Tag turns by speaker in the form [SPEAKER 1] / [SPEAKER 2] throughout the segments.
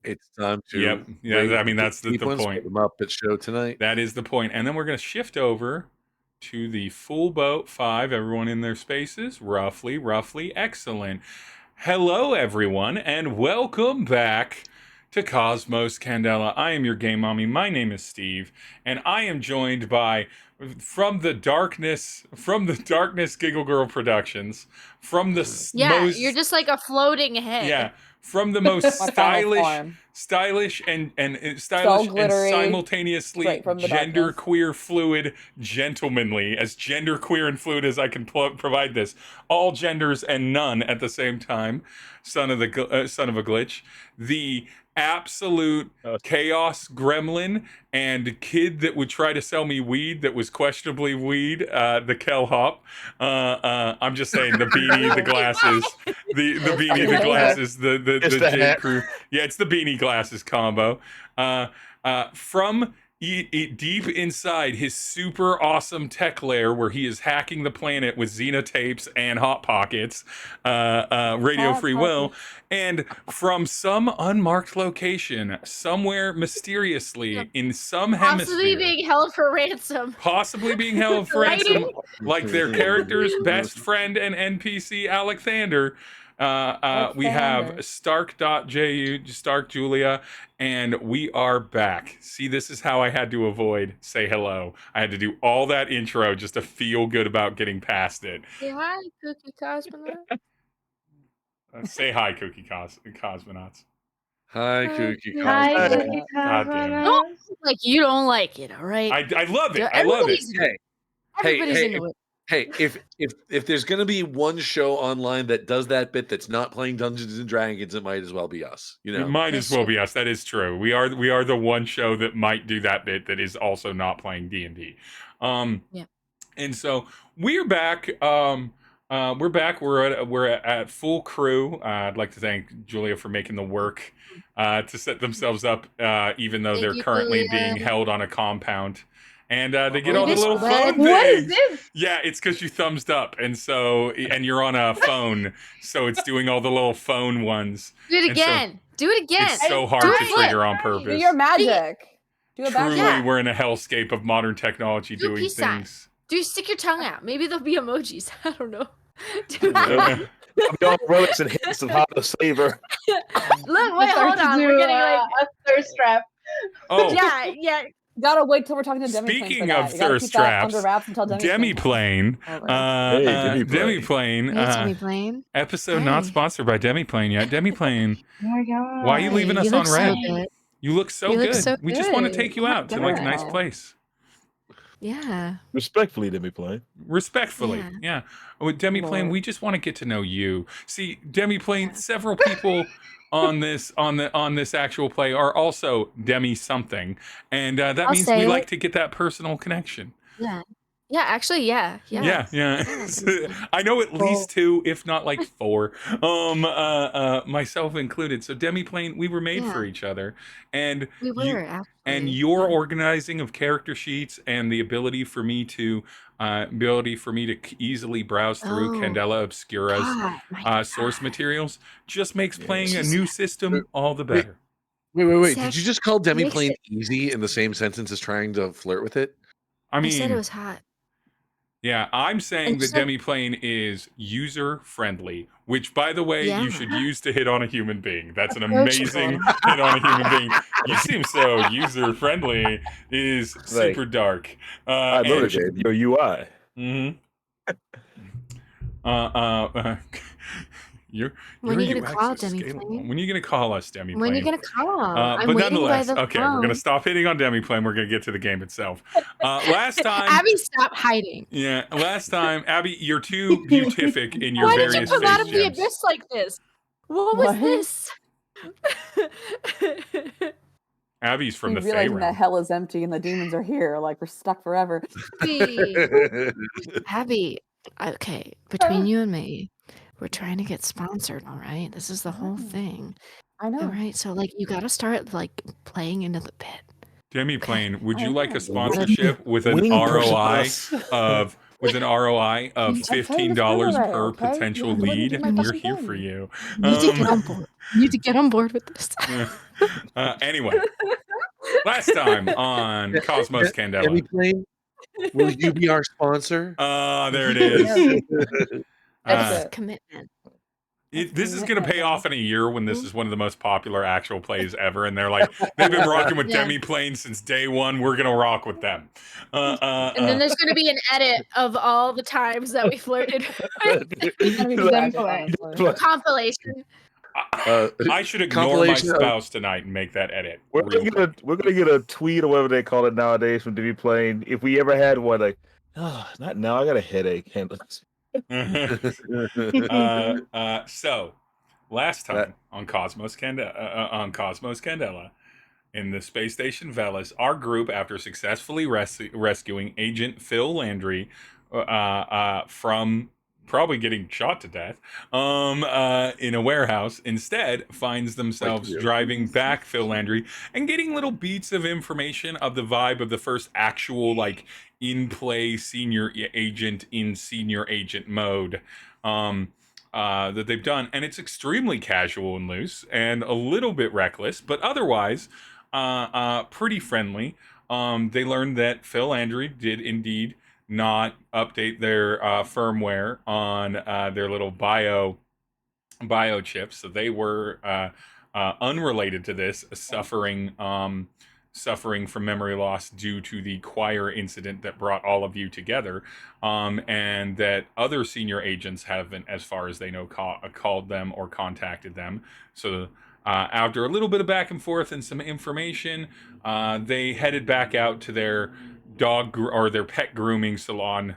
[SPEAKER 1] It's time to
[SPEAKER 2] Yep. Yeah, I mean, that's the
[SPEAKER 1] ones
[SPEAKER 2] point.
[SPEAKER 1] for the Muppet Show tonight.
[SPEAKER 2] That is the point. And then we're going to shift over to the full boat 5, everyone in their spaces. Roughly. Excellent. Hello, everyone, and welcome back to Cosmos Candela. I am your game mommy. My name is Steve, and I am joined by, from the darkness, Giggle Girl Productions, from the most...
[SPEAKER 3] you're just like a floating head.
[SPEAKER 2] Yeah, from the most stylish and simultaneously genderqueer fluid, gentlemanly, as genderqueer and fluid as I can provide this, all genders and none at the same time. Son of a glitch, the absolute chaos gremlin and kid that would try to sell me weed that was questionably weed, the Kel Hop. I'm just saying, the beanie, the glasses, the beanie, the glasses, the J Crew. Yeah, it's the beanie glasses combo. From deep inside his super awesome tech lair, where he is hacking the planet with xenotapes and hot pockets, radio free will, and from some unmarked location, somewhere mysteriously in some hemisphere,
[SPEAKER 3] possibly being held for ransom,
[SPEAKER 2] like their character's best friend and NPC Alexander. We have Stark.ju, Stark Julia, and we are back. See, this is how I had to avoid say hello. I had to do all that intro just to feel good about getting past it.
[SPEAKER 3] Say hi, Cookie Cosmonaut.
[SPEAKER 2] Say hi, Cookie Cosmonauts.
[SPEAKER 1] Hi, Cookie Cosmonauts.
[SPEAKER 4] Hi, Cookie Cosmonauts.
[SPEAKER 3] Don't like you don't like it, all right?
[SPEAKER 2] I love it. I love it.
[SPEAKER 3] Everybody's into it.
[SPEAKER 1] Hey, if there's gonna be one show online that does that bit that's not playing Dungeons and Dragons, it might as well be us. You know,
[SPEAKER 2] it might as well be us. That is true. We are the one show that might do that bit that is also not playing D&D.
[SPEAKER 3] Yeah.
[SPEAKER 2] And so we're back. We're back. We're at full crew. I'd like to thank Julia for making the work to set themselves up, even though they're currently being held on a compound. And they get all the little phone things.
[SPEAKER 4] What is this?
[SPEAKER 2] Yeah, it's because you thumbsed up, and you're on a phone, so it's doing all the little phone ones.
[SPEAKER 3] Do it again. Do it again.
[SPEAKER 2] It's so hard to trigger on purpose.
[SPEAKER 5] Do your magic.
[SPEAKER 2] Truly, we're in a hellscape of modern technology doing things.
[SPEAKER 3] Stick your tongue out. Maybe there'll be emojis. I don't know.
[SPEAKER 6] Relics and hints of how to savor.
[SPEAKER 3] Look, wait, hold on. We're getting
[SPEAKER 4] a thirst trap.
[SPEAKER 2] Oh,
[SPEAKER 3] yeah.
[SPEAKER 5] Gotta wait till we're talking to Demiplane.
[SPEAKER 2] Speaking of thirst traps, Demiplane,
[SPEAKER 3] Demiplane,
[SPEAKER 2] episode not sponsored by Demiplane yet. Demiplane,
[SPEAKER 4] Oh my God.
[SPEAKER 2] why are you leaving us on red? You look so good.
[SPEAKER 3] So
[SPEAKER 2] we just want to take you out to like a nice place.
[SPEAKER 3] Yeah.
[SPEAKER 6] Respectfully, Demiplane.
[SPEAKER 2] Respectfully, yeah. With Demiplane, we just want to get to know you. See, Demiplane, several people on this actual play are also Demi something, and that means we like to get that personal connection.
[SPEAKER 3] Yeah, actually, yeah.
[SPEAKER 2] I know at least 2, if not like 4, myself included. So Demiplane, we were made for each other, and
[SPEAKER 3] we were.
[SPEAKER 2] And your organizing of character sheets and the ability for me to easily browse through Candela Obscura's source materials just makes playing a new system all the better.
[SPEAKER 1] Wait. Did you just call Demiplane easy in the same sentence as trying to flirt with it?
[SPEAKER 2] I mean,
[SPEAKER 3] I said it was hot.
[SPEAKER 2] Yeah, I'm saying that Demiplane is user-friendly, which, by the way, you should use to hit on a human being. That's an amazing hit on a human being. You seem so user-friendly. Is super dark.
[SPEAKER 6] I love it, your UI.
[SPEAKER 3] When are you gonna call Demiplane?
[SPEAKER 2] When are you gonna call us, Demiplane?
[SPEAKER 3] When are you gonna call?
[SPEAKER 2] But nonetheless, okay, we're gonna stop hitting on Demiplane. We're gonna get to the game itself. Last time,
[SPEAKER 3] Abby, stop hiding.
[SPEAKER 2] Yeah, last time, Abby, you're too beatific in your various face
[SPEAKER 3] gems. Why did you come out of the
[SPEAKER 2] gems.
[SPEAKER 3] abyss like this? What was this?
[SPEAKER 2] Abby's from the Fae
[SPEAKER 5] realizing
[SPEAKER 2] realm.
[SPEAKER 5] that hell is empty and the demons are here, like we're stuck forever.
[SPEAKER 3] Abby, okay, between you and me, we're trying to get sponsored, all right? This is the whole thing.
[SPEAKER 5] I know.
[SPEAKER 3] All right, so like you got to start like playing into the pit.
[SPEAKER 2] Demiplane, would you like a sponsorship with an ROI of with an ROI of
[SPEAKER 5] I'm playing
[SPEAKER 2] $15
[SPEAKER 5] this Blu-ray,
[SPEAKER 2] per
[SPEAKER 5] okay? You
[SPEAKER 2] potential
[SPEAKER 5] have to let me do
[SPEAKER 2] lead,
[SPEAKER 5] my
[SPEAKER 2] we're
[SPEAKER 5] fucking
[SPEAKER 2] here
[SPEAKER 5] thing.
[SPEAKER 2] for you.
[SPEAKER 3] You need to get on board. You need to get on board with this.
[SPEAKER 2] Anyway, last time on Cosmos
[SPEAKER 1] Demi
[SPEAKER 2] Candela.
[SPEAKER 1] Plane, will you be our sponsor?
[SPEAKER 2] There it is.
[SPEAKER 5] That's
[SPEAKER 3] That's
[SPEAKER 5] it.
[SPEAKER 3] commitment.
[SPEAKER 2] This is going to
[SPEAKER 5] commitment,
[SPEAKER 2] pay
[SPEAKER 5] man.
[SPEAKER 2] off in a year when this is one of the most popular actual plays ever, and they're like, they've been rocking with
[SPEAKER 3] Yeah.
[SPEAKER 2] Demi Plane since day one. We're going to rock with them.
[SPEAKER 7] And then there's going to be an edit of all the times that we flirted.
[SPEAKER 5] He's gonna be
[SPEAKER 4] Them
[SPEAKER 5] tragic,
[SPEAKER 4] play.
[SPEAKER 5] honestly.
[SPEAKER 7] Compilation.
[SPEAKER 2] I should ignore my
[SPEAKER 1] compilation of-
[SPEAKER 2] spouse tonight and make that edit.
[SPEAKER 6] We're
[SPEAKER 2] real
[SPEAKER 6] gonna get a tweet or whatever they call it nowadays from Demi Plane. If we ever had one, like, oh, not now. I got a headache.
[SPEAKER 2] So, last time on Cosmos Candela, in the space station Velas, our group, after successfully rescuing Agent Phil Landry from probably getting shot to death in a warehouse, instead finds themselves driving back Phil Landry and getting little beats of information of the vibe of the first actual in-play senior agent in senior agent mode that they've done, and it's extremely casual and loose and a little bit reckless, but otherwise pretty friendly. They learned that Phil Landry did indeed not update their firmware on their little bio chips, so they were unrelated to this, suffering from memory loss due to the choir incident that brought all of you together, and that other senior agents haven't, as far as they know, called them or contacted them. So after a little bit of back and forth and some information, they headed back out to their their pet grooming salon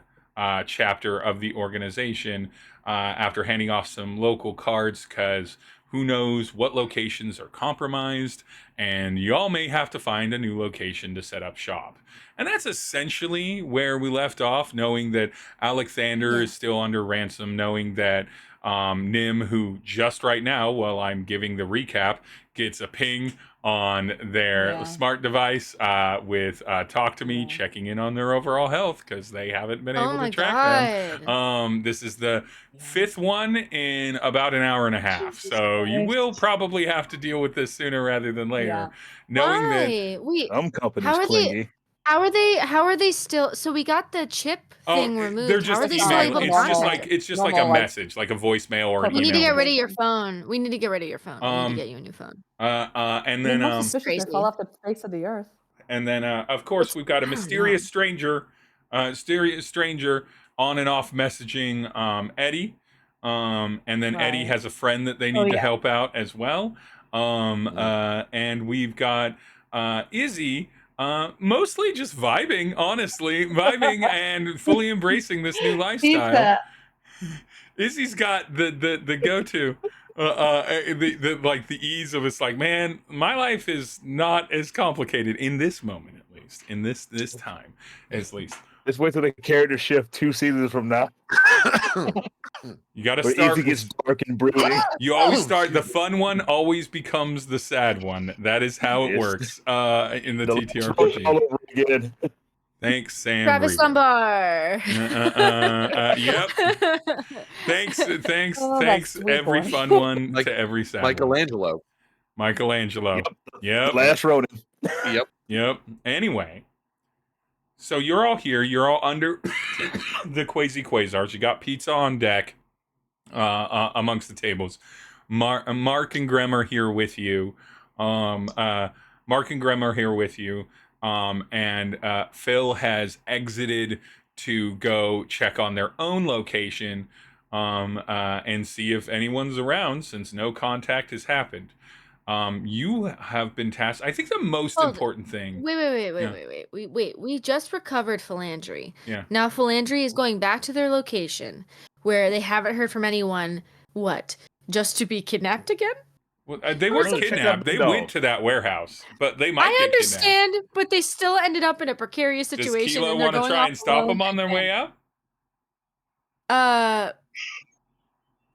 [SPEAKER 2] chapter of the organization after handing off some local cards, because who knows what locations are compromised, and y'all may have to find a new location to set up shop. And that's essentially where we left off, knowing that Alexander is still under ransom, knowing that Nim, who just right now, while I'm giving the recap, gets a ping on their smart device with Talk to Me, checking in on their overall health, because they haven't been able to track them. This is the fifth one in about an hour and a half, so you will probably have to deal with this sooner rather than later. Knowing that
[SPEAKER 7] Wait,
[SPEAKER 6] some companies clingy.
[SPEAKER 7] how are they still? So we got the chip thing removed.
[SPEAKER 2] They're just
[SPEAKER 7] how are they still
[SPEAKER 2] email.
[SPEAKER 7] able to
[SPEAKER 2] It's just like a message, like a voicemail or an
[SPEAKER 7] You
[SPEAKER 2] email.
[SPEAKER 7] need to get rid of your phone. We need to get rid of your phone. We need to get you a new phone.
[SPEAKER 2] And then
[SPEAKER 5] Suspicious they fall off the face of the earth.
[SPEAKER 2] And then of course we've got a mysterious stranger on and off messaging Eddie. And then Eddie has a friend that they need to help out as well. And we've got Izzy, mostly just vibing, honestly, and fully embracing this new lifestyle. Izzy's got the go-to, the ease of it's like, man, my life is not as complicated in this moment, at least in this time, at least.
[SPEAKER 6] Just wait till the character shift 2 seasons from now.
[SPEAKER 2] You got to
[SPEAKER 6] Where
[SPEAKER 2] start.
[SPEAKER 6] Izzy gets dark and brooding.
[SPEAKER 2] You always start. The fun one always becomes the sad one. That is how it works in the TTRPG.
[SPEAKER 6] All over again.
[SPEAKER 2] Thanks, Sam.
[SPEAKER 7] Travis Dunbar.
[SPEAKER 2] Yep. Thanks. Every fun one to every sad
[SPEAKER 1] Michelangelo.
[SPEAKER 2] Yep.
[SPEAKER 6] Last Ronin.
[SPEAKER 2] Yep. Anyway. So you're all here. You're all under the Quasars. You got pizza on deck amongst the tables. Mark and Grem are here with you. And Phil has exited to go check on their own location and see if anyone's around, since no contact has happened. You have been tasked. I think the most important thing.
[SPEAKER 7] Wait. We just recovered Phil Landry.
[SPEAKER 2] Yeah.
[SPEAKER 7] Now Phil Landry is going back to their location where they haven't heard from anyone. What? Just to be kidnapped again?
[SPEAKER 2] Well, they weren't kidnapped. They went to that warehouse, but they might.
[SPEAKER 7] I understand, but they still ended up in a precarious situation.
[SPEAKER 2] Does Kilo want to try and stop them on their way out?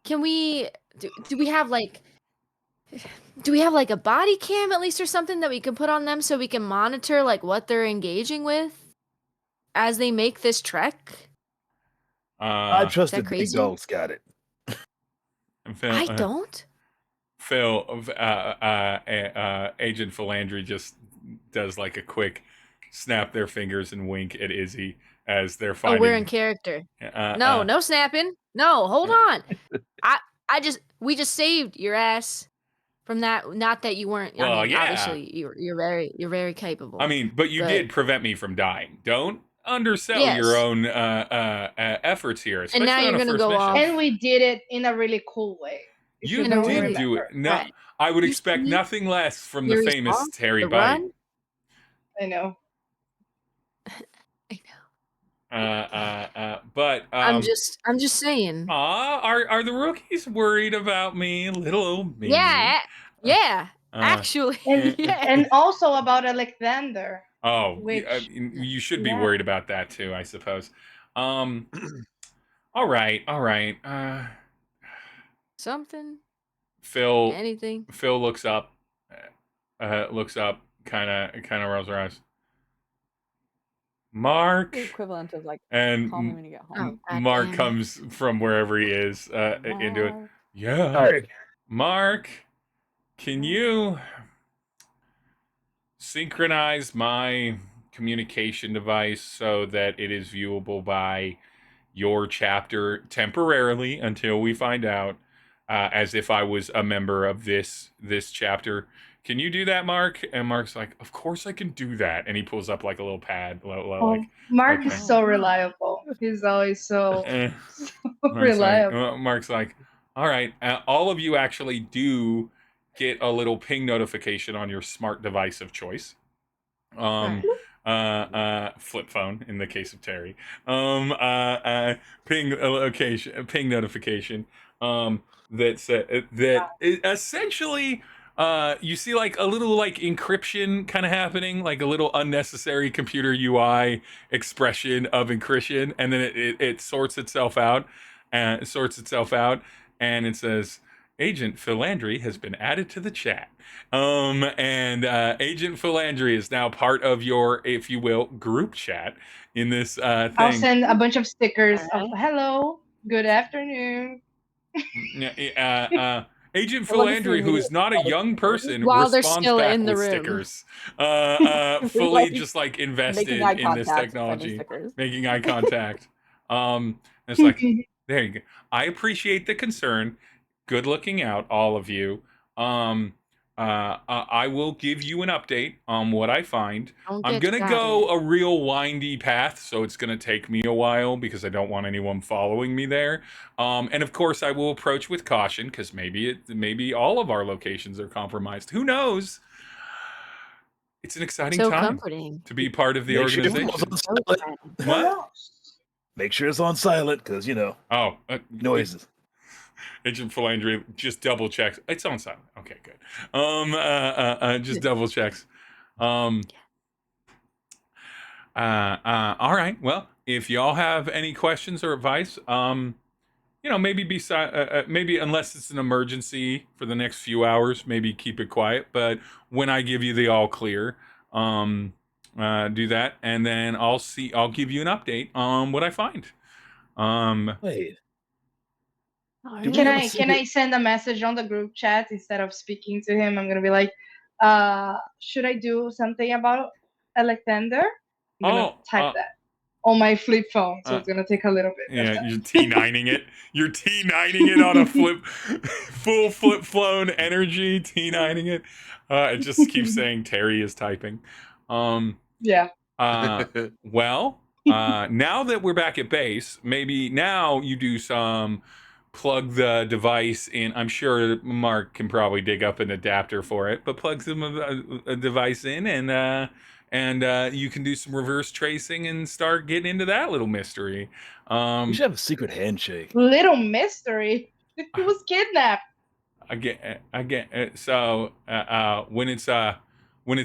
[SPEAKER 7] Can we? Do we have like? Do we have like a body cam at least or something that we can put on them so we can monitor like what they're engaging with as they make this trek?
[SPEAKER 6] I trust
[SPEAKER 3] that
[SPEAKER 6] the big
[SPEAKER 3] crazy?
[SPEAKER 6] dogs got it.
[SPEAKER 2] Phil,
[SPEAKER 3] I don't.
[SPEAKER 2] Phil, Agent Phil Landry just does like a quick snap their fingers and wink at Izzy as they're
[SPEAKER 3] Oh, we're in
[SPEAKER 2] finding.
[SPEAKER 3] character. No snapping. No, hold on. We just saved your ass from that. Not that you weren't.
[SPEAKER 2] Well,
[SPEAKER 3] I mean,
[SPEAKER 2] yeah.
[SPEAKER 3] obviously you're very capable.
[SPEAKER 2] I mean, but you did prevent me from dying. Don't undersell your
[SPEAKER 3] Yes.
[SPEAKER 2] own efforts here,
[SPEAKER 3] And
[SPEAKER 2] especially
[SPEAKER 3] now
[SPEAKER 2] on
[SPEAKER 3] you're
[SPEAKER 2] a
[SPEAKER 3] gonna
[SPEAKER 2] first
[SPEAKER 3] go
[SPEAKER 2] mission.
[SPEAKER 3] off.
[SPEAKER 4] And we did it in a really cool way. If
[SPEAKER 2] You
[SPEAKER 4] don't
[SPEAKER 2] did
[SPEAKER 3] really-
[SPEAKER 2] do it.
[SPEAKER 4] remember.
[SPEAKER 2] No,
[SPEAKER 3] Right.
[SPEAKER 2] I would
[SPEAKER 3] You
[SPEAKER 2] expect
[SPEAKER 3] see
[SPEAKER 2] nothing less from the
[SPEAKER 3] Yuri's
[SPEAKER 2] famous
[SPEAKER 3] song,
[SPEAKER 2] Terry
[SPEAKER 3] The
[SPEAKER 2] Bite.
[SPEAKER 3] Run?
[SPEAKER 4] I know.
[SPEAKER 3] I know.
[SPEAKER 2] But
[SPEAKER 3] I'm just saying.
[SPEAKER 2] are the rookies worried about me, little old me?
[SPEAKER 3] Yeah. Actually,
[SPEAKER 4] And
[SPEAKER 3] yeah.
[SPEAKER 4] and also about Alexander.
[SPEAKER 2] Oh,
[SPEAKER 4] Which-
[SPEAKER 2] you should be
[SPEAKER 4] yeah.
[SPEAKER 2] worried about that too, I suppose. All right.
[SPEAKER 3] Something.
[SPEAKER 2] Phil
[SPEAKER 3] Anything.
[SPEAKER 2] looks up, kind of rolls her eyes. Mark,
[SPEAKER 5] The equivalent of like
[SPEAKER 2] and
[SPEAKER 5] call me when you get home.
[SPEAKER 3] Oh,
[SPEAKER 2] Mark
[SPEAKER 3] goddamn it.
[SPEAKER 2] comes from wherever he is into it.
[SPEAKER 5] Mark.
[SPEAKER 2] Yeah,
[SPEAKER 6] All right.
[SPEAKER 2] Mark, can you synchronize my communication device so that it is viewable by your chapter temporarily until we find out, as if I was a member of this chapter? Can you do that, Mark? And Mark's like, of course I can do that. And he pulls up like a little pad, like,
[SPEAKER 4] Mark
[SPEAKER 2] okay.
[SPEAKER 4] is so reliable. He's always so,
[SPEAKER 2] eh.
[SPEAKER 4] so
[SPEAKER 2] Mark's
[SPEAKER 4] reliable.
[SPEAKER 2] like, all right, all of you actually do get a little ping notification on your smart device of choice. Flip phone in the case of Terry. Ping notification. That essentially, you see like a little like encryption kind of happening, like a little unnecessary computer UI expression of encryption, and then it sorts itself out, and it says, Agent Phil Landry has been added to the chat. And Agent Phil Landry is now part of your, if you will, group chat in this thing.
[SPEAKER 4] I'll send a bunch of stickers of hello, good afternoon.
[SPEAKER 2] Agent Phil
[SPEAKER 5] love to
[SPEAKER 2] Landry,
[SPEAKER 5] see
[SPEAKER 2] who
[SPEAKER 5] me
[SPEAKER 2] is not a young person,
[SPEAKER 3] While they're
[SPEAKER 2] responds
[SPEAKER 3] still
[SPEAKER 2] back
[SPEAKER 3] in the
[SPEAKER 2] with
[SPEAKER 3] room.
[SPEAKER 2] stickers. Fully
[SPEAKER 5] Like,
[SPEAKER 2] just like invested
[SPEAKER 5] making eye
[SPEAKER 2] in this
[SPEAKER 5] contact, sending
[SPEAKER 2] technology,
[SPEAKER 5] stickers.
[SPEAKER 2] making eye contact. It's like, there you go. I appreciate the concern. Good looking out, all of you. I will give you an update on what I find.
[SPEAKER 3] Don't
[SPEAKER 2] I'm
[SPEAKER 3] get
[SPEAKER 2] gonna
[SPEAKER 3] got
[SPEAKER 2] go
[SPEAKER 3] it.
[SPEAKER 2] a real windy path, so it's gonna take me a while because I don't want anyone following me there. And of course, I will approach with caution because maybe all of our locations are compromised. Who knows? It's an exciting
[SPEAKER 3] So
[SPEAKER 2] time
[SPEAKER 3] comforting.
[SPEAKER 2] to be part of the
[SPEAKER 6] Make sure
[SPEAKER 2] organization.
[SPEAKER 6] it's on silent.
[SPEAKER 2] What?
[SPEAKER 6] Make sure it's on silent because
[SPEAKER 2] Oh,
[SPEAKER 6] noises.
[SPEAKER 2] Agent Phil Landry just double checks. It's on silent. Okay, good. Just double checks. All right. Well, if y'all have any questions or advice, maybe unless it's an emergency for the next few hours, maybe keep it quiet. But when I give you the all clear, do that, and then I'll give you an update on what I find.
[SPEAKER 6] Wait.
[SPEAKER 3] Alright.
[SPEAKER 4] Can I send a message on the group chat instead of speaking to him? I'm gonna be like, should I do something about Alexander? I'm gonna type that on my flip phone, so it's gonna take a little bit.
[SPEAKER 2] Yeah, you're T9ing it. You're T9ing it on a full flip phone energy. T9ing it. It just keeps saying Terry is typing.
[SPEAKER 4] Yeah.
[SPEAKER 2] Well, now that we're back at base, maybe now you do some plug the device in. I'm sure Mark can probably dig up an adapter for it, but plug a device in, and you can do some reverse tracing and start getting into that little mystery.
[SPEAKER 6] We should have a secret handshake.
[SPEAKER 4] Little mystery. He was kidnapped.
[SPEAKER 2] So when it's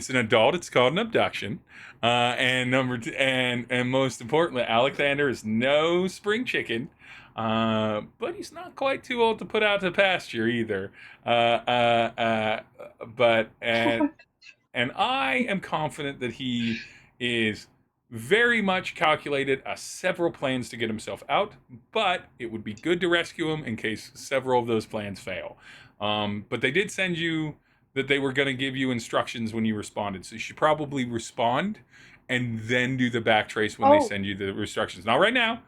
[SPEAKER 2] an adult, it's called an abduction. And and most importantly, Alexander is no spring chicken. But he's not quite too old to put out to pasture either. And I am confident that he is very much calculated several plans to get himself out, but it would be good to rescue him in case several of those plans fail. But they did send you that they were going to give you instructions when you responded, so you should probably respond and then do the backtrace when they send you the instructions. Not right now.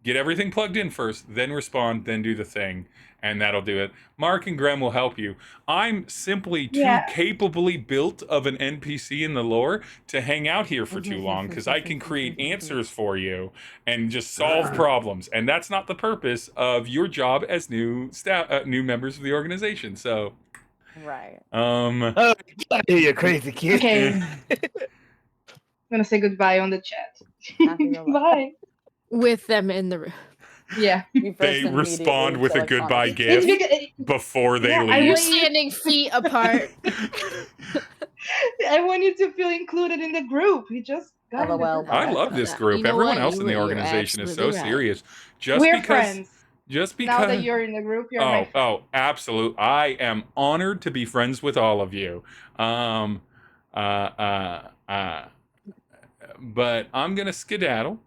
[SPEAKER 2] Get everything plugged in first, then respond, then do the thing, and that'll do it. Mark and Graham will help you. I'm simply too capably built of an NPC in the lore to hang out here for too long, because I can create answers for you and just solve problems, and that's not the purpose of your job as new staff, new members of the organization. So,
[SPEAKER 5] right.
[SPEAKER 6] Oh, you crazy kid.
[SPEAKER 4] Okay. I'm gonna say goodbye on the chat. Bye.
[SPEAKER 7] With them in the room.
[SPEAKER 4] Yeah.
[SPEAKER 2] They respond with a goodbye gift before they leave.
[SPEAKER 7] You're standing feet apart.
[SPEAKER 4] I want you to feel included in the group. You just got in the group.
[SPEAKER 2] I love this group.
[SPEAKER 7] You know
[SPEAKER 2] Everyone
[SPEAKER 7] what?
[SPEAKER 2] else in the
[SPEAKER 7] You're
[SPEAKER 2] organization is so
[SPEAKER 7] absolutely right.
[SPEAKER 2] serious.
[SPEAKER 4] We're friends.
[SPEAKER 2] Just because
[SPEAKER 4] Now that you're in the group, you're my friend.
[SPEAKER 2] absolute. I am honored to be friends with all of you. But I'm gonna skedaddle.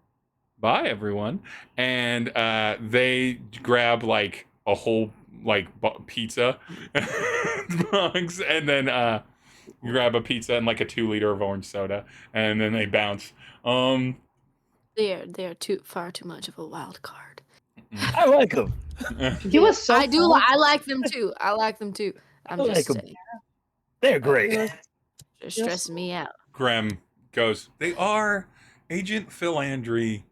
[SPEAKER 2] Bye, everyone. And they grab like a whole like pizza box, and then grab a pizza and like a 2-liter of orange soda, and then they bounce.
[SPEAKER 7] They're far too much of a wild card.
[SPEAKER 6] I like him.
[SPEAKER 4] He was so.
[SPEAKER 7] I like them too. I like them too. I'm
[SPEAKER 6] I
[SPEAKER 7] just
[SPEAKER 6] like 'em.
[SPEAKER 7] saying.
[SPEAKER 6] They're great.
[SPEAKER 7] They're stressing me out.
[SPEAKER 2] Graham goes, they are. Agent Phil Landry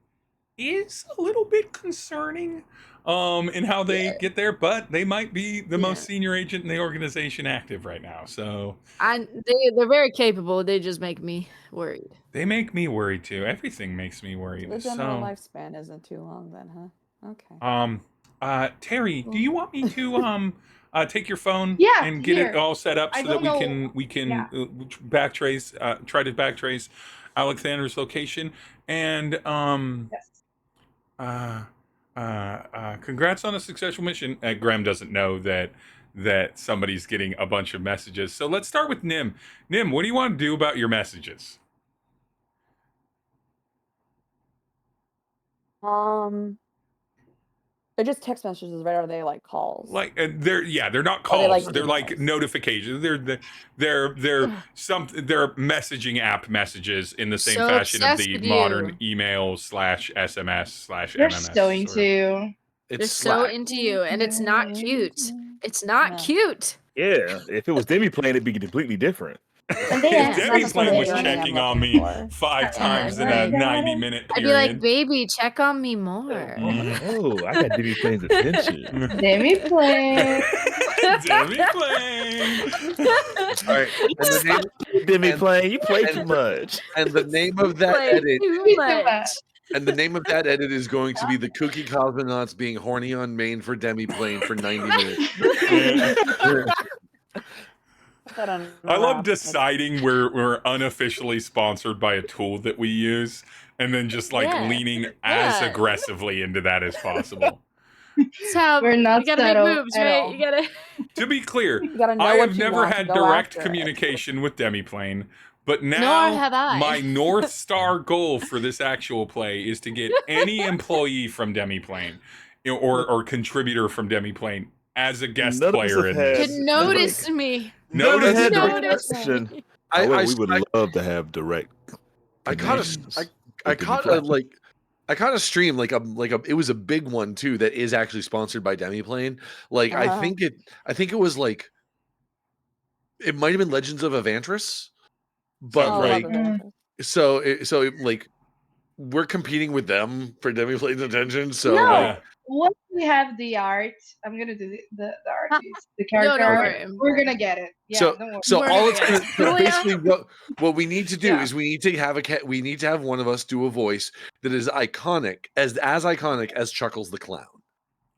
[SPEAKER 2] is a little bit concerning in how they get there, but they might be the most senior agent in the organization active right now. So
[SPEAKER 7] they're very capable. They just make me worried.
[SPEAKER 2] They make me worried too. Everything makes me worried.
[SPEAKER 5] The general lifespan isn't too long then, huh? Okay.
[SPEAKER 2] Terry, do you want me to take your phone and get it all set up so that we can backtrace, try to backtrace Alexander's location, and congrats on a successful mission. Graham doesn't know that somebody's getting a bunch of messages, so let's start with Nim. Nim, what do you want to do about your messages?
[SPEAKER 5] They're just text messages, right? Or are they like calls?
[SPEAKER 2] Like they're not calls. They're like notifications. They're messaging app messages in the same fashion of the modern email / SMS / MMS.
[SPEAKER 4] They're so into you.
[SPEAKER 7] They're so into you, and it's not cute. It's not cute.
[SPEAKER 6] Yeah, if it was Demi playing, it'd be completely different.
[SPEAKER 2] If Demi playing was checking on me 5 times in a 90-minute period.
[SPEAKER 7] I'd be like, baby, check on me more.
[SPEAKER 6] Oh, I got Demi playing's attention.
[SPEAKER 4] Demi playing.
[SPEAKER 2] Demi playing.
[SPEAKER 1] All right. And the name,
[SPEAKER 6] Demi playing, you play too much.
[SPEAKER 1] And the name of that
[SPEAKER 7] Play
[SPEAKER 1] edit.
[SPEAKER 7] too much.
[SPEAKER 1] And the name of that edit is going to be the Kooky Cosmonauts being horny on main for Demi playing for 90 minutes.
[SPEAKER 2] I love deciding we're unofficially sponsored by a tool that we use, and then just like leaning as aggressively into that as possible.
[SPEAKER 7] So
[SPEAKER 4] We're not
[SPEAKER 7] you gotta make
[SPEAKER 4] settled
[SPEAKER 7] moves,
[SPEAKER 4] at
[SPEAKER 7] right?
[SPEAKER 4] all.
[SPEAKER 7] You gotta.
[SPEAKER 2] To be clear,
[SPEAKER 5] gotta know
[SPEAKER 2] I
[SPEAKER 5] what
[SPEAKER 2] have
[SPEAKER 5] you
[SPEAKER 2] never
[SPEAKER 5] want,
[SPEAKER 2] had
[SPEAKER 5] go
[SPEAKER 2] direct
[SPEAKER 5] after it.
[SPEAKER 2] communication with Demiplane, but
[SPEAKER 7] Nor
[SPEAKER 2] now
[SPEAKER 7] have I.
[SPEAKER 2] my North Star goal for this actual play is to get any employee from Demiplane or contributor from Demiplane as a guest player in this.
[SPEAKER 7] Could notice me.
[SPEAKER 2] Notice
[SPEAKER 7] Notice
[SPEAKER 6] me.
[SPEAKER 1] I
[SPEAKER 6] we would love to have direct.
[SPEAKER 1] I caught a stream like it was a big one too that is actually sponsored by Demiplane. Like I think it was like it might have been Legends of Evantris, but like we're competing with them for Demiplane's attention. So
[SPEAKER 4] once we have the art, I'm gonna do the art piece, the character
[SPEAKER 7] don't
[SPEAKER 4] art.
[SPEAKER 7] worry.
[SPEAKER 4] We're gonna get it. Yeah, don't worry.
[SPEAKER 1] So
[SPEAKER 7] We're
[SPEAKER 1] all
[SPEAKER 7] gonna
[SPEAKER 1] it's
[SPEAKER 7] get
[SPEAKER 1] gonna
[SPEAKER 7] it.
[SPEAKER 1] basically what we need to do is we need to have one of us do a voice that is iconic as iconic as Chuckles the Clown.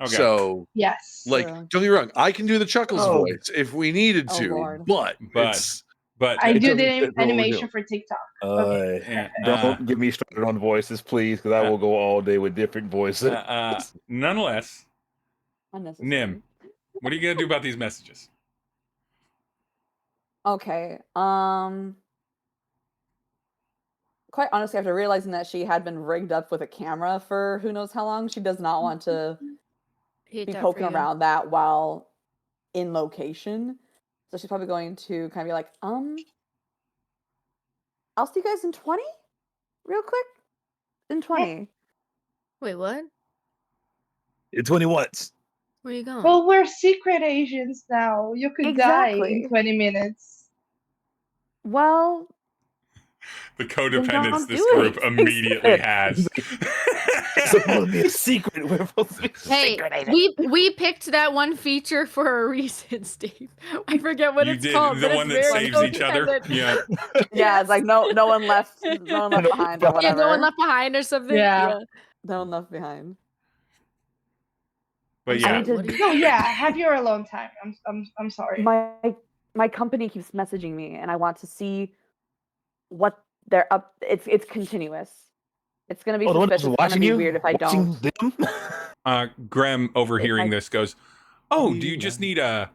[SPEAKER 2] Okay.
[SPEAKER 1] So
[SPEAKER 4] yes,
[SPEAKER 1] like don't get me wrong, I can do the Chuckles voice if we needed to,
[SPEAKER 5] Lord.
[SPEAKER 1] but
[SPEAKER 4] I do the
[SPEAKER 6] doesn't fit what we're
[SPEAKER 4] animation
[SPEAKER 6] doing.
[SPEAKER 4] for TikTok.
[SPEAKER 6] Don't get me started on voices, please, because I will go all day with different voices.
[SPEAKER 2] Nonetheless, Nim, what are you gonna do about these messages?
[SPEAKER 5] Okay. quite honestly, after realizing that she had been rigged up with a camera for who knows how long, she does not want to be poking around that while in location. So she's probably going to kind of be like, I'll see you guys in 20? Real quick? In 20.
[SPEAKER 3] Wait, what?
[SPEAKER 6] In 20 once.
[SPEAKER 3] Where are you going?
[SPEAKER 4] Well, we're secret agents now. You could die in 20 minutes.
[SPEAKER 5] Well,
[SPEAKER 2] the codependence this
[SPEAKER 5] do
[SPEAKER 2] group
[SPEAKER 5] it.
[SPEAKER 2] immediately has.
[SPEAKER 6] It's supposed to be a secret. We're supposed to be a secret agent.
[SPEAKER 3] we picked that one feature for a reason, Steve. I forget what
[SPEAKER 2] You
[SPEAKER 3] it's
[SPEAKER 2] did
[SPEAKER 3] called.
[SPEAKER 2] the
[SPEAKER 3] but
[SPEAKER 2] one
[SPEAKER 3] it's
[SPEAKER 2] that
[SPEAKER 3] very
[SPEAKER 2] saves each other.
[SPEAKER 3] codependent.
[SPEAKER 2] Yeah.
[SPEAKER 5] Yeah, it's like no one left behind or whatever.
[SPEAKER 3] Yeah, no one left behind or something.
[SPEAKER 4] Yeah.
[SPEAKER 5] No one left behind.
[SPEAKER 2] But yeah.
[SPEAKER 4] No, yeah, have your alone time. I'm sorry.
[SPEAKER 5] My company keeps messaging me, and I want to see what they're up. It's continuous. It's gonna be suspicious. It's gonna be weird if I don't.
[SPEAKER 6] Them?
[SPEAKER 2] Graham, overhearing this, goes, "Oh, do you just need a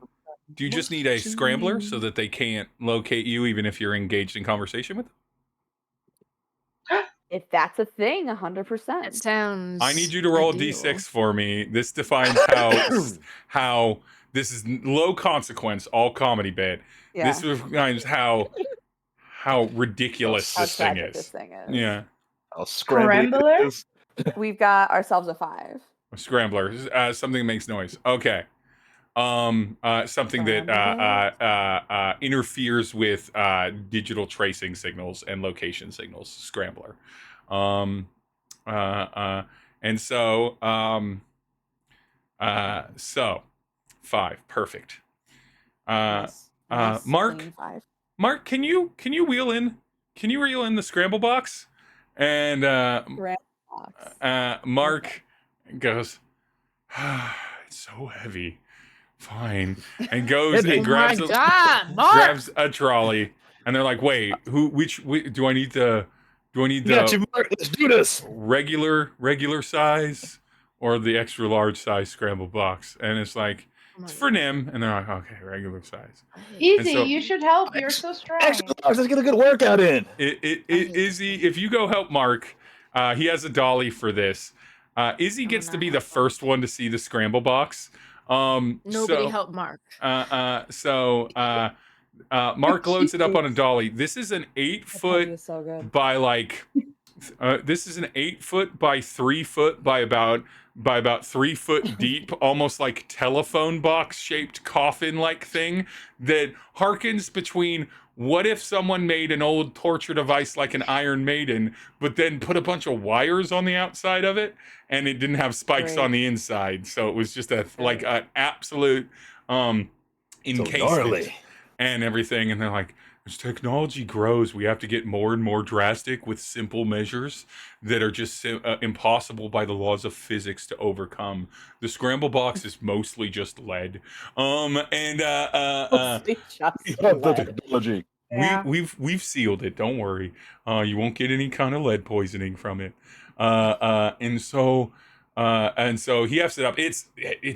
[SPEAKER 2] scrambler so that they can't locate you, even if you're engaged in conversation with them?"
[SPEAKER 5] If that's a thing, 100%.
[SPEAKER 3] It sounds.
[SPEAKER 2] I need you to roll a d6 for me. This defines how this is low consequence, all comedy bit.
[SPEAKER 5] Yeah.
[SPEAKER 2] This defines how ridiculous this thing is. Yeah.
[SPEAKER 6] I'll scramble it.
[SPEAKER 5] We've got ourselves a 5.
[SPEAKER 2] A scrambler. Something that makes noise. Okay. Something that interferes with digital tracing signals and location signals. Scrambler. And so 5. Perfect. Mark, can you reel in the scramble box? And Mark goes, it's so heavy. Fine. And goes and grabs a trolley. And they're like, wait, which do I need the
[SPEAKER 6] Let's do this.
[SPEAKER 2] regular size or the extra large size scramble box? And it's like, it's for Nim. And they're like, okay, regular size.
[SPEAKER 4] Easy, you should help. You're so strong.
[SPEAKER 6] Extra large, let's get a good workout in.
[SPEAKER 2] Izzy, if you go help Mark, he has a dolly for this. Izzy gets to be the first one to see the scramble box.
[SPEAKER 3] Nobody helped Mark.
[SPEAKER 2] Mark loads it up on a dolly. This is an 8 foot by this is an 8 foot by 3 foot by about 3 foot deep, almost like telephone box shaped coffin like thing that harkens between what if someone made an old torture device like an Iron Maiden, but then put a bunch of wires on the outside of it, and it didn't have spikes on the inside, so it was just an absolute encasement and everything. And they're like, as technology grows, we have to get more and more drastic with simple measures that are just impossible by the laws of physics to overcome. The scramble box is mostly just lead.
[SPEAKER 6] Technology.
[SPEAKER 4] Yeah.
[SPEAKER 2] We've sealed it. Don't worry. You won't get any kind of lead poisoning from it. And so he hefts it up. It's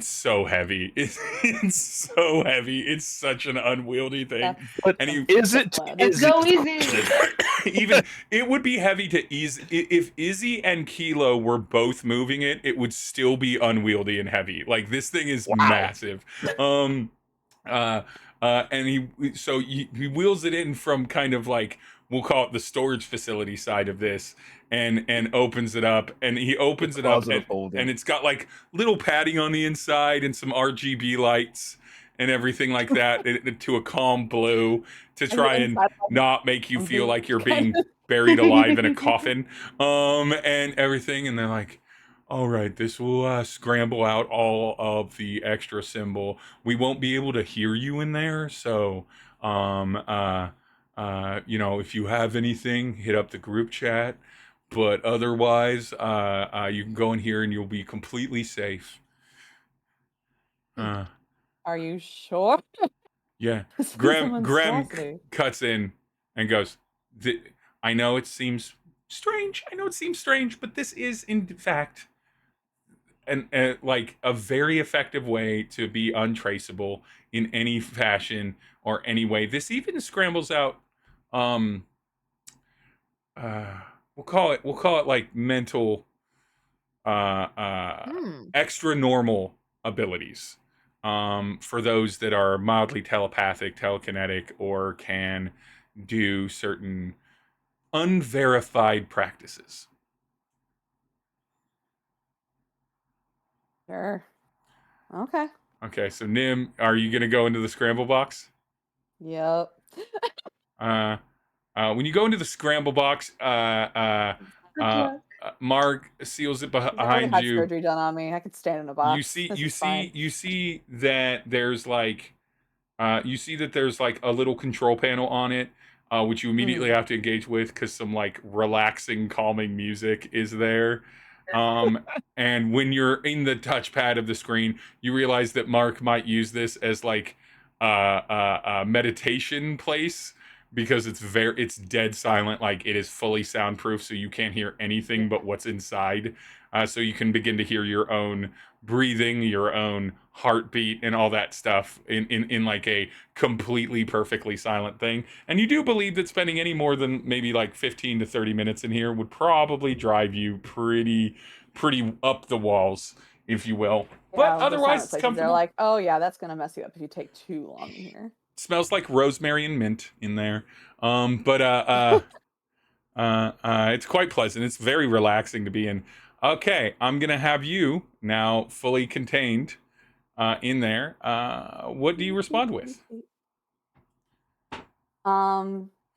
[SPEAKER 2] so heavy. It's so heavy. It's such an unwieldy thing. And
[SPEAKER 4] It's so easy.
[SPEAKER 2] Even it would be heavy to ease if Izzy and Kilo were both moving it. It would still be unwieldy and heavy. Like this thing is massive. And he wheels it in from kind of like, we'll call it the storage facility side of this, and opens it up. And he opens it up, and it's got like little padding on the inside and some RGB lights and everything like that to a calm blue to try and not make you feel like you're being buried alive in a coffin, and everything. And they're like, all right, this will scramble out all of the extra symbol. We won't be able to hear you in there, so if you have anything, hit up the group chat. But otherwise, you can go in here and you'll be completely safe.
[SPEAKER 5] Are you sure?
[SPEAKER 2] Yeah. Graham cuts in and goes, I know it seems strange, but this is in fact like a very effective way to be untraceable in any fashion or any way. This even scrambles out we'll call it like mental extra normal abilities for those that are mildly telepathic, telekinetic, or can do certain unverified practices.
[SPEAKER 5] Sure. Okay.
[SPEAKER 2] Okay, so Nim, are you gonna go into the scramble box?
[SPEAKER 5] Yep.
[SPEAKER 2] When you go into the scramble box, Mark seals it behind
[SPEAKER 5] had
[SPEAKER 2] you.
[SPEAKER 5] Surgery done on me. I could stand in a box.
[SPEAKER 2] You see that there's like a little control panel on it, which you immediately have to engage with because some like relaxing, calming music is there. And when you're in the touchpad of the screen, you realize that Mark might use this as like a meditation place because it's dead silent, like it is fully soundproof, so you can't hear anything but what's inside. So you can begin to hear your own breathing, your own heartbeat, and all that stuff in like a completely perfectly silent thing. And you do believe that spending any more than maybe like 15 to 30 minutes in here would probably drive you pretty up the walls, if you will.
[SPEAKER 5] Yeah,
[SPEAKER 2] but otherwise, it's comfortable.
[SPEAKER 5] They're like, oh yeah, that's gonna mess you up if you take too long in here.
[SPEAKER 2] Smells like rosemary and mint in there. It's quite pleasant. It's very relaxing to be in. Okay, I'm gonna have you now fully contained in there. What do you respond with?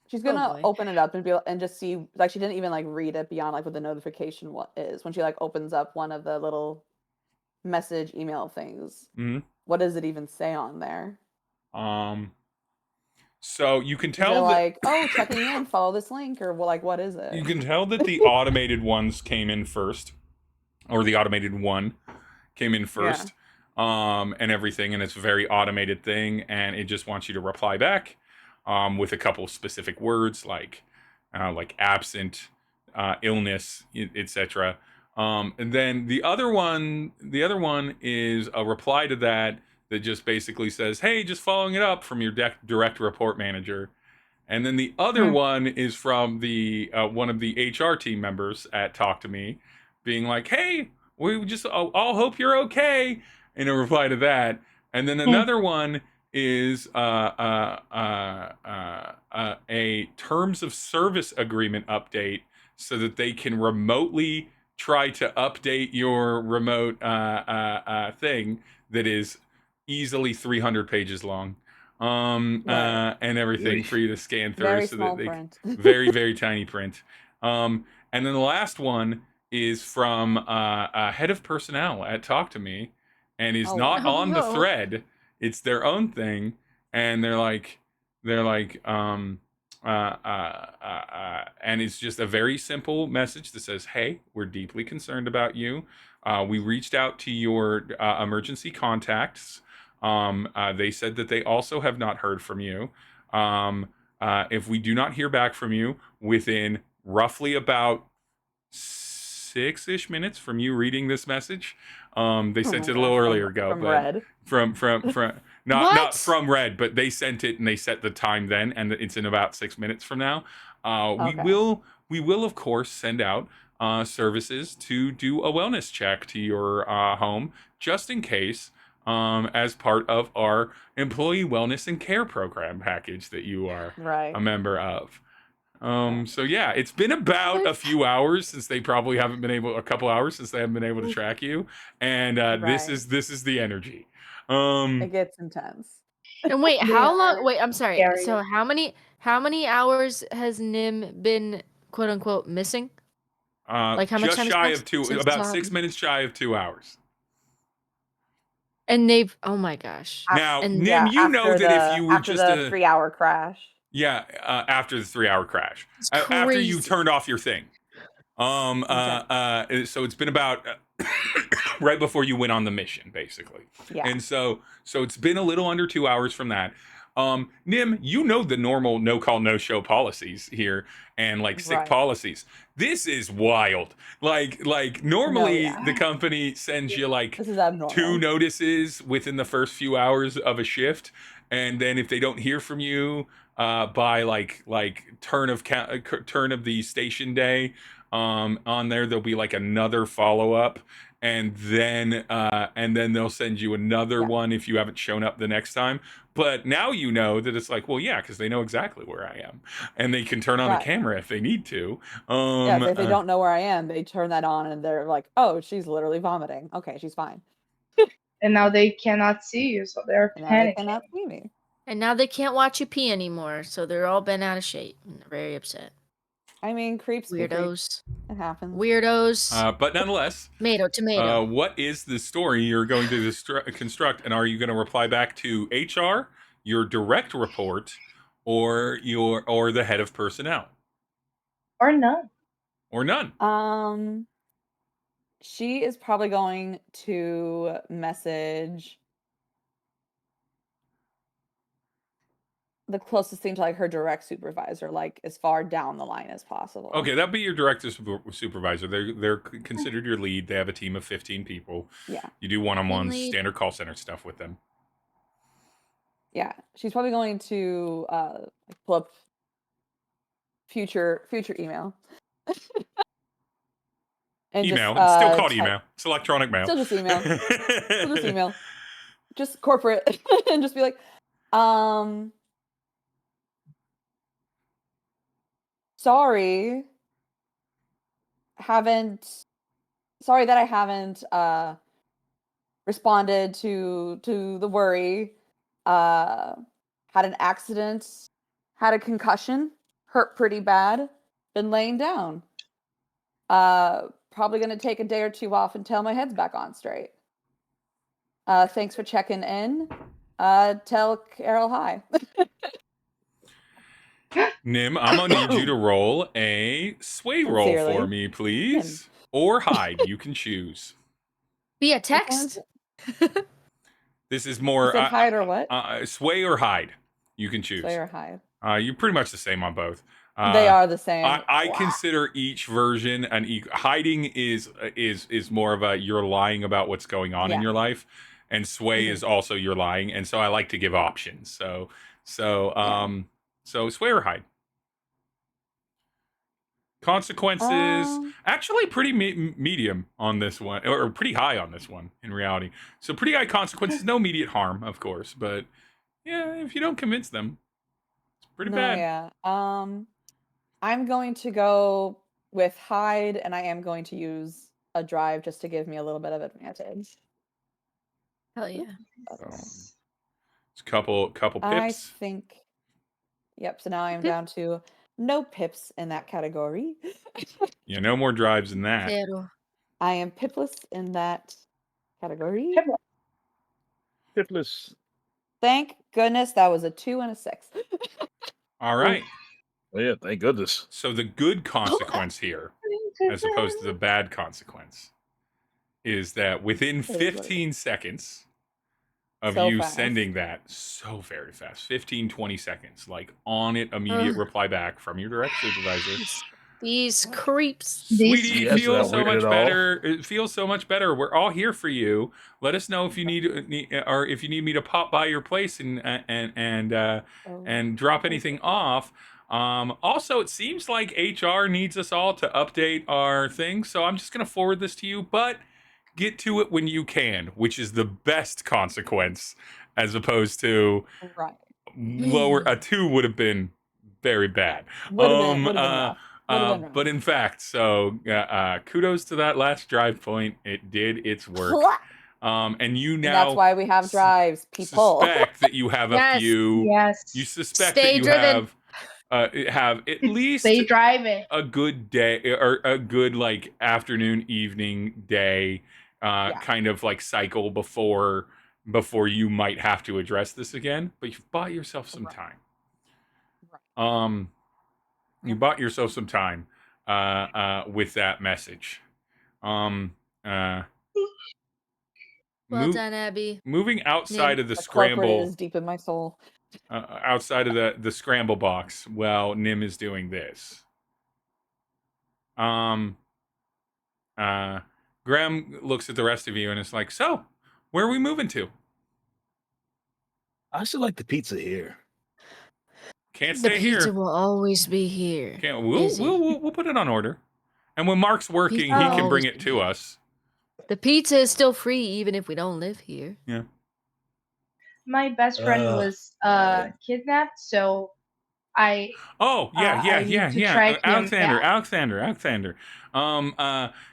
[SPEAKER 5] She's gonna open it up and just see, like, she didn't even like read it beyond like what the notification is. When she like opens up one of the little message email things, what does it even say on there?
[SPEAKER 2] So you can tell that,
[SPEAKER 5] like, oh, checking in, follow this link, or like, what is it?
[SPEAKER 2] You can tell that the automated ones came in first, or the automated one came in first, and everything, and it's a very automated thing, and it just wants you to reply back with a couple specific words like absent, illness, etc. And then the other one is a reply to that just basically says, hey, just following it up from your direct report manager. And then the other one is from the one of the HR team members at Talk to Me, being like, hey, we just all hope you're okay, in a reply to that. And then another one is a terms of service agreement update so that they can remotely try to update your remote thing that is easily 300 pages long, and everything for you to scan through.
[SPEAKER 5] Very small print.
[SPEAKER 2] Very, very tiny print. And then the last one is from a head of personnel at Talk to Me, and is not on the thread. It's their own thing, and they're like, and it's just a very simple message that says, hey, we're deeply concerned about you. We reached out to your emergency contacts. They said that they also have not heard from you. If we do not hear back from you within roughly about 6-ish minutes from you reading this message, they sent it a little earlier ago,
[SPEAKER 5] from
[SPEAKER 2] but
[SPEAKER 5] Red.
[SPEAKER 2] from not from Red, but they sent it and they set the time then, and it's in about 6 minutes from now. We will of course send out services to do a wellness check to your home, just in case, as part of our employee wellness and care program package that you are a member of. So yeah, it's been about a few hours since they probably haven't been able, a couple hours since they haven't been able to track you, and this is the energy.
[SPEAKER 5] It gets intense.
[SPEAKER 7] And wait, how long? Wait, I'm sorry. So how many hours has Nim been quote unquote missing? Like how much time?
[SPEAKER 2] Just shy of 2, about 6 minutes shy of 2 hours.
[SPEAKER 7] And they've, oh my gosh.
[SPEAKER 2] Now, Nim, you know that if you were just
[SPEAKER 5] a 3-hour crash.
[SPEAKER 2] Yeah, after the 3-hour crash. After you turned off your thing. So it's been about right before you went on the mission, basically.
[SPEAKER 5] Yeah.
[SPEAKER 2] And so it's been a little under 2 hours from that. Nim, you know the normal no call, no show policies here, and like sick policies. This is wild. Like normally the company sends you like 2 notices within the first few hours of a shift, and then if they don't hear from you by like turn of the station day. On there there'll be like another follow-up, and then they'll send you another one if you haven't shown up the next time. But now you know that it's like, well, yeah, because they know exactly where I am, and they can turn on the camera if they need to.
[SPEAKER 5] Yeah, if they don't know where I am, they turn that on and they're like, oh, she's literally vomiting. Okay, she's fine.
[SPEAKER 4] And now they cannot see you, so they're panicking.
[SPEAKER 5] They cannot see me.
[SPEAKER 7] And now they can't watch you pee anymore, so they're all bent out of shape and they're very upset.
[SPEAKER 5] I mean, creeps.
[SPEAKER 7] Weirdos.
[SPEAKER 5] It happens.
[SPEAKER 7] Weirdos.
[SPEAKER 2] But nonetheless,
[SPEAKER 7] tomato.
[SPEAKER 2] What is the story you're going to construct, and are you going to reply back to HR, your direct report, or the head of personnel,
[SPEAKER 4] or none?
[SPEAKER 2] Or none.
[SPEAKER 5] She is probably going to message the closest thing to like her direct supervisor, like as far down the line as possible.
[SPEAKER 2] Okay, that'd be your direct supervisor. They're considered your lead. They have a team of 15 people.
[SPEAKER 5] Yeah.
[SPEAKER 2] You do one-on-one standard call center stuff with them.
[SPEAKER 5] Yeah, she's probably going to pull up future email. And
[SPEAKER 2] email.
[SPEAKER 5] Just,
[SPEAKER 2] it's still called email. It's electronic mail.
[SPEAKER 5] Still just email. Still just email. Just corporate. And just be like, sorry that I haven't responded to the worry. Had an accident, had a concussion, hurt pretty bad, been laying down. Probably gonna take a day or two off until my head's back on straight. Thanks for checking in. Tell Carol hi.
[SPEAKER 2] Nim, I'm gonna need you to roll a sway roll for me, please. Nim. Or hide, you can choose.
[SPEAKER 7] Via text?
[SPEAKER 2] This is more
[SPEAKER 5] hide or what?
[SPEAKER 2] Sway or hide, you can choose.
[SPEAKER 5] Sway or hide.
[SPEAKER 2] You're pretty much the same on both.
[SPEAKER 5] They are the same.
[SPEAKER 2] I consider each version hiding is more of a you're lying about what's going on in your life, and sway is also you're lying, and so I like to give options. So sway or hide. Consequences actually pretty medium on this one, or pretty high on this one in reality. So pretty high consequences, no immediate harm, of course, but yeah, if you don't convince them, it's pretty bad.
[SPEAKER 5] Yeah. I'm going to go with hide, and I am going to use a drive just to give me a little bit of advantage.
[SPEAKER 7] Hell yeah.
[SPEAKER 2] It's a couple pips.
[SPEAKER 5] I think. Yep. So now I'm down to no pips in that category.
[SPEAKER 2] Yeah, no more drives in that.
[SPEAKER 5] I am pipless in that category.
[SPEAKER 6] Pipless.
[SPEAKER 5] Thank goodness that was a 2 and a 6.
[SPEAKER 2] All right.
[SPEAKER 6] Oh, yeah, thank goodness.
[SPEAKER 2] So the good consequence here, as opposed to the bad consequence, is that within 15 seconds of you sending that, so very fast, 15, 20 seconds, like on it, immediate reply back from your direct supervisor.
[SPEAKER 7] These creeps.
[SPEAKER 2] Sweetie, it feels so much better. It feels so much better. We're all here for you. Let us know if you need or if you need me to pop by your place and drop anything off. Also, it seems like HR needs us all to update our thing, so I'm just going to forward this to you, but get to it when you can, which is the best consequence, as opposed to lower. A 2 would have been very bad. But in fact, so kudos to that last drive point. It did its work. And you now.
[SPEAKER 5] That's why we have drives, people.
[SPEAKER 2] Suspect that you have a few.
[SPEAKER 4] Yes.
[SPEAKER 2] You suspect that you have at least a good day or a good like afternoon, evening, day kind of like cycle before you might have to address this again. But you've bought yourself some time. You bought yourself some time with that message.
[SPEAKER 7] Well done, Abby.
[SPEAKER 2] Moving outside of the scramble
[SPEAKER 5] is deep in my soul.
[SPEAKER 2] Outside of the scramble box, while Nim is doing this. Graham looks at the rest of you and is like, so, where are we moving to?
[SPEAKER 6] I still like the pizza here.
[SPEAKER 2] Can't
[SPEAKER 7] The
[SPEAKER 2] stay
[SPEAKER 7] pizza
[SPEAKER 2] here.
[SPEAKER 7] will always be here.
[SPEAKER 2] We'll put it on order. And when Mark's working, he can bring it to us.
[SPEAKER 7] The pizza is still free even if we don't live here.
[SPEAKER 2] Yeah.
[SPEAKER 4] My best friend was kidnapped, so I need to track him
[SPEAKER 2] Alexander.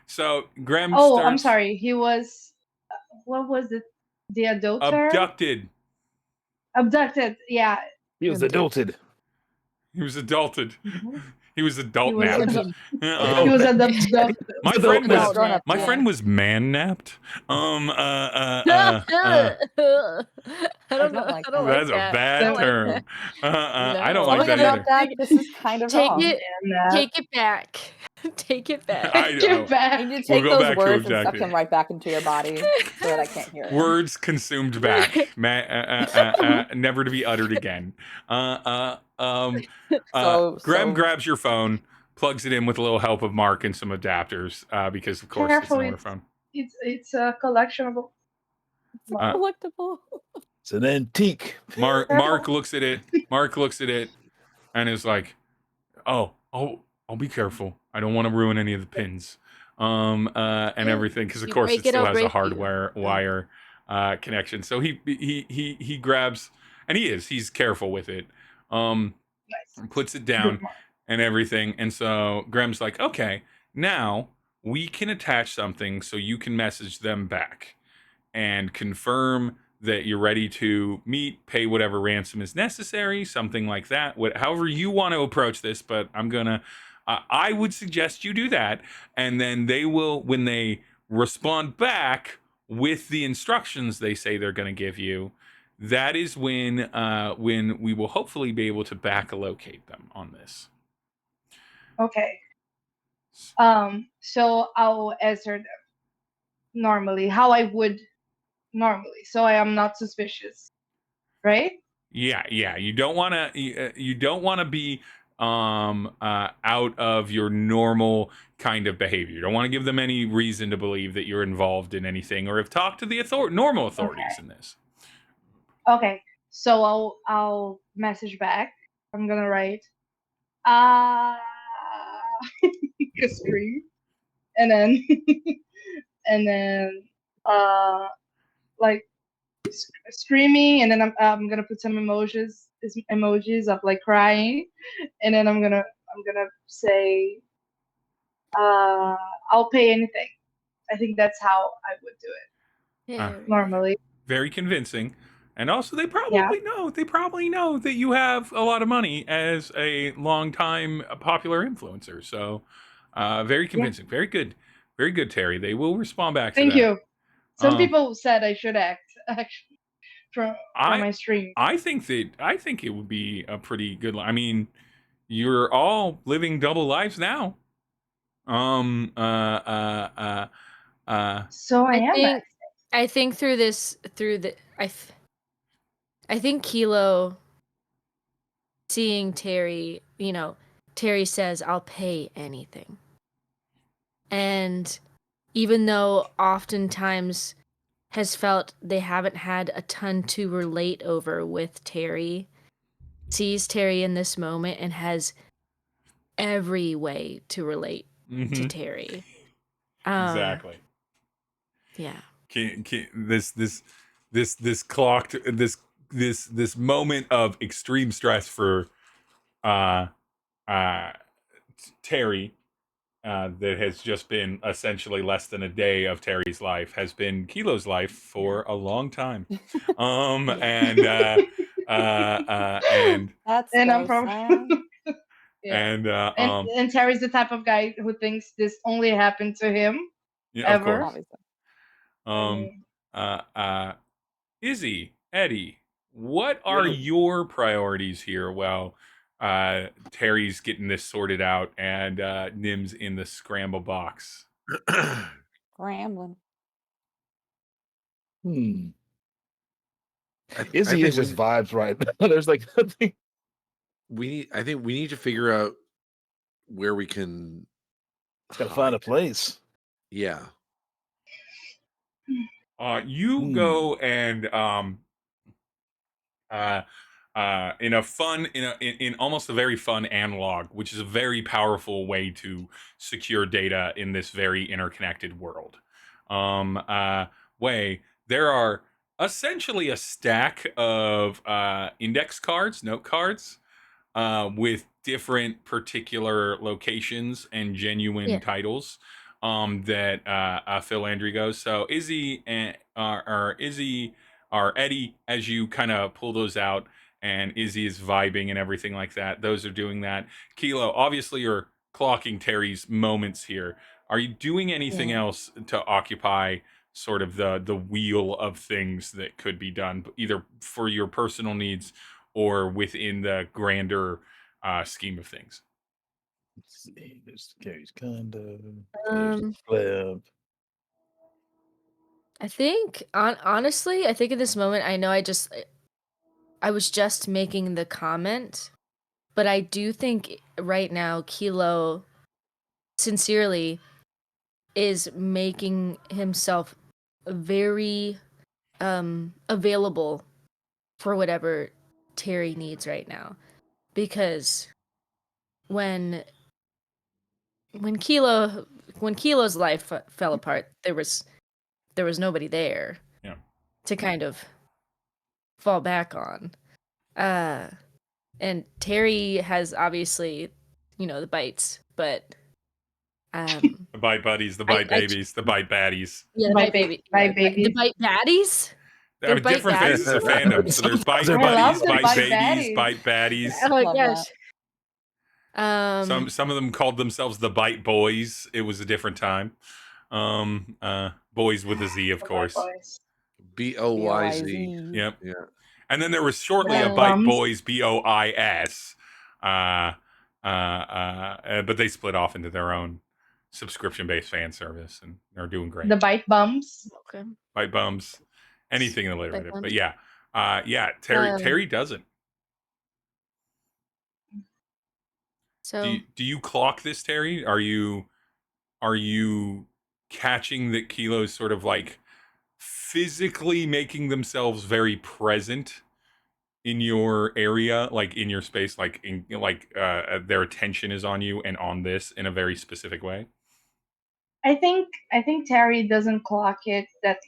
[SPEAKER 2] So Graham
[SPEAKER 4] I'm sorry. He was what was it? The adulterer? Abducted, yeah.
[SPEAKER 6] He was adulted.
[SPEAKER 2] He was adulted. He was adult
[SPEAKER 4] He was
[SPEAKER 2] napped.
[SPEAKER 4] He was abducted.
[SPEAKER 2] My friend was man napped.
[SPEAKER 7] I don't know. I don't like
[SPEAKER 2] That's
[SPEAKER 7] that.
[SPEAKER 2] a bad term. I don't
[SPEAKER 5] Talking
[SPEAKER 2] like that
[SPEAKER 5] about
[SPEAKER 2] either.
[SPEAKER 5] that, this is kind of
[SPEAKER 7] Take
[SPEAKER 5] wrong.
[SPEAKER 7] take it back. Take it back.
[SPEAKER 4] Take it back.
[SPEAKER 5] You need to
[SPEAKER 2] We'll
[SPEAKER 5] take
[SPEAKER 2] go
[SPEAKER 5] those
[SPEAKER 2] back to
[SPEAKER 5] words and suck
[SPEAKER 2] objective.
[SPEAKER 5] them right back into your body so that I can't hear it.
[SPEAKER 2] Words consumed back, never to be uttered again. Graham grabs your phone, plugs it in with a little help of Mark and some adapters, because of course it's an older phone.
[SPEAKER 4] It's a collectible.
[SPEAKER 5] Collectible.
[SPEAKER 6] It's an antique.
[SPEAKER 2] Mark looks at it. And is like, "Oh, I'll be careful. I don't want to ruin any of the pins, and everything, because of course it still has a hardware wire connection." So he grabs, and he's careful with it. Puts it down and everything. And so Graham's like, "Okay, now we can attach something so you can message them back and confirm that you're ready to meet, pay whatever ransom is necessary, something like that. However you want to approach this, but I would suggest you do that. And then they will, when they respond back with the instructions they say they're going to give you, that is when we will hopefully be able to back-locate them on this."
[SPEAKER 4] Okay. So I'll answer them normally, how I would normally, so I am not suspicious, right?
[SPEAKER 2] Yeah. You don't want to be out of your normal kind of behavior. You don't want to give them any reason to believe that you're involved in anything or have talked to the normal authorities in this.
[SPEAKER 4] Okay. So I'll message back. I'm gonna write a scream, and then like screaming, and then I'm gonna put some emojis of like crying, and then I'm gonna say I'll pay anything. I think that's how I would do it normally.
[SPEAKER 2] Very convincing. And also they probably know that you have a lot of money as a longtime popular influencer. So very convincing. Very good, Tery. They will respond back to that.
[SPEAKER 4] Thank you. Some people said I should act actually from my stream.
[SPEAKER 2] I think it would be a pretty good. I mean, you're all living double lives now.
[SPEAKER 4] So
[SPEAKER 7] I think I think Kilo seeing Tery, Tery says, "I'll pay anything." And even though oftentimes has felt they haven't had a ton to relate over with Tery, sees Tery in this moment and has every way to relate to Tery.
[SPEAKER 2] Exactly.
[SPEAKER 7] Yeah.
[SPEAKER 2] This moment of extreme stress for Tery, that has just been essentially less than a day of Tery's life, has been Kilo's life for a long time. And
[SPEAKER 4] I'm probably and Tery's the type of guy who thinks this only happened to him.
[SPEAKER 2] Yeah,
[SPEAKER 4] ever.
[SPEAKER 2] Of course. Izzy, Eddie, what are your priorities here? Well, Tery's getting this sorted out, and Nim's in the scramble box.
[SPEAKER 5] Scrambling.
[SPEAKER 6] Izzy is just vibes right now. There's like nothing.
[SPEAKER 1] I think we need to figure out where we can.
[SPEAKER 6] Gotta find a place.
[SPEAKER 1] Yeah.
[SPEAKER 2] You go and in a fun, in almost a very fun analog, which is a very powerful way to secure data in this very interconnected world. Way there are essentially a stack of index cards, note cards, with different particular locations and genuine titles that Phil Landry goes. So Izzy and or Eddie, as you kind of pull those out, and Izzy is vibing and everything like that. Those are doing that. Kilo, obviously, you're clocking Terry's moments here. Are you doing anything else to occupy sort of the wheel of things that could be done, either for your personal needs or within the grander scheme of things?
[SPEAKER 6] Let's see. There's Gary's condo.
[SPEAKER 7] I think honestly, I think in this moment, I know I was just making the comment, but I do think right now Kilo sincerely is making himself very available for whatever Terry needs right now, because when Kilo's life fell apart, there was nobody there to kind of fall back on. And Terry has obviously, the bites, but
[SPEAKER 2] the bite buddies, the bite babies, the bite baddies.
[SPEAKER 7] Yeah, the bite baby. The bite baddies?
[SPEAKER 2] I mean, different phases of fandom. So there's bite buddies, bite babies, bite baddies.
[SPEAKER 7] Oh my gosh.
[SPEAKER 2] Some of them called themselves the Bite Boys. It was a different time. Boys with a Z, of course.
[SPEAKER 1] BOYZ.
[SPEAKER 2] Yep.
[SPEAKER 1] Yeah.
[SPEAKER 2] And then there was shortly a Bite Boys BOIS. But they split off into their own subscription-based fan service, and they're doing great.
[SPEAKER 4] The Bite Bums.
[SPEAKER 7] Okay.
[SPEAKER 2] Bite Bums. Anything alliterative. But yeah, Terry doesn't.
[SPEAKER 7] So
[SPEAKER 2] do you clock this, Terry? Are you catching that Kilo's sort of like physically making themselves very present in your area, like in your space, like their attention is on you and on this in a very specific way?
[SPEAKER 4] I think Terry doesn't clock it that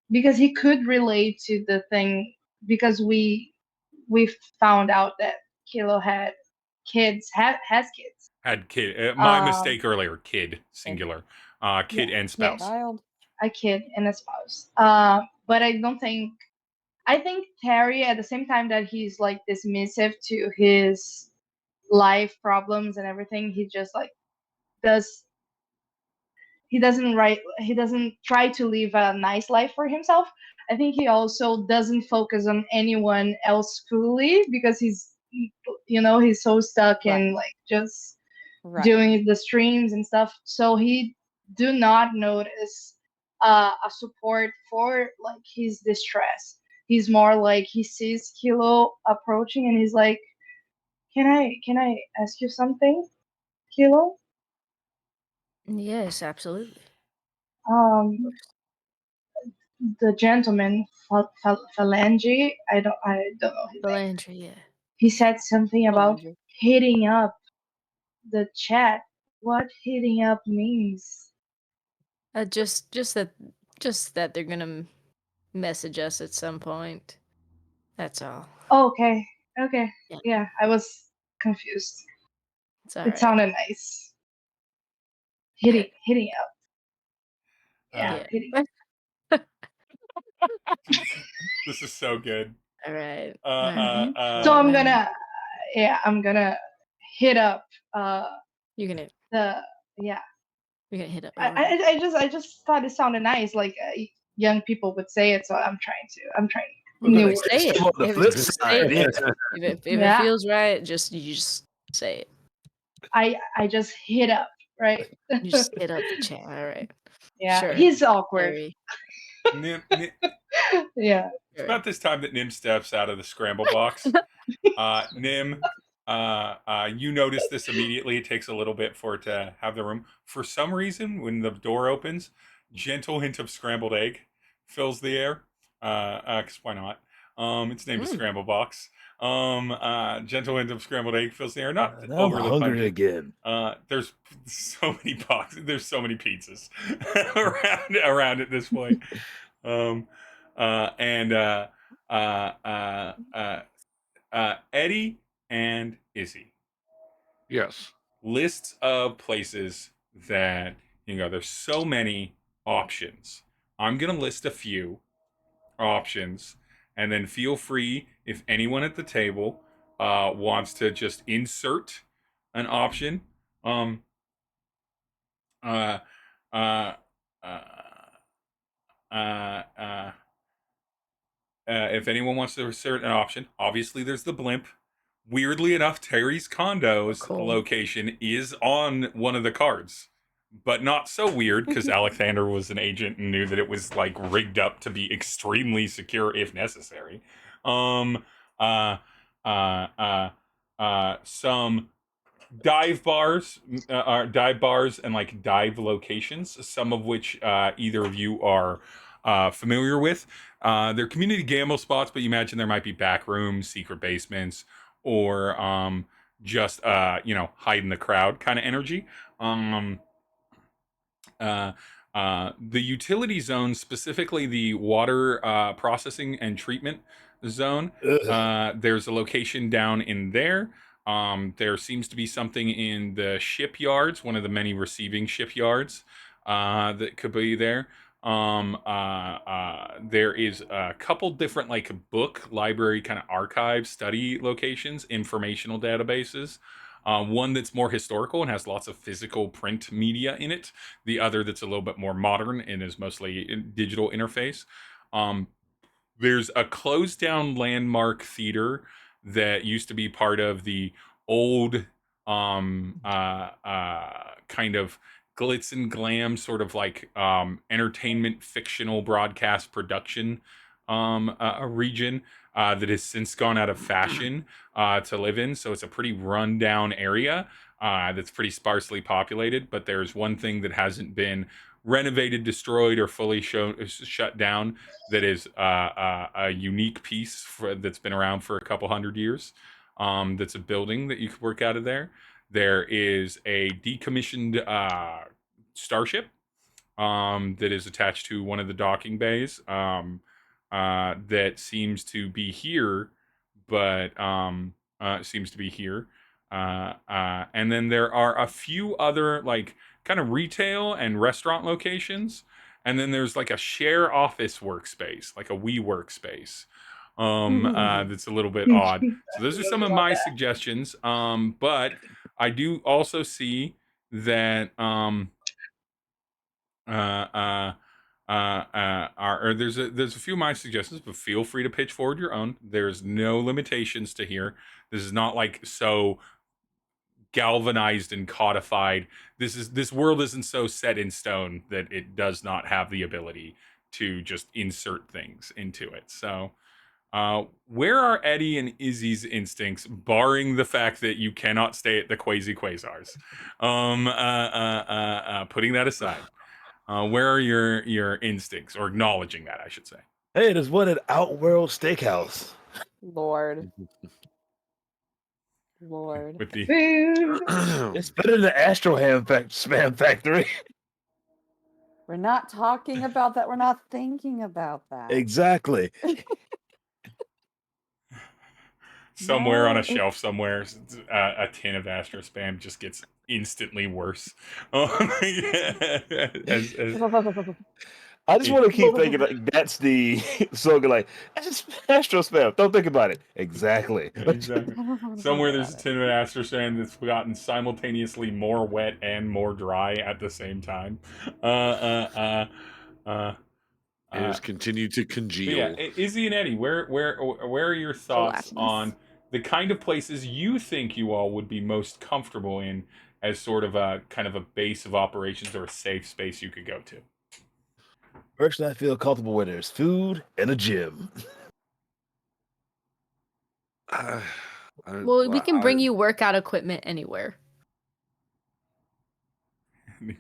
[SPEAKER 4] because he could relate to the thing, because we found out that Kilo had kids, has kids.
[SPEAKER 2] Had kid. My mistake earlier. Kid, singular. Kid and spouse.
[SPEAKER 5] Child.
[SPEAKER 4] A kid and a spouse. But I don't think. I think Terry, at the same time that he's like dismissive to his life problems and everything, he just like he doesn't try to live a nice life for himself. I think he also doesn't focus on anyone else fully, because he's so stuck in like just doing the streams and stuff. So he do not notice a support for like his distress. He's more like he sees Kilo approaching and he's like, can I ask you something, Kilo?
[SPEAKER 7] yes, absolutely.
[SPEAKER 4] The gentleman Phalange, I don't know his name.
[SPEAKER 7] Landry, yeah.
[SPEAKER 4] He said something about hitting up the chat. What hitting up means?
[SPEAKER 7] Just that they're gonna message us at some point. That's all.
[SPEAKER 4] Okay. Yeah, I was confused.
[SPEAKER 7] It
[SPEAKER 4] sounded nice. Hitting up. Yeah, hitting.
[SPEAKER 2] This is so good.
[SPEAKER 7] All right.
[SPEAKER 4] So I'm gonna hit up.
[SPEAKER 7] You're gonna.
[SPEAKER 4] You're
[SPEAKER 7] gonna hit up.
[SPEAKER 4] I just thought it sounded nice, like young people would say it. So I'm trying.
[SPEAKER 7] Say it.
[SPEAKER 6] On the flip side,
[SPEAKER 7] if it feels right, you just say it.
[SPEAKER 4] I just hit up, right?
[SPEAKER 7] You just hit up the chat. All right.
[SPEAKER 4] Yeah,
[SPEAKER 7] sure.
[SPEAKER 4] He's awkward.
[SPEAKER 2] Nim,
[SPEAKER 4] yeah.
[SPEAKER 2] It's about this time that Nim steps out of the scramble box. Nim, you notice this immediately. It takes a little bit for it to have the room. For some reason, when the door opens, gentle hint of scrambled egg fills the air. 'Cause why not? Its name is Scramble Box. Gentleman of scrambled egg fills the air. Not
[SPEAKER 6] Now I'm
[SPEAKER 2] overly
[SPEAKER 6] hungry
[SPEAKER 2] pungent.
[SPEAKER 6] again.
[SPEAKER 2] There's so many boxes. There's so many pizzas around at this point. Eddie and Izzy.
[SPEAKER 1] Yes.
[SPEAKER 2] Lists of places that you can go. There's so many options. I'm gonna list a few options, and then feel free if anyone at the table wants to just insert an option. Um, uh, uh, uh, if anyone wants to insert an option, obviously there's the blimp. Weirdly enough, Terry's condo's location is on one of the cards, but not so weird because Alexander was an agent and knew that it was like rigged up to be extremely secure if necessary. Some dive bars and like dive locations, some of which either of you are familiar with. They're community gamble spots, but you imagine there might be back rooms, secret basements, or just hide in the crowd kind of energy. The utility zone, specifically the water processing and treatment zone, there's a location down in there. There seems to be something in the shipyards, one of the many receiving shipyards that could be there. There is a couple different like book, library, kind of archive, study locations, informational databases. One that's more historical and has lots of physical print media in it. The other that's a little bit more modern and is mostly digital interface. There's a closed down landmark theater that used to be part of the old kind of glitz and glam sort of like entertainment fictional broadcast production region that has since gone out of fashion to live in. So it's a pretty rundown area that's pretty sparsely populated. But there's one thing that hasn't been renovated, destroyed, or fully shut down that is a unique piece that's been around for a couple hundred years. That's a building that you could work out of there. There is a decommissioned starship that is attached to one of the docking bays that seems to be here, but seems to be here. And then there are a few other like kind of retail and restaurant locations. And then there's like a share office workspace, like a WeWork space. That's a little bit odd. So those are some of my suggestions. But I do also see that there's a few of my suggestions, but feel free to pitch forward your own. There's no limitations to here. This is not like so galvanized and codified. This world isn't so set in stone that it does not have the ability to just insert things into it. So where are Eddie and Izzy's instincts, barring the fact that you cannot stay at the Quasi Quasars? Putting that aside, where are your instincts, or acknowledging that, I should say?
[SPEAKER 6] Hey, there's one at Outworld Steakhouse.
[SPEAKER 5] Lord.
[SPEAKER 2] With the
[SPEAKER 6] it's better than the Astro Spam Factory.
[SPEAKER 5] We're not talking about that. We're not thinking about that.
[SPEAKER 6] Exactly.
[SPEAKER 2] Somewhere on a shelf somewhere, a tin of Astro Spam just gets instantly worse.
[SPEAKER 6] I just want to keep thinking like that's the slogan. Like Astro Spam. Don't think about it. Exactly.
[SPEAKER 2] Somewhere there's a tin of Astro Spam that's gotten simultaneously more wet and more dry at the same time.
[SPEAKER 1] It has continued to congeal.
[SPEAKER 2] Yeah, Izzy and Eddie, where are your thoughts on the kind of places you think you all would be most comfortable in as sort of a kind of a base of operations or a safe space you could go to?
[SPEAKER 6] Person I feel comfortable with is food and a gym.
[SPEAKER 7] Well, we can bring you workout equipment anywhere.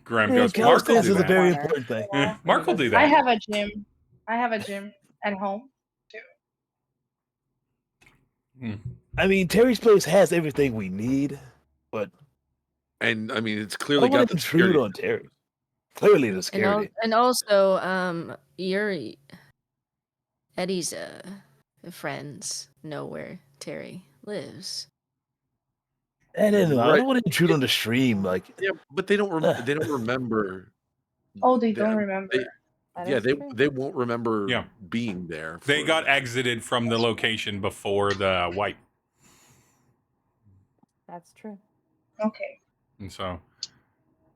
[SPEAKER 2] Graham goes, Mark will do that.
[SPEAKER 6] A very important thing.
[SPEAKER 2] Mark will do that.
[SPEAKER 4] I have a gym at home too.
[SPEAKER 6] I mean, Terry's place has everything we need, but
[SPEAKER 1] and I mean, it's clearly
[SPEAKER 6] I don't
[SPEAKER 1] got
[SPEAKER 6] want to intrude on Terry. Clearly, the security.
[SPEAKER 7] And also, Eddie's friends know where Tery lives.
[SPEAKER 6] I don't want to intrude on the stream. Like,
[SPEAKER 1] yeah, but they don't remember.
[SPEAKER 4] Oh, they don't remember.
[SPEAKER 1] They won't remember being there.
[SPEAKER 2] They got exited from the location before the wipe.
[SPEAKER 5] That's true.
[SPEAKER 4] Okay.
[SPEAKER 2] And so,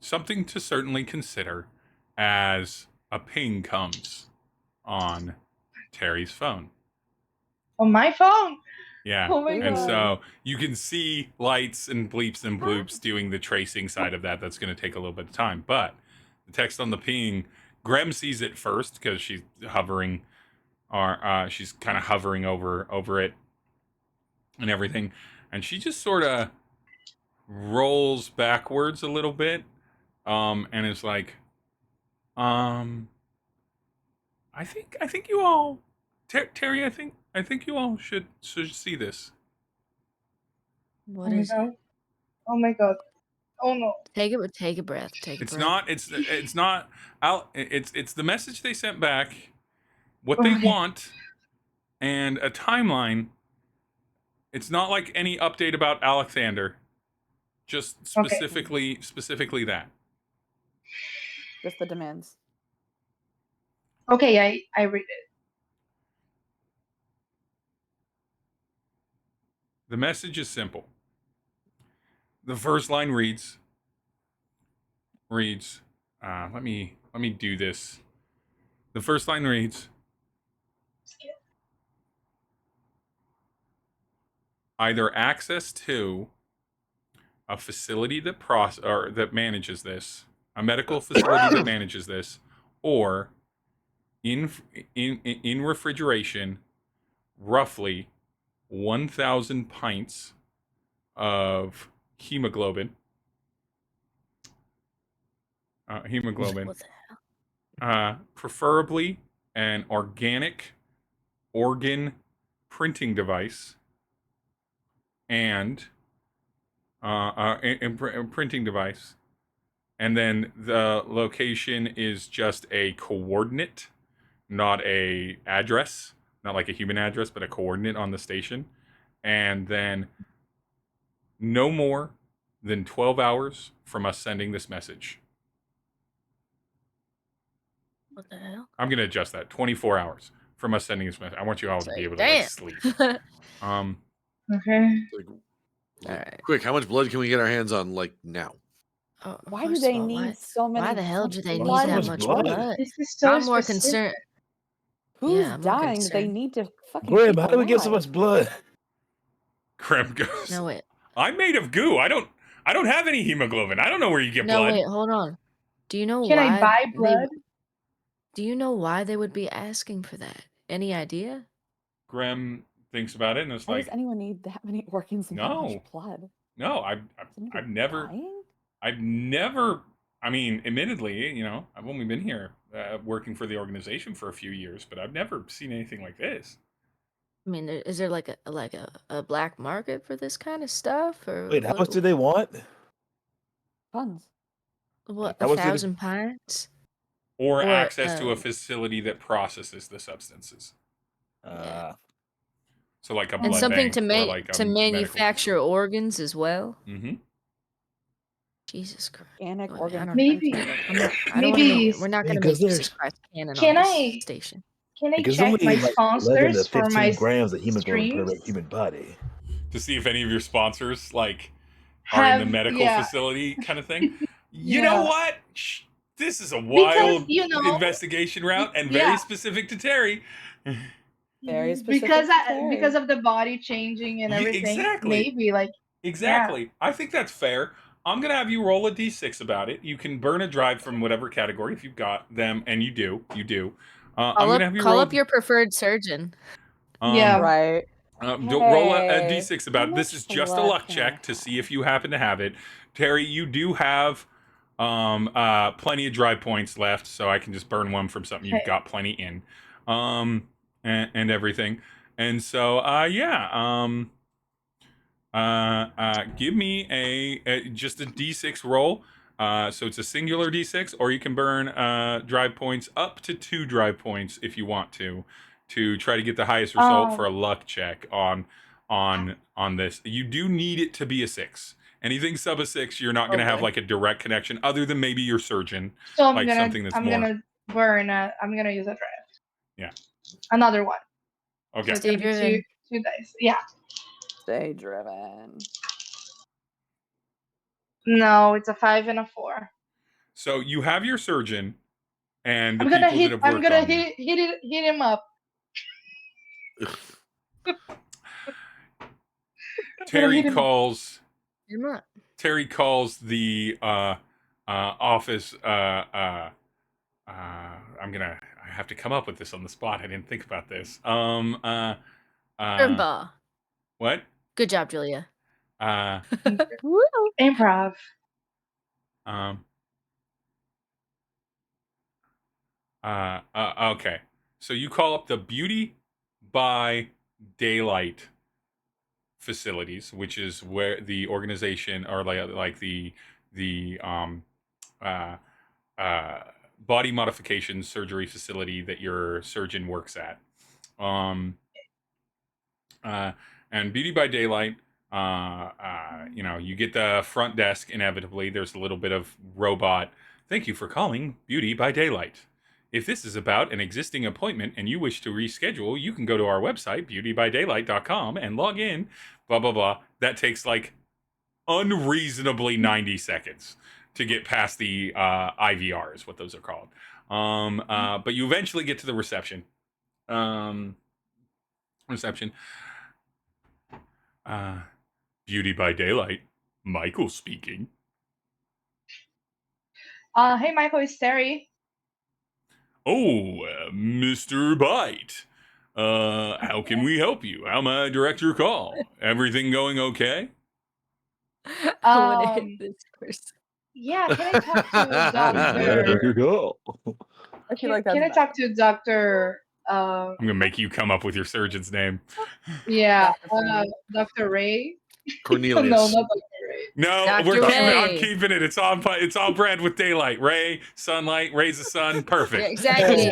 [SPEAKER 2] something to certainly consider as a ping comes on Terry's phone.
[SPEAKER 4] On my phone?
[SPEAKER 2] Yeah.
[SPEAKER 4] Oh my
[SPEAKER 2] and
[SPEAKER 4] God.
[SPEAKER 2] so you can see lights and bleeps and bloops doing the tracing side of that. That's going to take a little bit of time. But the text on the ping, Grem sees it first because she's hovering, or she's kind of hovering over it and everything. And she just sort of rolls backwards a little bit, and is like, I think you all, Tery, I think you all should see this.
[SPEAKER 7] What is it?
[SPEAKER 4] Oh my God. Oh no.
[SPEAKER 7] Take a breath.
[SPEAKER 2] It's not it's the message they sent back, what they want, and a timeline. It's not like any update about Alexander. Just specifically that.
[SPEAKER 5] Just the demands.
[SPEAKER 4] Okay, I read it.
[SPEAKER 2] The message is simple. The first line reads, let me do this. The first line reads, either access to a facility that manages this, a medical facility that manages this, or in refrigeration, roughly 1,000 pints of hemoglobin.
[SPEAKER 7] What the hell?
[SPEAKER 2] Preferably an organic organ printing device and printing device, and then the location is just a coordinate, not a address, not like a human address, but a coordinate on the station, and then no more than 12 hours from us sending this message.
[SPEAKER 7] What the hell?
[SPEAKER 2] I'm going to adjust that. 24 hours from us sending this message. I want you all to be able to sleep.
[SPEAKER 4] Okay.
[SPEAKER 1] All right. Quick, how much blood can we get our hands on, like, now?
[SPEAKER 5] Why do they need so many?
[SPEAKER 7] Why the hell do they need
[SPEAKER 5] blood?
[SPEAKER 7] that much blood?
[SPEAKER 4] This is so
[SPEAKER 7] I'm more
[SPEAKER 4] specific.
[SPEAKER 7] concerned.
[SPEAKER 5] Who's
[SPEAKER 7] I'm more
[SPEAKER 5] dying?
[SPEAKER 7] concerned.
[SPEAKER 5] They need to fucking.
[SPEAKER 6] Graham, how do we get so much blood?
[SPEAKER 2] Graham goes,
[SPEAKER 7] No, wait.
[SPEAKER 2] I'm made of goo. I don't have any hemoglobin. I don't know where you get
[SPEAKER 7] No,
[SPEAKER 2] blood.
[SPEAKER 7] wait, hold on. Do you know
[SPEAKER 4] Can
[SPEAKER 7] why
[SPEAKER 4] I buy blood?
[SPEAKER 7] Do you know why they would be asking for that? Any idea?
[SPEAKER 2] Graham thinks about it and it's
[SPEAKER 5] Why
[SPEAKER 2] like,
[SPEAKER 5] does anyone need that many organs and that much blood?
[SPEAKER 2] No, I've never, I mean, admittedly, you know, I've only been here working for the organization for a few years, but I've never seen anything like this.
[SPEAKER 7] I mean, is there like a black market for this kind of stuff? Or
[SPEAKER 6] Wait, how much do they want?
[SPEAKER 5] Tons.
[SPEAKER 7] What,
[SPEAKER 6] How much did
[SPEAKER 7] 1,000 pints?
[SPEAKER 2] Or access to a facility that processes the substances. So like a blood
[SPEAKER 7] and something
[SPEAKER 2] bank
[SPEAKER 7] to manufacture organs as well.
[SPEAKER 2] Mm-hmm.
[SPEAKER 7] Jesus Christ.
[SPEAKER 5] Organic organ.
[SPEAKER 4] Maybe.
[SPEAKER 7] We're not going to make Jesus Christ canon
[SPEAKER 4] Can
[SPEAKER 7] on
[SPEAKER 4] I?
[SPEAKER 7] this station.
[SPEAKER 4] Can I
[SPEAKER 6] Because
[SPEAKER 4] check
[SPEAKER 6] only
[SPEAKER 4] my
[SPEAKER 6] like 11
[SPEAKER 4] sponsors
[SPEAKER 6] to
[SPEAKER 4] for
[SPEAKER 6] 15
[SPEAKER 4] my
[SPEAKER 6] grams of hemoglobin per
[SPEAKER 4] streams?
[SPEAKER 6] human body.
[SPEAKER 2] To see if any of your sponsors like are in the medical
[SPEAKER 4] yeah.
[SPEAKER 2] facility kind of thing. You know what? This is a wild investigation route and very specific to Tery.
[SPEAKER 5] Very specific.
[SPEAKER 4] Because of the body changing and everything.
[SPEAKER 2] Exactly.
[SPEAKER 4] Maybe like.
[SPEAKER 2] Exactly.
[SPEAKER 4] Yeah.
[SPEAKER 2] I think that's fair. I'm gonna have you roll a d6 about it. You can burn a drive from whatever category if you've got them, and you do. I'm gonna have you
[SPEAKER 7] call up your preferred surgeon.
[SPEAKER 4] Yeah.
[SPEAKER 5] Right.
[SPEAKER 2] Don't roll a d6 about it. This is just a luck check to see if you happen to have it. Tery, you do have plenty of drive points left, so I can just burn one from something you've got plenty in, and everything. And so, give me just a d6 roll. So it's a singular d6, or you can burn drive points up to 2 drive points if you want to try to get the highest result for a luck check on this. You do need it to be a 6. Anything sub a 6, you're not going to have like a direct connection, other than maybe your surgeon.
[SPEAKER 4] So
[SPEAKER 2] I'm gonna
[SPEAKER 4] use a drive.
[SPEAKER 2] Yeah.
[SPEAKER 4] Another one.
[SPEAKER 2] Okay.
[SPEAKER 4] So stay driven. Two dice. Yeah.
[SPEAKER 5] Stay driven.
[SPEAKER 4] No, it's a 5 and a 4.
[SPEAKER 2] So you have your surgeon and the
[SPEAKER 4] I'm
[SPEAKER 2] people
[SPEAKER 4] gonna hit.
[SPEAKER 2] that have worked on
[SPEAKER 4] hit him up.
[SPEAKER 2] Tery calls. Tery calls the office. I have to come up with this on the spot. I didn't think about this. What?
[SPEAKER 7] Good job, Julia.
[SPEAKER 4] Improv.
[SPEAKER 2] Okay. So you call up the Beauty by Daylight facilities, which is where the organization, or like the body modification surgery facility that your surgeon works at. And Beauty by Daylight, you get the front desk inevitably. There's a little bit of robot. Thank you for calling Beauty by Daylight. If this is about an existing appointment and you wish to reschedule, you can go to our website, beautybydaylight.com, and log in, blah, blah, blah. That takes like unreasonably 90 seconds to get past the IVR is what those are called. But you eventually get to the reception. Beauty by Daylight, Michael speaking.
[SPEAKER 4] Hey, Michael, it's Tery.
[SPEAKER 2] Oh, Mr. Bite. How can we help you? How may I direct your call? Everything going okay?
[SPEAKER 7] I want to hit this person.
[SPEAKER 4] Yeah, can I talk to Doctor? Can I talk to Doctor?
[SPEAKER 2] I'm gonna make you come up with your surgeon's name.
[SPEAKER 4] Yeah, Dr. Ray.
[SPEAKER 1] Cornelius.
[SPEAKER 4] No, not Dr. Ray.
[SPEAKER 2] No, I'm keeping it. It's on brand with Daylight. Ray, sunlight, rays the sun, perfect.
[SPEAKER 7] Yeah, exactly.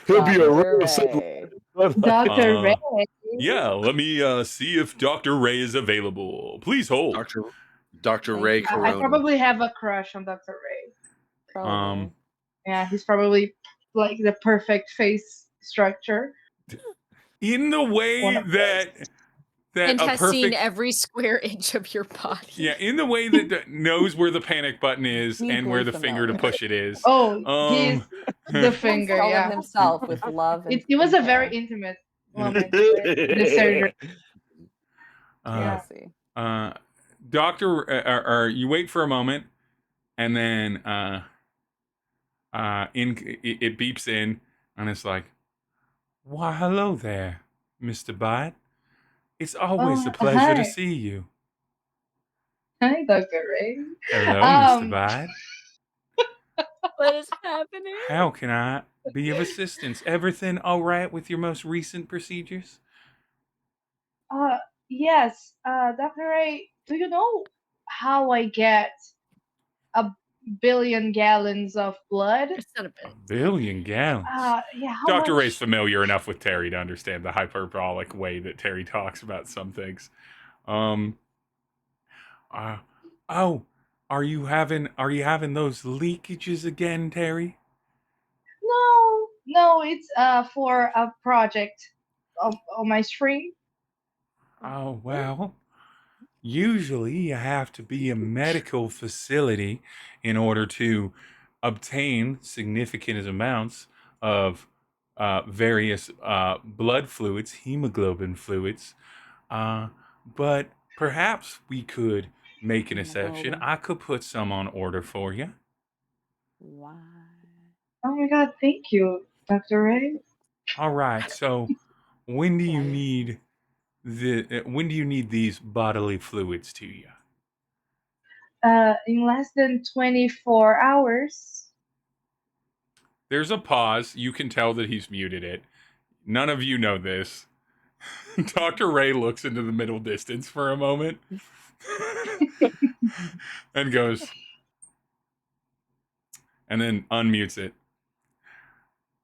[SPEAKER 6] He'll be a real
[SPEAKER 4] Dr. Ray.
[SPEAKER 2] Yeah, let me see if Dr. Ray is available. Please hold.
[SPEAKER 1] Dr. Ray Corona.
[SPEAKER 4] I probably have a crush on Dr. Ray. Yeah, he's probably like the perfect face structure.
[SPEAKER 2] In the way that
[SPEAKER 7] and has seen every square inch of your body.
[SPEAKER 2] Yeah, in the way that knows where the panic button is and where the finger to push it is.
[SPEAKER 4] He's the finger, yeah.
[SPEAKER 5] Himself with love.
[SPEAKER 4] It was a very intimate moment. The surgery.
[SPEAKER 2] Doctor, or you wait for a moment, and then it beeps in, and it's like, "Why, hello there, Mr. Bite. It's always a pleasure to see you."
[SPEAKER 4] Hi, Dr. Ray.
[SPEAKER 2] Hello, Mr. Bite.
[SPEAKER 7] What is happening?
[SPEAKER 2] How can I be of assistance? Everything all right with your most recent procedures?
[SPEAKER 4] Yes, Dr. Ray, do you know how I get 1 billion gallons of blood?
[SPEAKER 7] It's not a
[SPEAKER 2] billion gallons.
[SPEAKER 4] Yeah.
[SPEAKER 2] Dr. Ray's familiar enough with Tery to understand the hyperbolic way that Tery talks about some things. Are you having those leakages again, Tery?
[SPEAKER 4] No, it's for a project on my screen.
[SPEAKER 2] Oh, well, usually you have to be a medical facility in order to obtain significant amounts of various blood fluids, hemoglobin fluids. But perhaps we could make an exception. I could put some on order for you.
[SPEAKER 5] Wow.
[SPEAKER 4] Oh my God, thank you, Dr. Ray.
[SPEAKER 2] All right, so when do you need these bodily fluids to you?
[SPEAKER 4] In less than 24 hours.
[SPEAKER 2] There's a pause. You can tell that he's muted it. none of you know this. Dr. Ray looks into the middle distance for a moment and goes, and then unmutes it.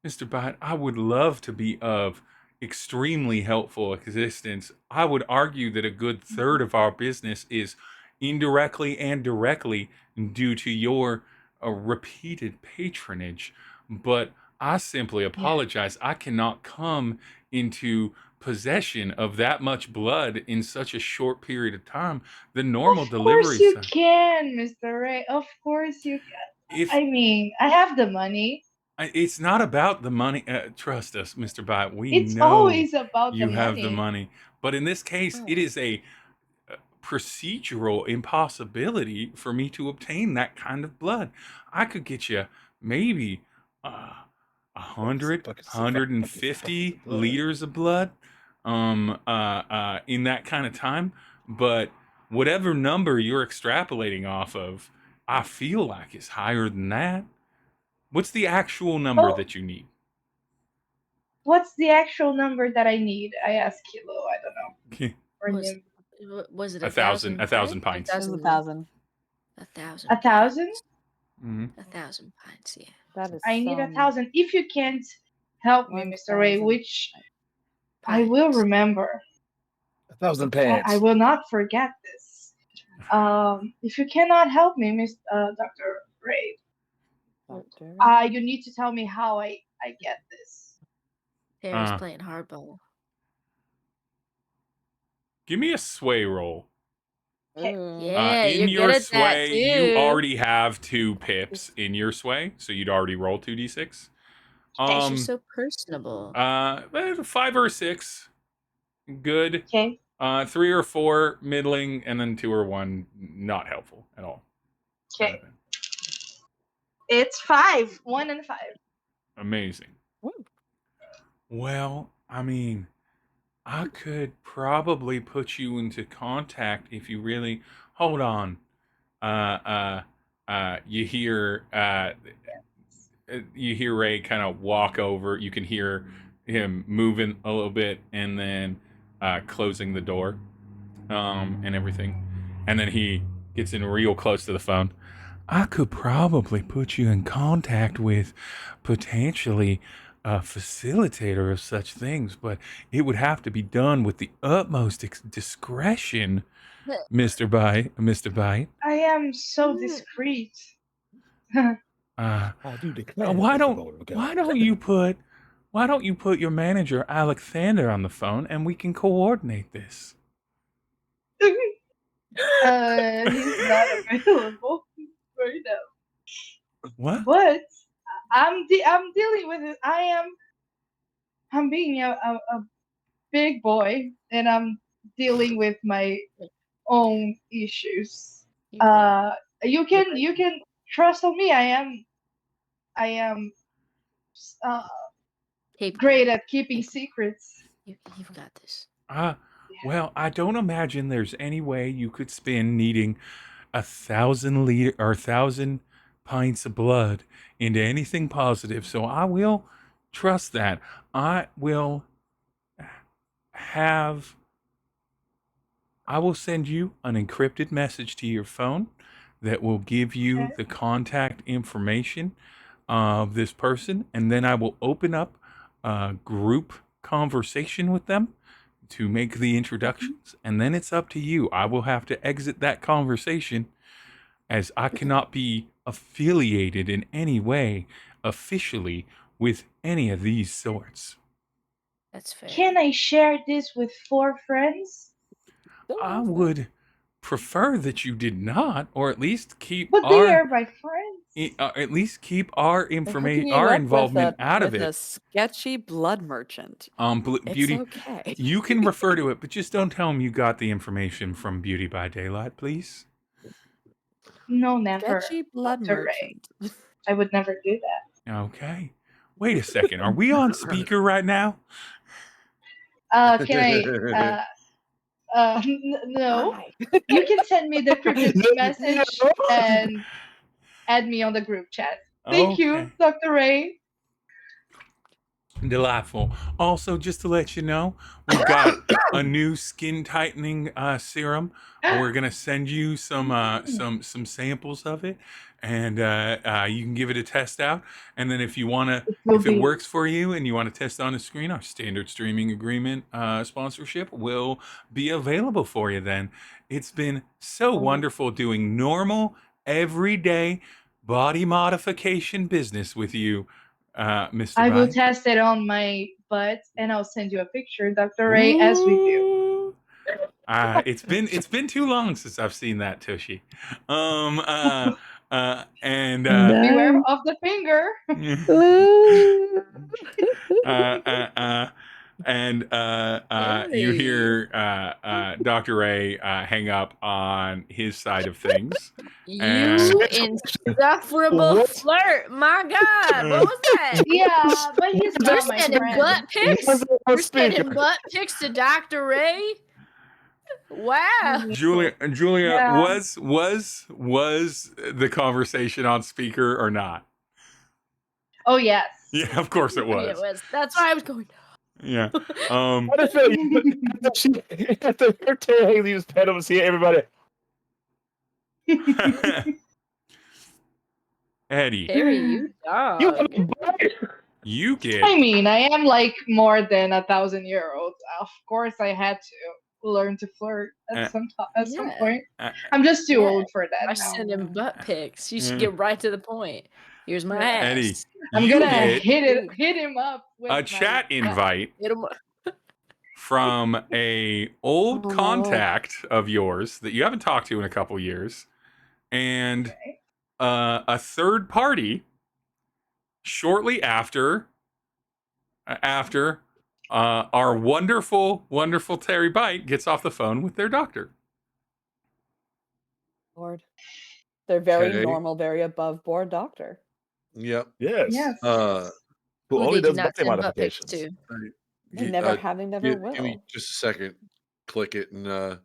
[SPEAKER 2] Mr. Bite, I would love to be of extremely helpful existence. I would argue that a good third of our business is indirectly and directly due to your repeated patronage. But I simply apologize. I cannot come into possession of that much blood in such a short period of time. The normal delivery.
[SPEAKER 4] Of course you can, Mr. Ray. Of course you can. I mean, I have the money.
[SPEAKER 2] It's not about the money. Trust us, Mr. Bite.
[SPEAKER 4] It's always about
[SPEAKER 2] you
[SPEAKER 4] the
[SPEAKER 2] have
[SPEAKER 4] money.
[SPEAKER 2] the money. But in this case, it is a procedural impossibility for me to obtain that kind of blood. I could get you maybe 100, 150 liters of blood in that kind of time. But whatever number you're extrapolating off of, I feel like it's higher than that. What's the actual number that you need?
[SPEAKER 4] What's the actual number that I need? I asked Kilo. I don't know.
[SPEAKER 7] Was it
[SPEAKER 2] 1,000 pints?
[SPEAKER 5] 1,000.
[SPEAKER 7] 1,000.
[SPEAKER 4] 1,000?
[SPEAKER 2] Mm-hmm.
[SPEAKER 7] 1,000 pints. Yeah.
[SPEAKER 5] That is.
[SPEAKER 4] I need 1,000. If you can't help me, Mr. Ray, which I will remember.
[SPEAKER 6] 1,000 pants.
[SPEAKER 4] I will not forget this. If you cannot help me, Dr. Ray, you need to tell me how I get this.
[SPEAKER 7] Tery's playing hardball.
[SPEAKER 2] Give me a sway roll.
[SPEAKER 7] Yeah,
[SPEAKER 2] in
[SPEAKER 7] you're
[SPEAKER 2] your
[SPEAKER 7] good at
[SPEAKER 2] sway,
[SPEAKER 7] that too.
[SPEAKER 2] you already have 2 pips in your sway, so you'd already roll 2d6.
[SPEAKER 7] You're so personable.
[SPEAKER 2] 5 or 6, good.
[SPEAKER 4] Okay.
[SPEAKER 2] 3 or 4, middling, and then 2 or 1, not helpful at all.
[SPEAKER 4] Okay. It's 5. 1 and 5.
[SPEAKER 2] Amazing. Well, I mean, I could probably put you into contact if you really hold on. You hear Ray kind of walk over. You can hear him moving a little bit and then closing the door and everything. And then he gets in real close to the phone. I could probably put you in contact with potentially a facilitator of such things, but it would have to be done with the utmost discretion, Mr. Bite.
[SPEAKER 4] I am so discreet.
[SPEAKER 2] Why don't you put your manager Alexander on the phone and we can coordinate this?
[SPEAKER 4] He's not available right now.
[SPEAKER 2] What?
[SPEAKER 4] But I'm dealing with it. I'm being a big boy, and I'm dealing with my own issues. You can trust on me. I am great at keeping secrets.
[SPEAKER 7] You've got this.
[SPEAKER 2] Well, I don't imagine there's any way you could spin needing 1,000 liter or 1,000 pints of blood into anything positive. So I will trust that. I will send you an encrypted message to your phone that will give you the contact information of this person, and then I will open up a group conversation with them to make the introductions, and then it's up to you. I will have to exit that conversation as I cannot be affiliated in any way officially with any of these sorts.
[SPEAKER 7] That's fair.
[SPEAKER 4] Can I share this with 4 friends?
[SPEAKER 2] I would prefer that you did not, or at least keep
[SPEAKER 4] but they are my friends.
[SPEAKER 2] At least keep our information, our involvement out of it.
[SPEAKER 5] A sketchy blood merchant.
[SPEAKER 2] Beauty,
[SPEAKER 5] it's okay.
[SPEAKER 2] You can refer to it, but just don't tell him you got the information from Beauty by Daylight, please.
[SPEAKER 4] No, never.
[SPEAKER 5] Sketchy blood merchant.
[SPEAKER 4] I would never do that.
[SPEAKER 2] Okay. Wait a second. Are we on speaker right now?
[SPEAKER 4] Can I? No. You can send me the cryptic message and add me on the group chat. Thank you, Dr. Ray.
[SPEAKER 2] Delightful. Also, just to let you know, we've got a new skin tightening serum. We're gonna send you some samples of it, and you can give it a test out. And then if it works for you, and you want to test on the screen, our standard streaming agreement sponsorship will be available for you. Then it's been so wonderful doing normal, everyday body modification business with you. Mr.
[SPEAKER 4] I will
[SPEAKER 2] Bite.
[SPEAKER 4] test it on my butt, and I'll send you a picture, Dr. Ray, as we do.
[SPEAKER 2] It's been too long since I've seen that, Tushy. And
[SPEAKER 4] Beware of the finger.
[SPEAKER 2] You hear Dr. Ray hang up on his side of things.
[SPEAKER 7] You insufferable flirt. My God. What was that?
[SPEAKER 4] Yeah, but he's not my
[SPEAKER 7] sending
[SPEAKER 4] friend.
[SPEAKER 7] butt pics? You're sending butt pics to Dr. Ray? Wow.
[SPEAKER 2] Julia,
[SPEAKER 4] Yeah.
[SPEAKER 2] was the conversation on speaker or not?
[SPEAKER 4] Oh, yes.
[SPEAKER 2] Yeah, of course it was.
[SPEAKER 7] It was. That's why I was going.
[SPEAKER 2] Yeah.
[SPEAKER 6] What if after her Terry leaves pedal to see everybody?
[SPEAKER 2] Eddie.
[SPEAKER 7] Harry, you dog.
[SPEAKER 2] You get.
[SPEAKER 4] I mean, I am like more than 1,000-year-old. Of course, I had to learn to flirt at some point. I'm just too old for that.
[SPEAKER 7] I send him butt pics. You should get right to the point. Here's my ass.
[SPEAKER 2] Eddie,
[SPEAKER 4] I'm
[SPEAKER 2] you
[SPEAKER 4] gonna
[SPEAKER 2] get
[SPEAKER 4] hit him up with
[SPEAKER 2] a chat invite from a old contact of yours that you haven't talked to in a couple years, and a third party shortly after our wonderful Tery Bite gets off the phone with their doctor.
[SPEAKER 5] Lord, they're very normal, very above board doctor.
[SPEAKER 1] Yep.
[SPEAKER 6] Yes.
[SPEAKER 7] Who
[SPEAKER 6] only
[SPEAKER 7] they do
[SPEAKER 6] does
[SPEAKER 7] not
[SPEAKER 6] body
[SPEAKER 7] send butt pics
[SPEAKER 6] modifications.
[SPEAKER 7] to.
[SPEAKER 5] They never have, they never will.
[SPEAKER 1] Give me just a second. Click it and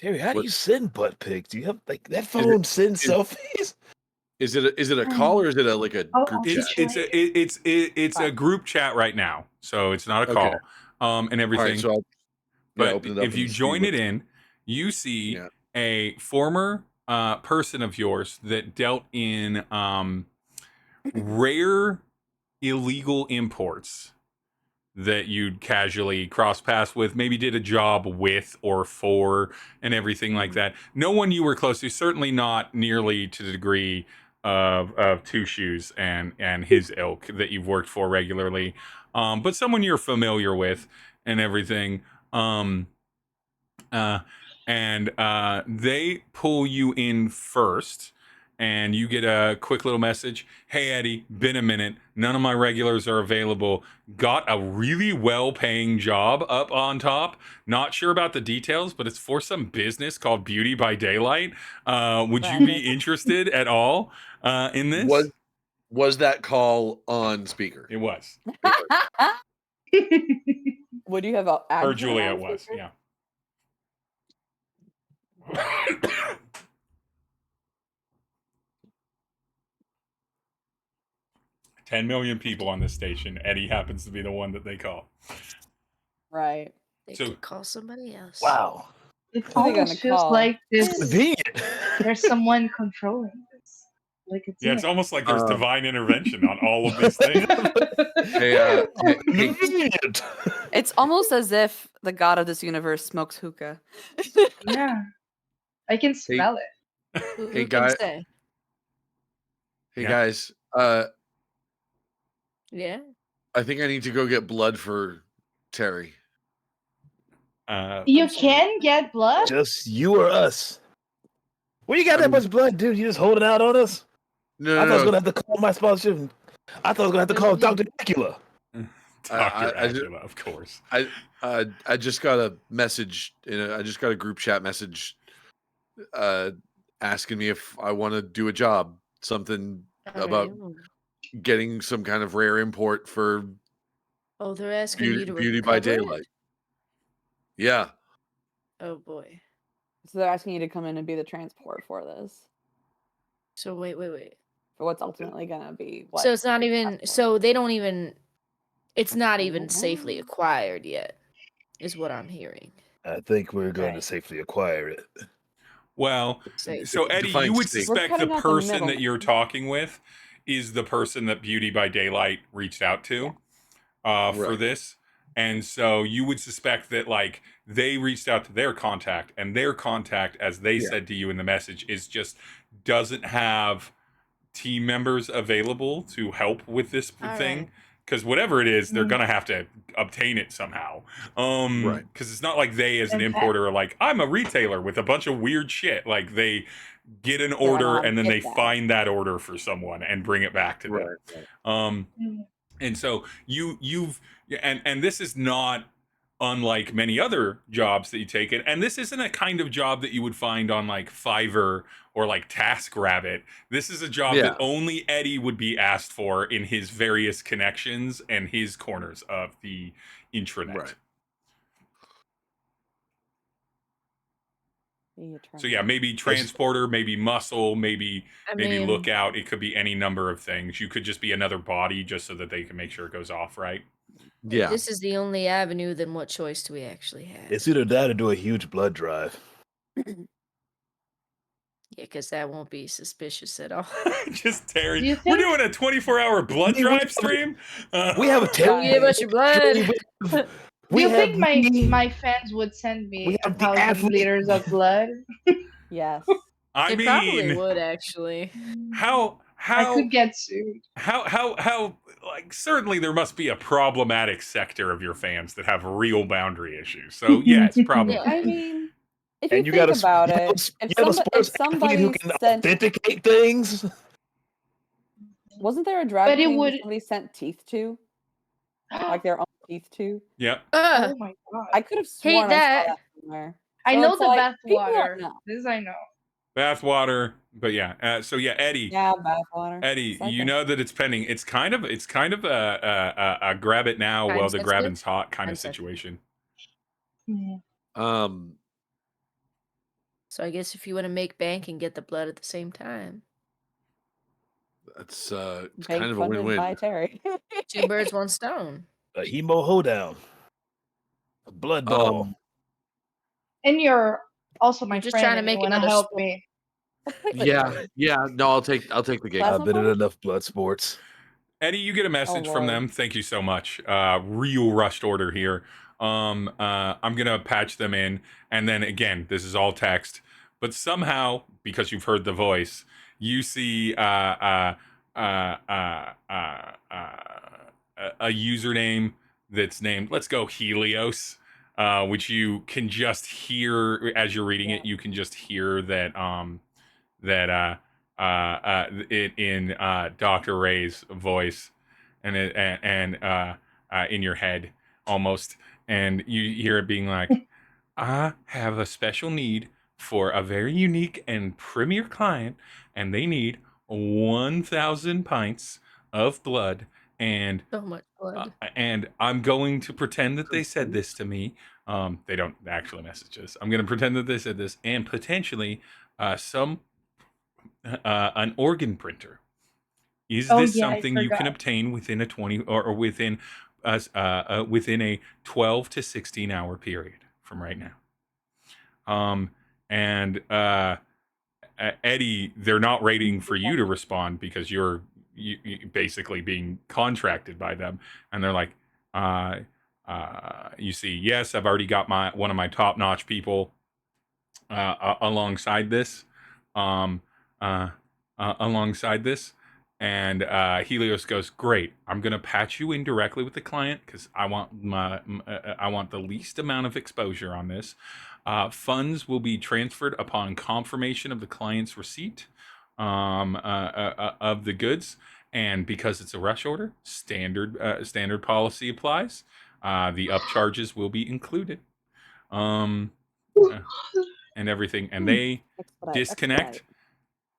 [SPEAKER 6] Terry, how do you send butt pics? Do you have like that phone sends selfies?
[SPEAKER 1] Is it a call or is it a group chat?
[SPEAKER 2] It's a group chat right now, so it's not a call. And everything.
[SPEAKER 1] All right, so
[SPEAKER 2] but
[SPEAKER 1] open it up
[SPEAKER 2] if you join it in, you see a former person of yours that dealt in rare illegal imports that you'd casually cross paths with, maybe did a job with or for, and everything like that. No one you were close to, certainly not nearly to the degree of Two Shoes and his ilk that you've worked for regularly, but someone you're familiar with and everything. They pull you in first, and you get a quick little message. Hey, Eddie, been a minute. None of my regulars are available. Got a really well-paying job up on top. Not sure about the details, but it's for some business called Beauty by Daylight. Would you be interested at all in this?
[SPEAKER 1] Was that call on speaker?
[SPEAKER 2] It was.
[SPEAKER 5] Would you have
[SPEAKER 2] or Julia was, yeah. 10 million people on this station. Eddie happens to be the one that they call.
[SPEAKER 5] Right.
[SPEAKER 7] They could call somebody else.
[SPEAKER 6] Wow.
[SPEAKER 4] It almost feels like there's someone controlling this. Like
[SPEAKER 2] it's almost like there's divine intervention on all of these things.
[SPEAKER 5] It's almost as if the god of this universe smokes hookah.
[SPEAKER 4] Yeah. I can smell
[SPEAKER 1] it. Hey, guys. Hey, guys.
[SPEAKER 7] Yeah.
[SPEAKER 1] I think I need to go get blood for Terry.
[SPEAKER 4] You can get blood?
[SPEAKER 6] Just you or us. Well, you got that much blood, dude. You just holding out on us?
[SPEAKER 1] No,
[SPEAKER 6] I thought I was going to have to call my sponsorship. I thought I was going to have to call Dr. Dracula.
[SPEAKER 2] Dr. Dracula, of course.
[SPEAKER 1] I just got a message. I just got a group chat message asking me if I want to do a job. Something about getting some kind of rare import for
[SPEAKER 7] they're asking you to
[SPEAKER 1] Beauty by Daylight. Yeah.
[SPEAKER 7] Oh boy.
[SPEAKER 5] So they're asking you to come in and be the transport for this.
[SPEAKER 7] So wait.
[SPEAKER 5] For what's ultimately gonna be what?
[SPEAKER 7] So it's not even. So they don't even. It's not even safely acquired yet, is what I'm hearing.
[SPEAKER 6] I think we're going to safely acquire it.
[SPEAKER 2] Well, so Eddie, you would suspect the person that you're talking with is the person that Beauty by Daylight reached out to for this. And so you would suspect that like they reached out to their contact, and their contact, as they said to you in the message, is just doesn't have team members available to help with this thing. Because whatever it is, they're gonna have to obtain it somehow. Because it's not like they, as an importer, are like, I'm a retailer with a bunch of weird shit. Like they get an order and then they find that order for someone and bring it back to them. And so you've this is not unlike many other jobs that you take it, and this isn't a kind of job that you would find on like Fiverr or like TaskRabbit. This is a job that only Eddie would be asked for in his various connections and his corners of the intranet. So yeah, maybe transporter, maybe muscle, maybe lookout. It could be any number of things. You could just be another body just so that they can make sure it goes off right.
[SPEAKER 7] Yeah. If this is the only avenue, then what choice do we actually have?
[SPEAKER 6] It's either that or do a huge blood drive.
[SPEAKER 7] Yeah, because that won't be suspicious at all.
[SPEAKER 2] Just Tery. We're doing a 24-hour blood drive stream.
[SPEAKER 6] We have a
[SPEAKER 7] Tery. Give us your blood.
[SPEAKER 4] Do you think my fans would send me 1,000 liters of blood?
[SPEAKER 5] Yes.
[SPEAKER 2] I mean,
[SPEAKER 7] probably would actually.
[SPEAKER 2] How
[SPEAKER 4] I could get sued.
[SPEAKER 2] How like certainly there must be a problematic sector of your fans that have real boundary issues. So yes, probably.
[SPEAKER 5] I mean, if you think about it, if somebody
[SPEAKER 6] who can authenticate things.
[SPEAKER 5] Wasn't there a drag queen that somebody sent teeth to? Like their own teeth to?
[SPEAKER 2] Yeah.
[SPEAKER 4] Oh my god.
[SPEAKER 5] I could have sworn I saw that somewhere.
[SPEAKER 4] I know the bath water. This I know.
[SPEAKER 2] Bath water, but yeah. So yeah, Eddie.
[SPEAKER 5] Yeah, bath water.
[SPEAKER 2] Eddie, you know that it's pending. It's kind of a grab it now while the grabbing's hot kind of situation.
[SPEAKER 7] So I guess if you want to make bank and get the blood at the same time,
[SPEAKER 1] it's kind of a win-win.
[SPEAKER 5] By Tery.
[SPEAKER 7] 2 birds, 1 stone.
[SPEAKER 6] A hemo hoedown. A blood ball.
[SPEAKER 4] And you're also my
[SPEAKER 7] just
[SPEAKER 4] friend.
[SPEAKER 7] Trying to make
[SPEAKER 4] another help me.
[SPEAKER 1] Yeah. No, I'll take the gig.
[SPEAKER 6] I've been in enough blood sports.
[SPEAKER 2] Eddie, you get a message from them. Thank you so much. Real rushed order here. I'm gonna patch them in, and then again, this is all text. But somehow, because you've heard the voice, you see a username that's named, let's go, Helios, which you can just hear as you're reading it. You can just hear that it in Dr. Ray's voice, and in your head almost, and you hear it being like, I have a special need for a very unique and premier client, and they need 1,000 pints of blood, and
[SPEAKER 7] so much blood.
[SPEAKER 2] And I'm going to pretend that they said this to me. They don't actually message us. I'm going to pretend that they said this, and potentially an organ printer. Is this something you can obtain within a 20 or within a 12 to 16 hour period from right now? And Eddie, they're not waiting for you to respond because you're basically being contracted by them, and they're like, you see, yes, I've already got one of my top notch people alongside this. And Helios goes, great. I'm gonna patch you in directly with the client because I want I want the least amount of exposure on this. Funds will be transferred upon confirmation of the client's receipt of the goods, and because it's a rush order, standard policy applies. The upcharges will be included, and everything, and they disconnect.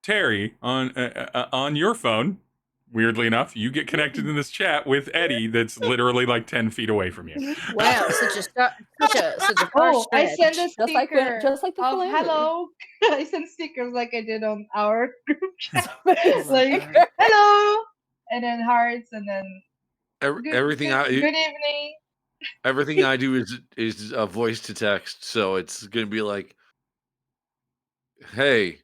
[SPEAKER 2] Tery, on your phone, weirdly enough, you get connected in this chat with Eddie that's literally like 10 feet away from you.
[SPEAKER 7] Wow, such a harsh
[SPEAKER 4] I send a sticker
[SPEAKER 5] just like the
[SPEAKER 4] hello. I send stickers like I did on our group chat. Like hello, and then hearts, and then
[SPEAKER 1] everything
[SPEAKER 4] good evening.
[SPEAKER 1] Everything I do is a voice to text, so it's gonna be like, "Hey,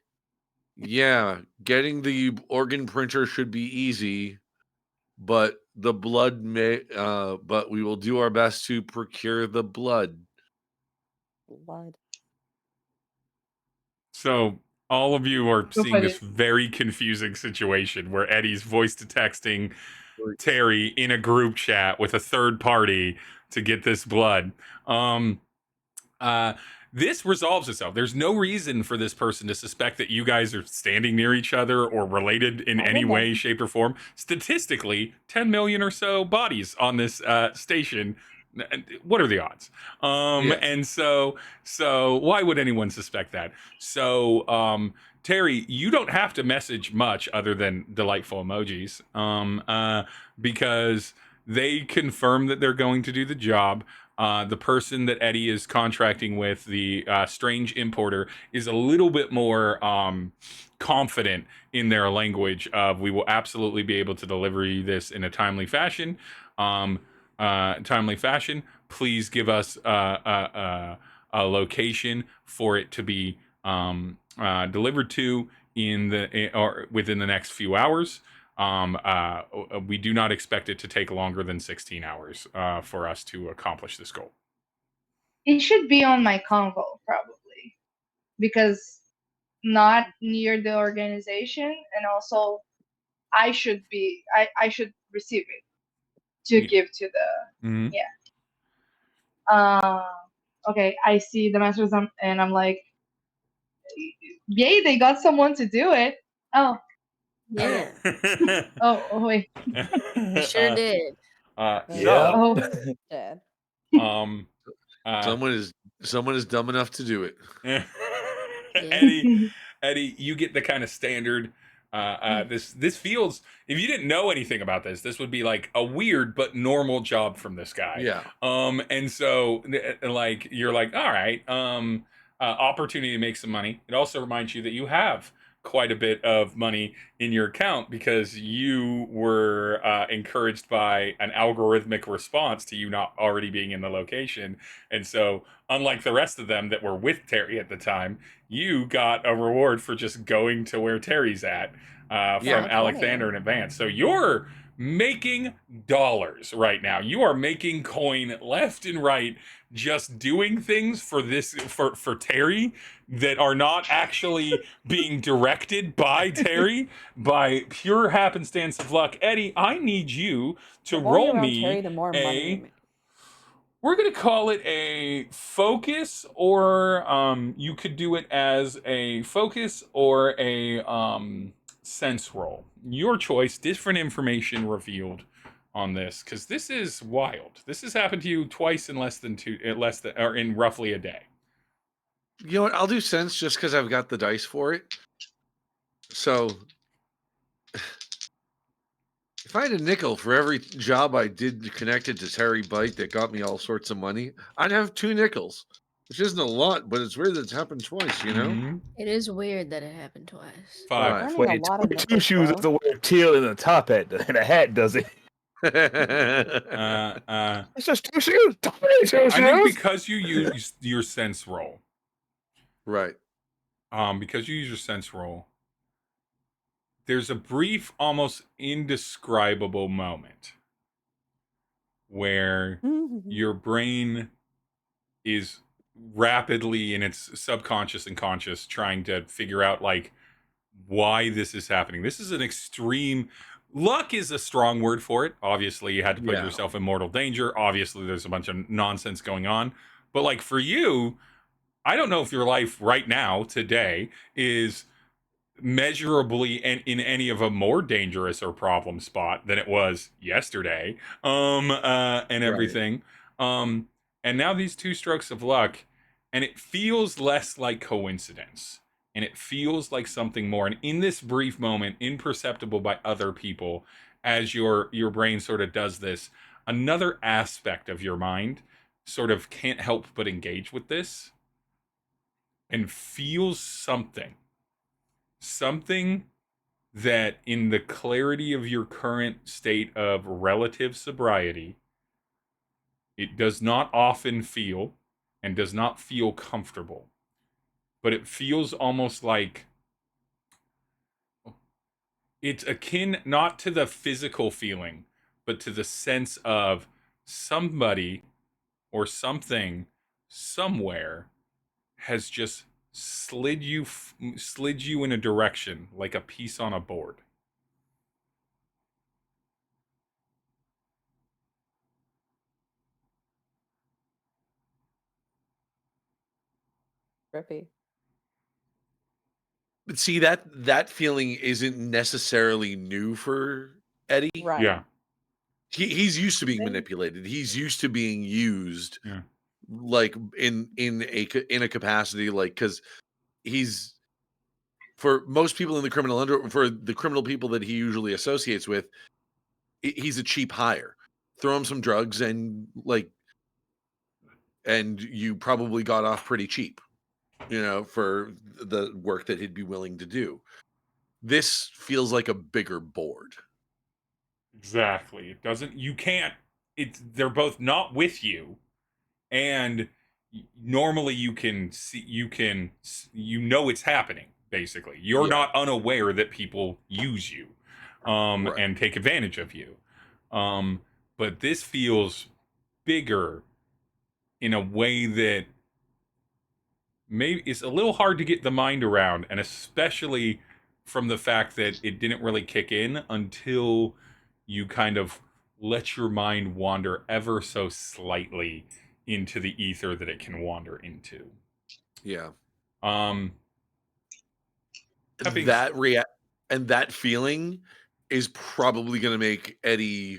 [SPEAKER 1] yeah, getting the organ printer should be easy, but but we will do our best to procure the blood."
[SPEAKER 5] Blood.
[SPEAKER 2] So all of you are
[SPEAKER 4] Go
[SPEAKER 2] seeing
[SPEAKER 4] for
[SPEAKER 2] this
[SPEAKER 4] it.
[SPEAKER 2] very confusing situation where Eddie's voice to texting
[SPEAKER 1] Right.
[SPEAKER 2] Tery in a group chat with a third party to get this blood. Um, this resolves itself. There's no reason for this person to suspect that you guys are standing near each other or related in
[SPEAKER 5] Why
[SPEAKER 2] any
[SPEAKER 5] would
[SPEAKER 2] way,
[SPEAKER 5] they?
[SPEAKER 2] shape, or form. Statistically, 10 million or so bodies on this station. What are the odds?
[SPEAKER 1] Yeah.
[SPEAKER 2] And so why would anyone suspect that? So, Tery, you don't have to message much other than delightful emojis, because they confirm that they're going to do the job. The person that Eddie is contracting with, the strange importer, is a little bit more confident in their language of, we will absolutely be able to deliver you this in a timely fashion. Please give us a location for it to be delivered to or within the next few hours. We do not expect it to take longer than 16 hours for us to accomplish this goal.
[SPEAKER 4] It should be on my convo, probably, because not near the organization, and also I should receive it to give to the
[SPEAKER 2] Mm-hmm.
[SPEAKER 4] Okay, I see the message and I'm like, yay, they got someone to do it. Oh,
[SPEAKER 3] Yeah,
[SPEAKER 4] oh wait.
[SPEAKER 3] we sure did.
[SPEAKER 6] Yeah.
[SPEAKER 4] Oh,
[SPEAKER 5] Dead.
[SPEAKER 2] um,
[SPEAKER 1] Someone is dumb enough to do it.
[SPEAKER 2] Eddie, you get the kind of standard. This feels. If you didn't know anything about this would be like a weird but normal job from this guy.
[SPEAKER 1] Yeah.
[SPEAKER 2] And so like you're like, all right, opportunity to make some money. It also reminds you that you have quite a bit of money in your account because you were encouraged by an algorithmic response to you not already being in the location. And so, unlike the rest of them that were with Tery at the time, you got a reward for just going to where Tery's at from Alexander in advance. So you're making dollars right now. You are making coin left and right, just doing things for Tery that are not actually being directed by Tery, by pure happenstance of luck. Eddie, I need you to roll me
[SPEAKER 5] Tery, the more money you make.
[SPEAKER 2] We're going to call it a focus, or you could do it as a focus or a sense roll. Your choice. Different information revealed on this, because this is wild. This has happened to you twice in in roughly a day.
[SPEAKER 1] You know what? I'll do sense just because I've got the dice for it. So if I had a nickel for every job I did connected to Tery Bite that got me all sorts of money, I'd have 2 nickels, which isn't a lot, but it's weird that it's happened twice, you know?
[SPEAKER 2] Mm-hmm.
[SPEAKER 3] It is weird that it happened twice.
[SPEAKER 2] 5.
[SPEAKER 6] Wait, two shoes is the word teal in the top hat, and a hat does it. It's just 2 shoes.
[SPEAKER 2] I think because you use your sense roll.
[SPEAKER 1] Right.
[SPEAKER 2] Because you use your sense roll, there's a brief, almost indescribable moment where your brain is rapidly in its subconscious and conscious trying to figure out like why this is happening. This is an extreme. Luck is a strong word for it. Obviously, you had to put yourself in mortal danger. Obviously, there's a bunch of nonsense going on. But like for you, I don't know if your life right now, today, is measurably in any of a more dangerous or problem spot than it was yesterday. And everything. And now these 2 strokes of luck, and it feels less like coincidence. And it feels like something more. And in this brief moment, imperceptible by other people, as your brain sort of does this, another aspect of your mind sort of can't help but engage with this and feels something that in the clarity of your current state of relative sobriety, it does not often feel and does not feel comfortable, but it feels almost like it's akin not to the physical feeling, but to the sense of somebody or something somewhere has just slid you in a direction like a piece on a board.
[SPEAKER 5] Trippy.
[SPEAKER 1] But see, that feeling isn't necessarily new for Eddie.
[SPEAKER 5] Right.
[SPEAKER 2] Yeah.
[SPEAKER 1] He's used to being manipulated. He's used to being used,
[SPEAKER 2] Yeah.
[SPEAKER 1] like in a capacity, like, because he's, for most people in the for the criminal people that he usually associates with, he's a cheap hire. Throw him some drugs and you probably got off pretty cheap, for the work that he'd be willing to do. This feels like a bigger board.
[SPEAKER 2] Exactly. It doesn't, you can't, they're both not with you. And normally you can see, it's happening, basically. You're not unaware that people use you,
[SPEAKER 1] Right.
[SPEAKER 2] and take advantage of you. But this feels bigger in a way that maybe it's a little hard to get the mind around, and especially from the fact that it didn't really kick in until you kind of let your mind wander ever so slightly into the ether that it can wander into.
[SPEAKER 1] Yeah. That feeling is probably going to make Eddie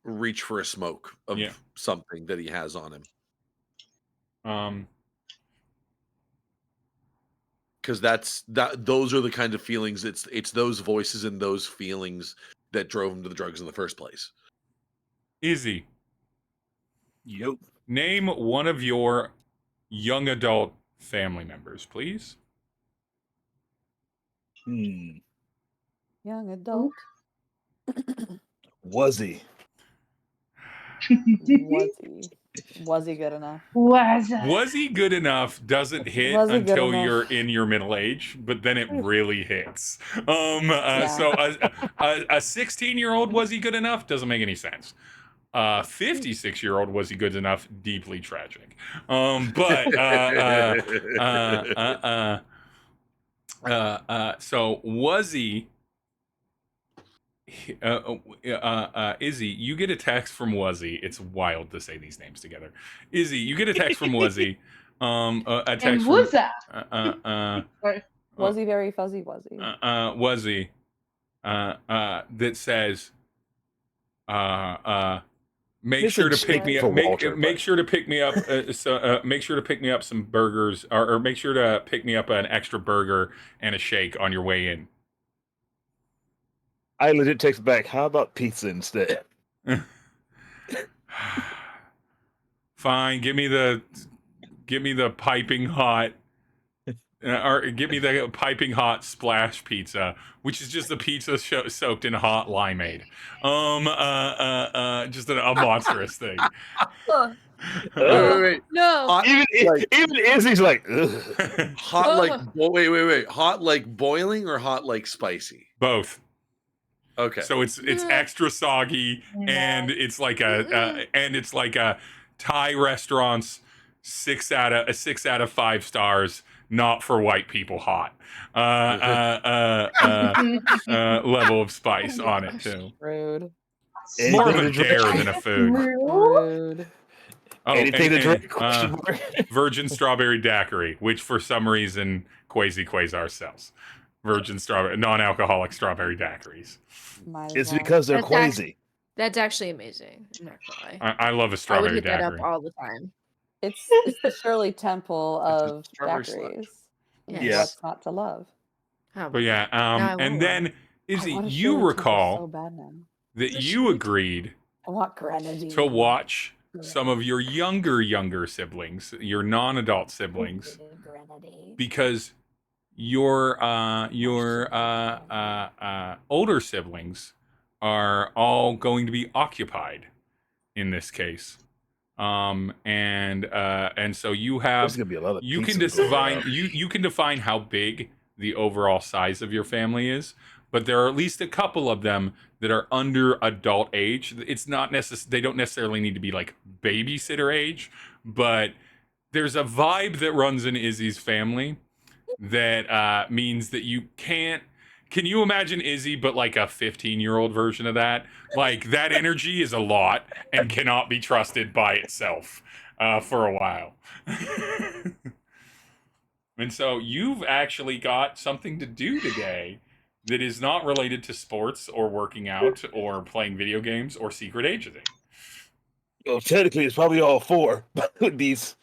[SPEAKER 1] reach for a smoke of something that he has on him. Because those are the kind of feelings. It's those voices and those feelings that drove him to the drugs in the first place.
[SPEAKER 2] Izzy.
[SPEAKER 6] Yep.
[SPEAKER 2] Name one of your young adult family members, please.
[SPEAKER 5] Young adult.
[SPEAKER 6] Was he?
[SPEAKER 5] Was he good enough?
[SPEAKER 2] Was he good enough doesn't hit until you're in your middle age, but then it really hits. So a 16-year-old was he good enough doesn't make any sense. 56-year-old was he good enough? Deeply tragic. So was he? Izzy, you get a text from Wuzzy. It's wild to say these names together. Izzy, you get a text from Wuzzy. A text from
[SPEAKER 5] Wuzzy, very fuzzy Wuzzy.
[SPEAKER 2] Wuzzy. That says, make sure to pick me up. Make sure to pick me up. Make sure to pick me up some burgers, or make sure to pick me up an extra burger and a shake on your way in.
[SPEAKER 6] I legit text back, how about pizza instead?
[SPEAKER 2] Fine, give me the piping hot, or give me the piping hot splash pizza, which is just the pizza soaked in hot limeade. Just a monstrous thing.
[SPEAKER 1] Wait.
[SPEAKER 3] No.
[SPEAKER 6] Even Izzy's like,
[SPEAKER 1] hot like wait. Hot like boiling or hot like spicy?
[SPEAKER 2] Both.
[SPEAKER 1] Okay.
[SPEAKER 2] So it's extra soggy, and it's like a Thai restaurant's 6 out of 5 stars, not for white people hot. Level of spice on it too.
[SPEAKER 5] Rude.
[SPEAKER 2] More of a dare than a food.
[SPEAKER 5] Rude.
[SPEAKER 2] Oh,
[SPEAKER 6] anything to drink?
[SPEAKER 2] Virgin strawberry daiquiri, which for some reason Quasar sells. Virgin strawberry, non-alcoholic strawberry daiquiris.
[SPEAKER 6] It's because they're Quasi.
[SPEAKER 3] That's actually amazing. I'm not gonna lie.
[SPEAKER 2] I love a strawberry daiquiri.
[SPEAKER 3] I would hit that up all the time.
[SPEAKER 5] It's the Shirley Temple of daiquiris.
[SPEAKER 6] Yes.
[SPEAKER 5] What's not to love?
[SPEAKER 2] But yeah, and then Izzy, you recall that you agreed to watch some of your younger siblings, your non-adult siblings, because your older siblings are all going to be occupied in this case. And so you have,
[SPEAKER 6] There's gonna be a lot of
[SPEAKER 2] you can
[SPEAKER 6] pizzas going
[SPEAKER 2] define,
[SPEAKER 6] around.
[SPEAKER 2] you can define how big the overall size of your family is, but there are at least a couple of them that are under adult age. It's not they don't necessarily need to be like babysitter age, but there's a vibe that runs in Izzy's family that means that you can't. Can you imagine Izzy, but like a 15-year-old version of that? Like that energy is a lot and cannot be trusted by itself for a while. And so you've actually got something to do today that is not related to sports or working out or playing video games or secret agenting.
[SPEAKER 6] Well, technically, it's probably all four. But these,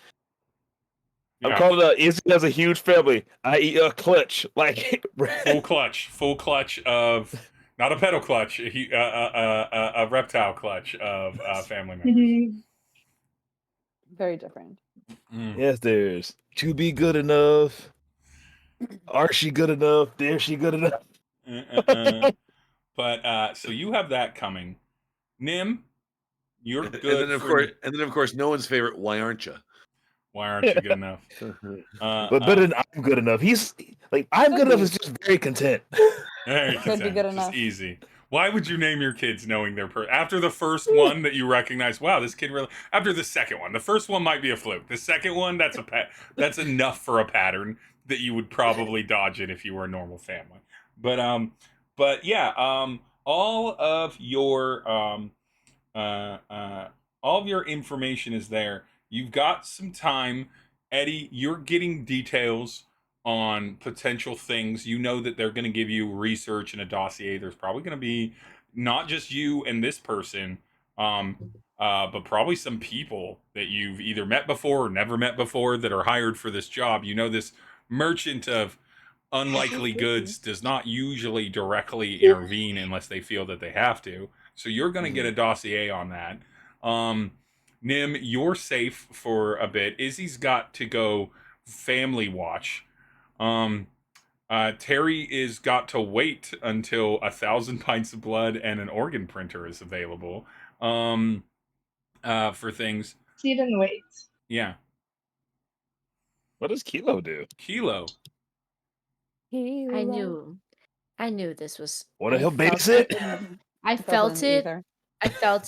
[SPEAKER 2] Yeah.
[SPEAKER 6] I'm calling it. Izzy has a huge family. I.e., a clutch, like
[SPEAKER 2] full clutch of not a pedal clutch, a reptile clutch of family members.
[SPEAKER 5] Very different.
[SPEAKER 6] Yes, there's to be good enough. Are she good enough? There she good enough.
[SPEAKER 2] But so you have that coming, Nim. You're good.
[SPEAKER 1] And then of course, no one's favorite. Why aren't you?
[SPEAKER 2] Why aren't you good enough?
[SPEAKER 6] But better than I'm good enough. He's like I'm good enough is just very content.
[SPEAKER 2] Very
[SPEAKER 5] Could
[SPEAKER 2] content.
[SPEAKER 5] be good
[SPEAKER 2] Just
[SPEAKER 5] enough.
[SPEAKER 2] easy. Why would you name your kids knowing they're after the first one that you recognize? Wow, this kid really. After the second one, the first one might be a fluke. The second one, that's enough for a pattern that you would probably dodge it if you were a normal family. But yeah, all of your information is there. You've got some time, Eddie. You're getting details on potential things. You know that they're going to give you research and a dossier. There's probably going to be not just you and this person, but probably some people that you've either met before or never met before that are hired for this job. You know, this merchant of unlikely goods does not usually directly intervene unless they feel that they have to. So you're going to get a dossier on that. Nim, you're safe for a bit. Izzy's got to go family watch. Tery is got to wait until 1,000 pints of blood and an organ printer is available for things.
[SPEAKER 4] Sit and wait.
[SPEAKER 2] Yeah.
[SPEAKER 6] What does Kilo do?
[SPEAKER 2] Kilo.
[SPEAKER 7] I knew this was.
[SPEAKER 6] Want to help babysit?
[SPEAKER 7] I felt it.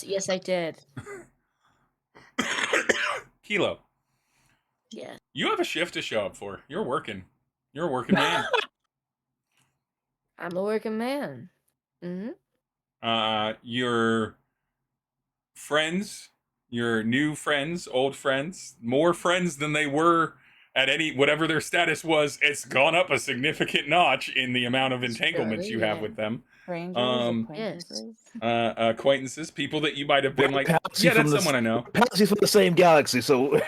[SPEAKER 7] Yes, I did.
[SPEAKER 2] Kilo.
[SPEAKER 7] Yeah.
[SPEAKER 2] You have a shift to show up for. You're working. You're a working man.
[SPEAKER 7] I'm a working man. Mm-hmm.
[SPEAKER 2] Your friends, your new friends, old friends, more friends than they were at whatever their status was. It's gone up a significant notch in the amount of entanglements you have with them.
[SPEAKER 5] Acquaintances.
[SPEAKER 2] Acquaintances, people that you might have been like, yeah, that's someone I know.
[SPEAKER 6] Palace from the same galaxy, so.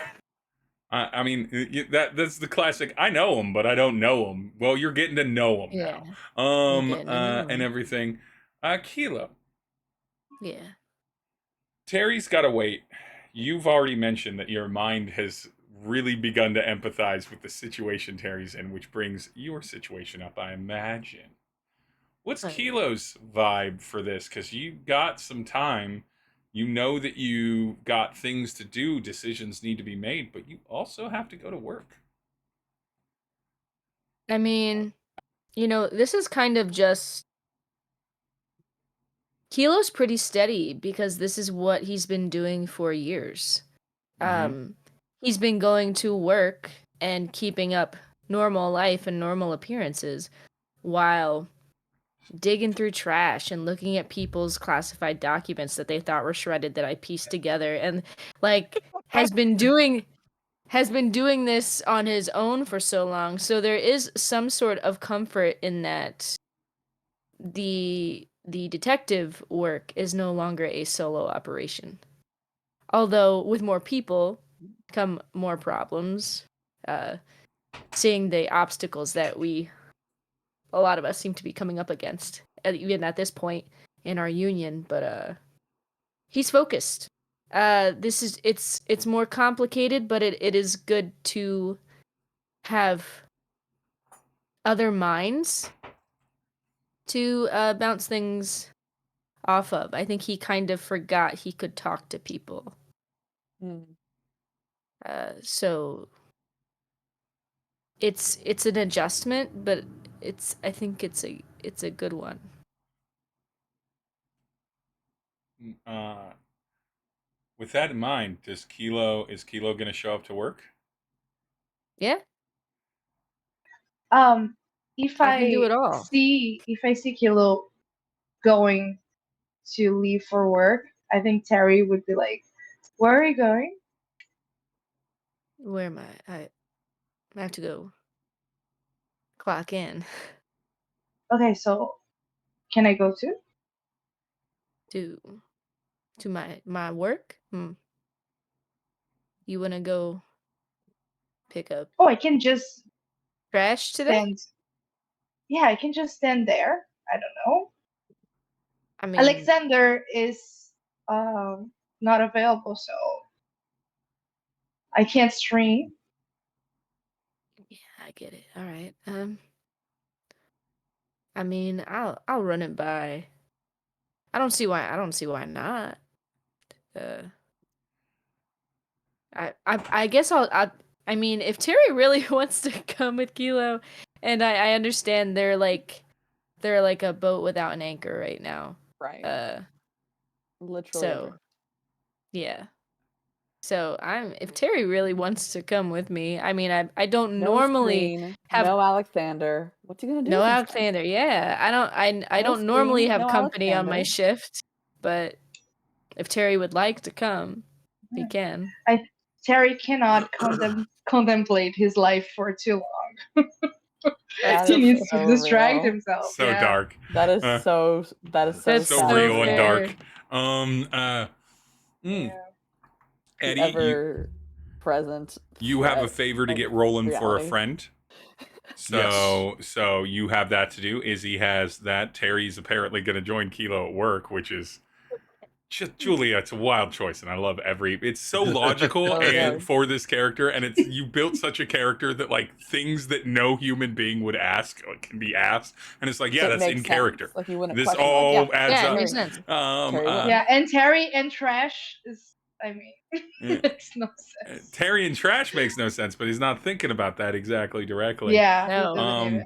[SPEAKER 2] I mean, that's the classic. I know them, but I don't know them. Well, you're getting to know them now. And everything. Kilo.
[SPEAKER 7] Yeah.
[SPEAKER 2] Tery's got to wait. You've already mentioned that your mind has really begun to empathize with the situation Tery's in, which brings your situation up, I imagine. What's Kilo's vibe for this? Because you got some time. You know that you got things to do, decisions need to be made, but you also have to go to work.
[SPEAKER 7] I mean, this is kind of just. Kilo's pretty steady because this is what he's been doing for years. He's been going to work and keeping up normal life and normal appearances while digging through trash and looking at people's classified documents that they thought were shredded that I pieced together, and has been doing this on his own for so long. So there is some sort of comfort in that the detective work is no longer a solo operation. Although with more people come more problems. Seeing the obstacles that a lot of us seem to be coming up against, even at this point in our union, but he's focused. It's more complicated, but it is good to have other minds to bounce things off of. I think he kind of forgot he could talk to people. So it's an adjustment, but I think it's a good one.
[SPEAKER 2] With that in mind, is Kilo going to show up to work?
[SPEAKER 7] Yeah.
[SPEAKER 4] If
[SPEAKER 7] I can do it all.
[SPEAKER 4] if I see Kilo going to leave for work, I think Tery would be like, "Where are you going?"
[SPEAKER 7] Where am I? I have to go clock in.
[SPEAKER 4] Okay, so can I go too?
[SPEAKER 7] To my work? You wanna go pick up
[SPEAKER 4] Oh, I can just
[SPEAKER 7] trash today?
[SPEAKER 4] Yeah, I can just stand there. I don't know.
[SPEAKER 7] I mean,
[SPEAKER 4] Alexander is not available, so I can't stream.
[SPEAKER 7] yeah, I get it. All right. I mean, I'll run it by. I don't see why not. I guess I mean, if Tery really wants to come with Kilo, and I understand they're like a boat without an anchor right now.
[SPEAKER 5] Right. Literally.
[SPEAKER 7] So, yeah. So if Tery really wants to come with me, I mean, I don't normally have
[SPEAKER 5] no Alexander. What's he gonna do?
[SPEAKER 7] No Alexander. Yeah, I don't normally have company on my shift, but if Tery would like to come, he can.
[SPEAKER 4] Tery cannot contemplate his life for too long. He needs to distract himself.
[SPEAKER 2] So dark.
[SPEAKER 5] That is so. That is so.
[SPEAKER 2] That's so real and dark. Eddie,
[SPEAKER 5] ever present.
[SPEAKER 2] You have a favor to get rolling for a friend. So you have that to do. Izzy has that. Tery's apparently going to join Kilo at work, which is just Julia. It's a wild choice, and I love it's so logical and for this character, and you built such a character that like things that no human being would ask can be asked, and it's like that's in character.
[SPEAKER 5] Like you wouldn't
[SPEAKER 2] this all adds up.
[SPEAKER 7] It makes sense.
[SPEAKER 4] And Tery and Trash is. I mean, it makes no sense.
[SPEAKER 2] Tery and Trash makes no sense, but he's not thinking about that exactly directly.
[SPEAKER 4] Yeah.
[SPEAKER 7] No.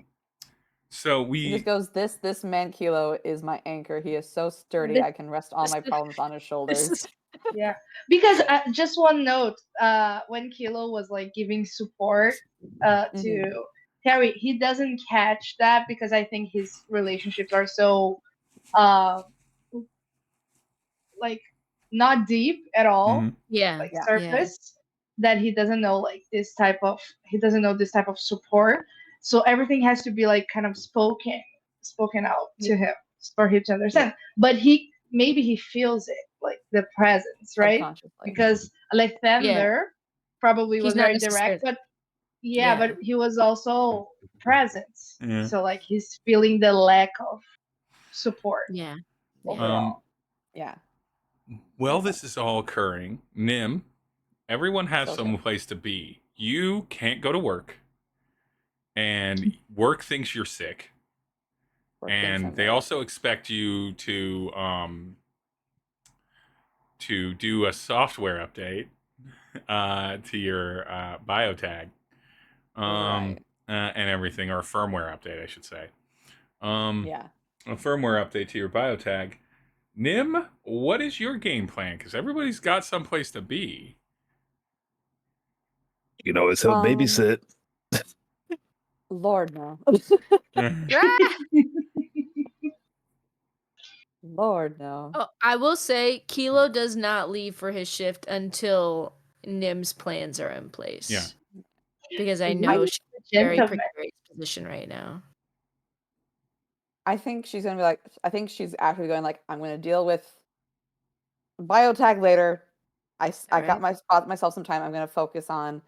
[SPEAKER 2] So
[SPEAKER 5] he just goes, this man Kilo is my anchor. He is so sturdy. I can rest all my problems on his shoulders.
[SPEAKER 4] Yeah, because just one note, when Kilo was like giving support to Tery, he doesn't catch that because I think his relationships are so like not deep at all. Like surface that he doesn't know like this type of support. So everything has to be like kind of spoken out to him for him to understand. But maybe he feels it, like the presence, right? Because Alexander probably was very direct, but but he was also present. So like he's feeling the lack of support. Overall.
[SPEAKER 2] Well, this is all occurring. Nim, everyone has some place to be. You can't go to work, and work thinks you're sick, and they also expect you to do a software update to your biotag, and everything, or a firmware update, I should say. A firmware update to your biotag. Nim, what is your game plan? Because everybody's got someplace to be.
[SPEAKER 6] It's help babysit.
[SPEAKER 5] Lord, no. Lord, no.
[SPEAKER 7] Oh, I will say Kilo does not leave for his shift until Nim's plans are in place.
[SPEAKER 2] Yeah.
[SPEAKER 7] Because I know she's in a very precarious position right now.
[SPEAKER 5] I think she's going to be like, I think she's actually going like, I'm going to deal with biotag later. I got myself some time. I'm going to focus on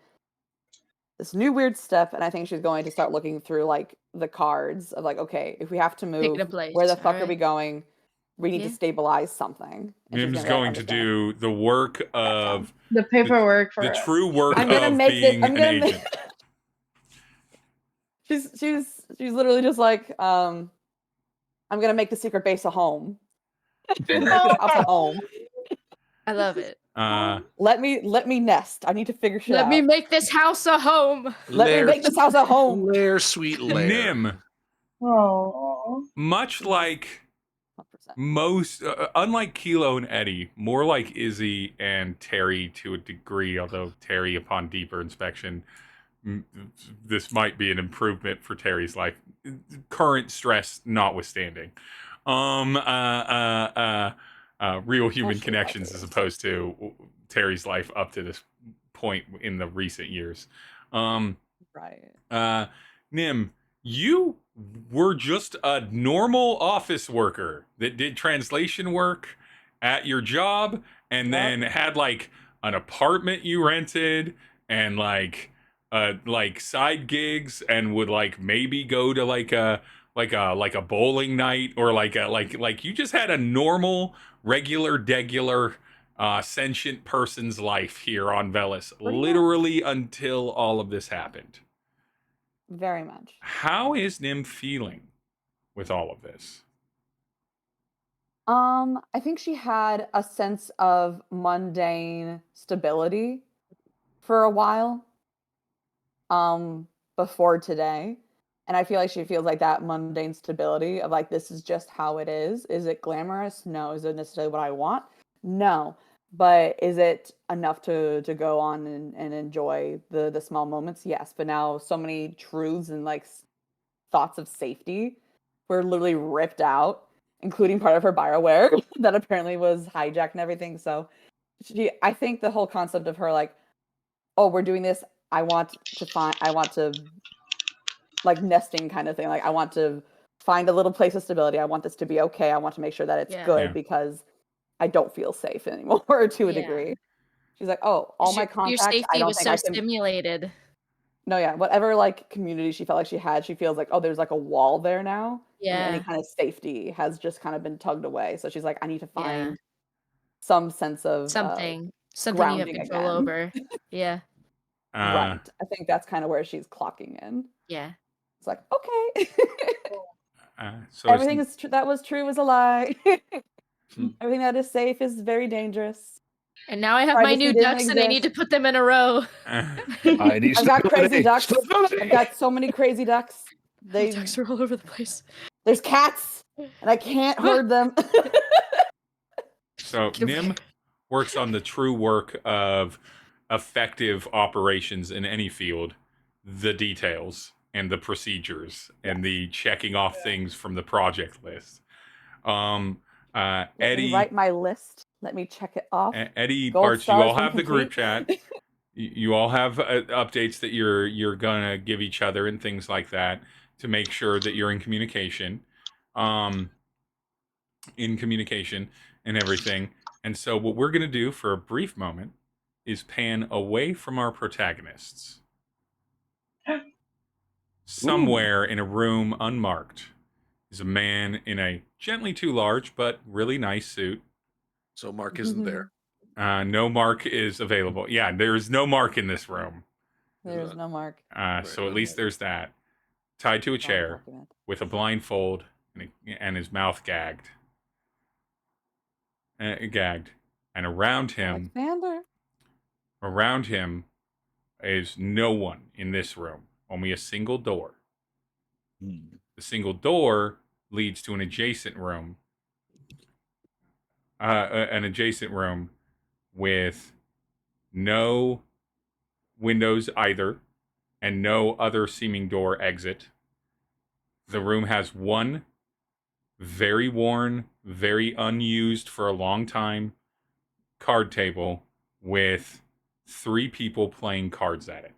[SPEAKER 5] this new weird stuff. And I think she's going to start looking through like the cards of like, okay, if we have to move, where the fuck are we going? We need to stabilize something.
[SPEAKER 2] Nim's going to do the work of
[SPEAKER 4] the paperwork
[SPEAKER 2] the true work of being an agent.
[SPEAKER 5] She's She's literally just like, I'm gonna make the secret base a home. Make the house a home.
[SPEAKER 7] I love it.
[SPEAKER 5] Let me nest. I need to figure shit
[SPEAKER 7] Let
[SPEAKER 5] out.
[SPEAKER 7] me make this house a home.
[SPEAKER 5] Let me make this house a home.
[SPEAKER 1] Lair, sweet Lair.
[SPEAKER 2] Nim.
[SPEAKER 4] Oh.
[SPEAKER 2] Much like
[SPEAKER 5] 100%.
[SPEAKER 2] unlike Kilo and Eddie, more like Izzy and Tery to a degree, although Tery, upon deeper inspection, this might be an improvement for Tery's life, current stress notwithstanding. Real human connections as opposed to Tery's life up to this point in the recent years.
[SPEAKER 5] Right.
[SPEAKER 2] Nim, you were just a normal office worker that did translation work at your job and then had like an apartment you rented and like side gigs and would like maybe go to like a bowling night or like you just had a normal regular degular sentient person's life here on Velis literally until all of this happened.
[SPEAKER 5] Very much.
[SPEAKER 2] How is Nim feeling with all of this?
[SPEAKER 5] I think she had a sense of mundane stability for a while. Before today. And I feel like she feels like that mundane stability of like, this is just how it is. Is it glamorous? No. Is it necessarily what I want? No. But is it enough to go on and enjoy the small moments? Yes. But now so many truths and like thoughts of safety were literally ripped out, including part of her bioware that apparently was hijacked and everything. So I think the whole concept of her like, oh, we're doing this. I want to like nesting kind of thing. Like I want to find a little place of stability. I want this to be okay. I want to make sure that it's good because I don't feel safe anymore to a degree. She's like, oh, all my contacts.
[SPEAKER 7] Your safety
[SPEAKER 5] I don't
[SPEAKER 7] was
[SPEAKER 5] think
[SPEAKER 7] so
[SPEAKER 5] I can...
[SPEAKER 7] stimulated.
[SPEAKER 5] No, yeah. Whatever like community she felt like she had, she feels like, oh, there's like a wall there now.
[SPEAKER 7] Yeah.
[SPEAKER 5] And any kind of safety has just kind of been tugged away. So she's like, I need to find some sense of
[SPEAKER 7] something you have control over. Yeah.
[SPEAKER 5] Right. I think that's kind of where she's clocking in.
[SPEAKER 7] Yeah.
[SPEAKER 5] It's like, okay.
[SPEAKER 2] So
[SPEAKER 5] everything that was true is a lie. Everything that is safe is very dangerous.
[SPEAKER 7] And now I have my new ducks and I need to put them in a row.
[SPEAKER 5] I've got crazy ducks. I've got so many crazy ducks.
[SPEAKER 7] The ducks are all over the place.
[SPEAKER 5] There's cats and I can't herd them.
[SPEAKER 2] So Nim works on the true work of effective operations in any field, the details and the procedures and the checking off things from the project list.
[SPEAKER 5] Let
[SPEAKER 2] Eddie,
[SPEAKER 5] me write my list. Let me check it off.
[SPEAKER 2] Eddie, Arch, you all have the group chat. You all have updates that you're gonna give each other and things like that to make sure that you're in communication, and everything. And so what we're gonna do for a brief moment is pan away from our protagonists. Somewhere in a room unmarked is a man in a gently too large but really nice suit.
[SPEAKER 1] So Mark isn't there.
[SPEAKER 2] No Mark is available. Yeah, there is no Mark in this room.
[SPEAKER 5] There is no Mark.
[SPEAKER 2] So at least there's that. Tied to a chair with a blindfold and his mouth gagged. And around him, is no one in this room. Only a single door. The single door leads to an adjacent room. An adjacent room with no windows either and no other seeming door exit. The room has one very worn, very unused for a long time card table with 3 people playing cards at it.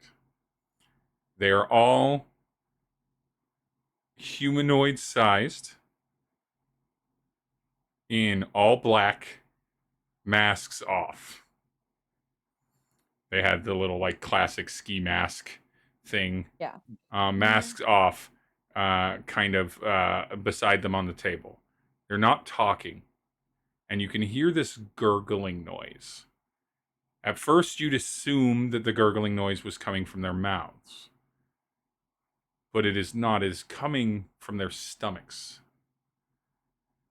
[SPEAKER 2] They are all humanoid sized in all black, masks off. They had the little like classic ski mask thing.
[SPEAKER 5] Yeah.
[SPEAKER 2] Masks off, kind of beside them on the table. They're not talking. And you can hear this gurgling noise. At first, you'd assume that the gurgling noise was coming from their mouths. but it is not as coming from their stomachs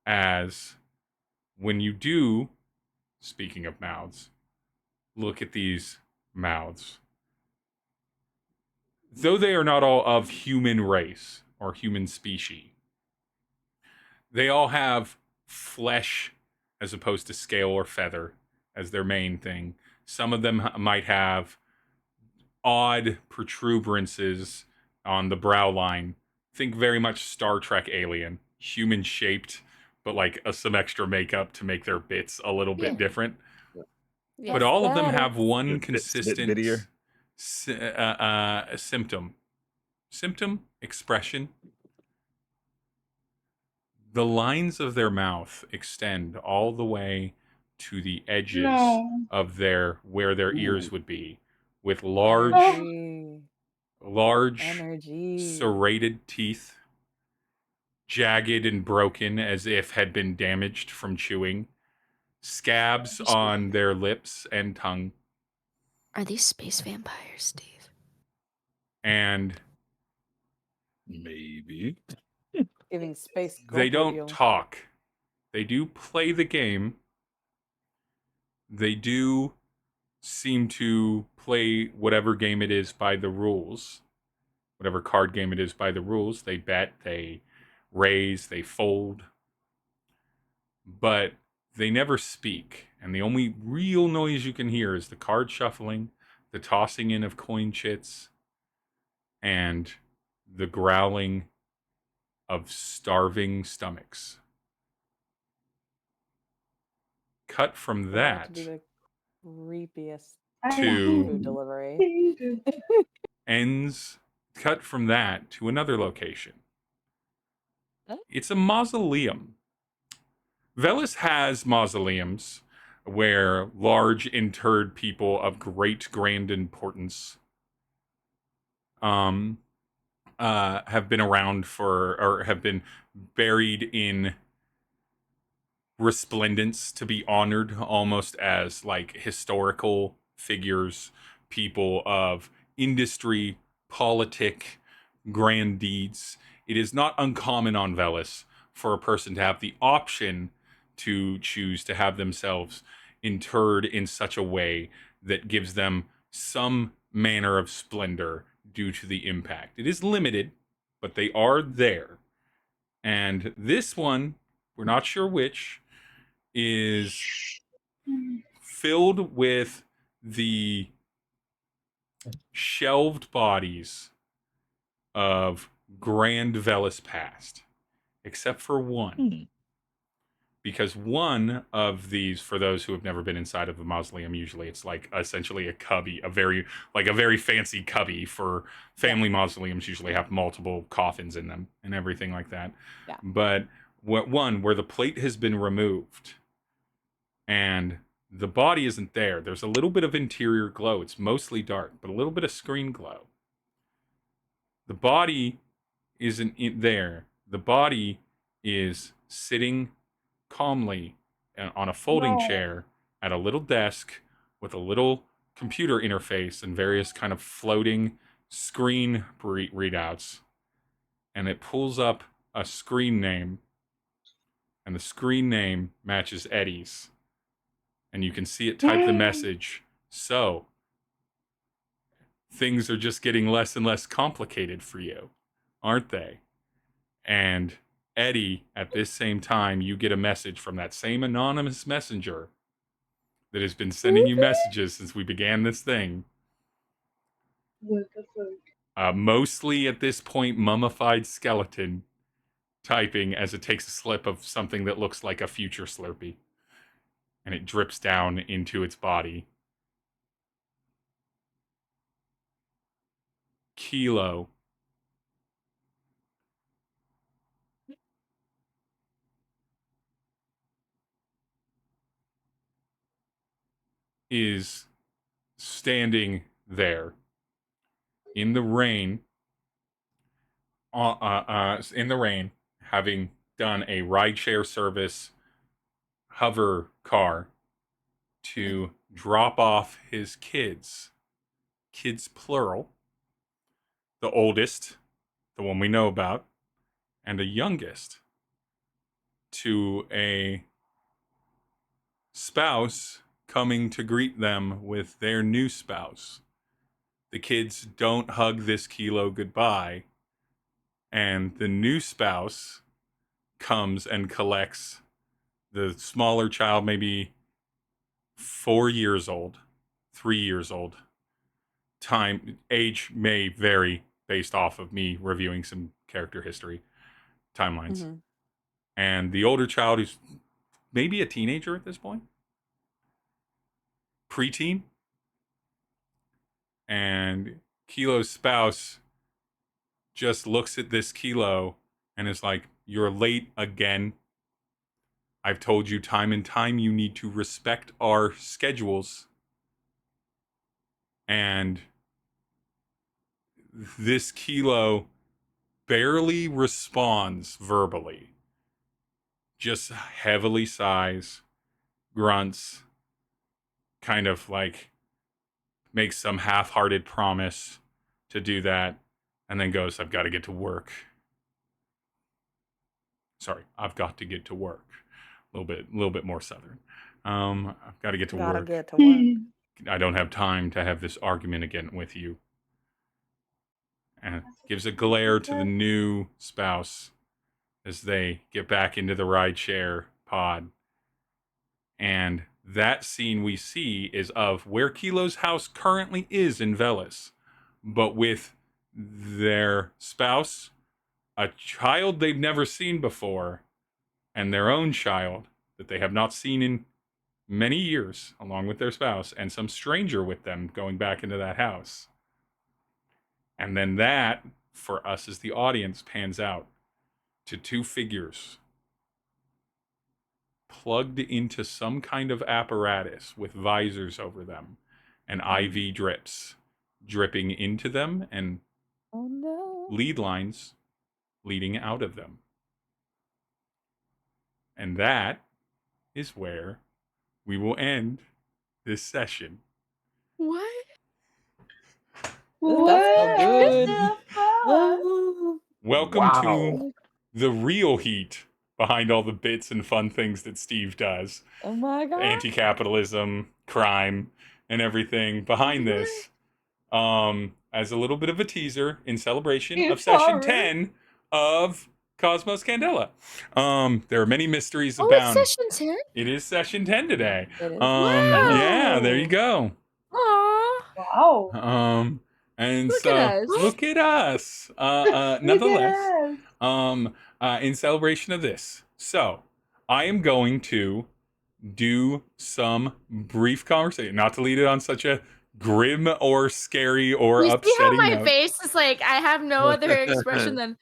[SPEAKER 2] as when you do, speaking of mouths, look at these mouths. Though they are not all of human race or human species, they all have flesh as opposed to scale or feather as their main thing. Some of them might have odd protuberances on the brow line. Think very much Star Trek alien, human shaped, but like some extra makeup to make their bits a little bit different.
[SPEAKER 5] Yes,
[SPEAKER 2] but all of them have one
[SPEAKER 6] Bit
[SPEAKER 2] consistent
[SPEAKER 6] bittier.
[SPEAKER 2] symptom expression. The lines of their mouth extend all the way to the edges of where their ears would be, with large serrated teeth, jagged and broken as if had been damaged from chewing, scabs on their lips and tongue.
[SPEAKER 7] Are these space vampires, Steve?
[SPEAKER 2] And
[SPEAKER 6] maybe
[SPEAKER 5] giving space.
[SPEAKER 2] They don't talk. They do play the game. They do seem to play whatever game it is by the rules. Whatever card game it is by the rules. They bet, they raise, they fold. But they never speak. And the only real noise you can hear is the card shuffling, the tossing in of coin chits, and the growling of starving stomachs. Cut from that
[SPEAKER 5] to creepiest
[SPEAKER 2] to
[SPEAKER 5] food delivery.
[SPEAKER 2] Cut from that to another location. It's a mausoleum. Velis has mausoleums where large interred people of great grand importance have been around or have been buried in resplendence to be honored almost as like historical figures, people of industry, politic, grand deeds. It is not uncommon on Velis for a person to have the option to choose to have themselves interred in such a way that gives them some manner of splendor due to the impact. It is limited, but they are there. And this one, we're not sure which, is filled with the shelved bodies of Grand Velis past, except for one. Because one of these, for those who have never been inside of a mausoleum, usually it's like essentially a cubby, a very fancy cubby. For family mausoleums usually have multiple coffins in them and everything like that.
[SPEAKER 5] Yeah.
[SPEAKER 2] But one where the plate has been removed and the body isn't there. There's a little bit of interior glow. It's mostly dark, but a little bit of screen glow. The body isn't there. The body is sitting calmly on a folding chair at a little desk with a little computer interface and various kind of floating screen readouts. And it pulls up a screen name, and the screen name matches Eddie's. And you can see it type the message. So, things are just getting less and less complicated for you, aren't they? And Eddie, at this same time, you get a message from that same anonymous messenger that has been sending you messages since we began this thing.
[SPEAKER 4] What the fuck?
[SPEAKER 2] Mostly at this point, mummified skeleton typing as it takes a slip of something that looks like a future Slurpee. And it drips down into its body. Kilo. Is standing there in the rain, having done a rideshare service hover car to drop off his kids plural, the oldest, the the one we know about, and a youngest to a spouse coming to greet them with their new spouse. The kids don't hug this Kilo goodbye, and the new spouse comes and collects the smaller child, maybe 4 years old, 3 years old. Age may vary based off of me reviewing some character history timelines. Mm-hmm. And the older child, who's maybe a teenager at this point, preteen, and Kilo's spouse just looks at this Kilo and is like, "You're late again. I've told you time and time you need to respect our schedules." And this Kilo barely responds verbally. Just heavily sighs, grunts, kind of like makes some half-hearted promise to do that, and then goes, "I've got to get to work." Sorry, I've got to get to work. A little bit more southern. I've got to get to work. I don't have time to have this argument again with you. And gives a glare to the new spouse as they get back into the rideshare pod. And that scene we see is of where Kilo's house currently is in Veles, but with their spouse, a child they've never seen before, and their own child that they have not seen in many years, along with their spouse, and some stranger with them going back into that house. And then that, for us as the audience, pans out to two figures plugged into some kind of apparatus with visors over them and IV drips dripping into them and lead lines leading out of them. And that is where we will end this session.
[SPEAKER 3] What?
[SPEAKER 5] That's so good.
[SPEAKER 2] Welcome to the real heat behind all the bits and fun things that Steve does.
[SPEAKER 5] Oh my god.
[SPEAKER 2] Anti-capitalism, crime, and everything behind this. As a little bit of a teaser in celebration of session 10 of Cosmos Candela. There are many mysteries abound.
[SPEAKER 3] It's session 10?
[SPEAKER 2] It is session 10 today.
[SPEAKER 3] Wow.
[SPEAKER 2] Yeah, there you go.
[SPEAKER 3] Aww.
[SPEAKER 4] Wow.
[SPEAKER 2] And
[SPEAKER 3] look
[SPEAKER 2] so
[SPEAKER 3] at us.
[SPEAKER 2] look at us. Nonetheless, in celebration of this, so I am going to do some brief conversation, not to lead it on such a grim or scary or upsetting
[SPEAKER 3] see how my
[SPEAKER 2] note.
[SPEAKER 3] face is like, I have no other expression than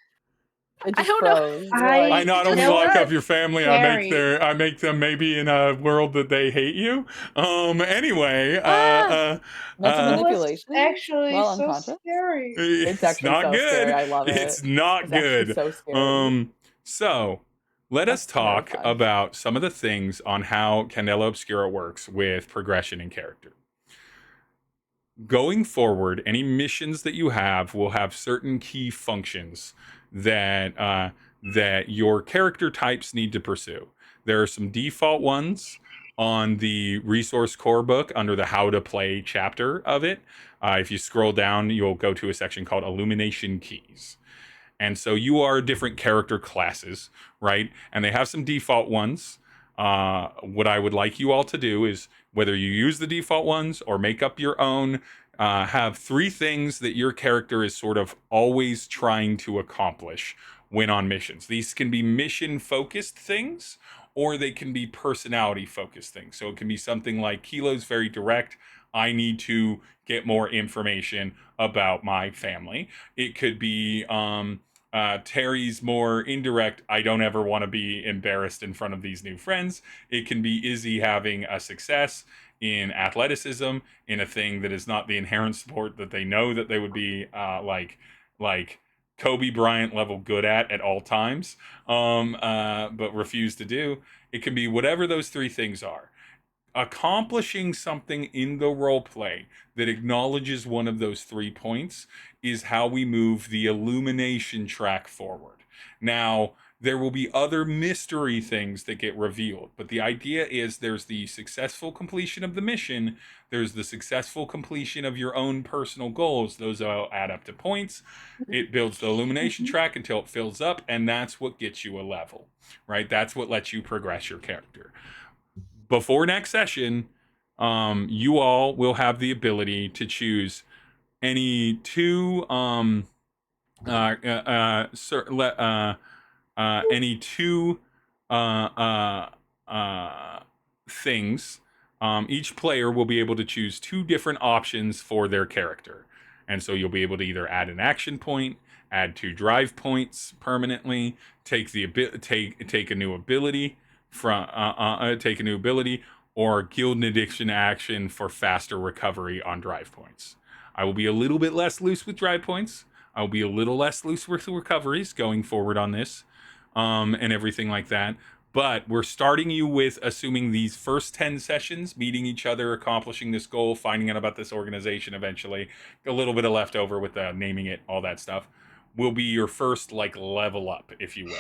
[SPEAKER 5] I don't know.
[SPEAKER 2] I not only lock up your family,
[SPEAKER 4] Scary.
[SPEAKER 2] I make them maybe in a world that they hate you. Anyway,
[SPEAKER 5] mental manipulation.
[SPEAKER 4] Actually,
[SPEAKER 5] well,
[SPEAKER 4] so
[SPEAKER 5] unconscious.
[SPEAKER 4] scary.
[SPEAKER 2] It's
[SPEAKER 5] actually
[SPEAKER 2] not
[SPEAKER 5] so
[SPEAKER 2] good.
[SPEAKER 5] scary. I love it.
[SPEAKER 2] It's not
[SPEAKER 5] It's
[SPEAKER 2] good.
[SPEAKER 5] so scary.
[SPEAKER 2] So let us talk
[SPEAKER 5] terrifying.
[SPEAKER 2] about some of the things on how Candela Obscura works with progression and character. Going forward, any missions that you have will have certain key functions that that your character types need to pursue. There are some default ones on the resource core book under the how to play chapter of it. If you scroll down, you'll go to a section called Illumination Keys. And so you are different character classes, right? And they have some default ones. What I would like you all to do is, whether you use the default ones or make up your own, have 3 things that your character is sort of always trying to accomplish when on missions. These can be mission-focused things, or they can be personality-focused things. So it can be something like, Kilo's very direct. I need to get more information about my family. It could be Tery's more indirect. I don't ever want to be embarrassed in front of these new friends. It can be Izzy having a success in athleticism, in a thing that is not the inherent sport that they know that they would be like Kobe Bryant level good at all times, but refuse to do. It can be whatever those 3 things are. accomplishing something in the role play that acknowledges one of those 3 points is how we move the illumination track forward. Now, there will be other mystery things that get revealed, but the idea is there's the successful completion of the mission, there's the successful completion of your own personal goals. Those all add up to points. It builds the illumination track until it fills up, and that's what gets you a level, right? That's what lets you progress your character. Before next session, you all will have the ability to choose any two any two things. Each player will be able to choose 2 different options for their character, and so you'll be able to either add an action point, add 2 drive points permanently, take a new ability or guild an addiction action for faster recovery on drive points. I will be a little bit less loose with drive points. I will be a little less loose with recoveries going forward on this, and everything like that. But we're starting you with assuming these first 10 sessions, meeting each other, accomplishing this goal, finding out about this organization eventually, a little bit of leftover with naming it, all that stuff, will be your first level up, if you will,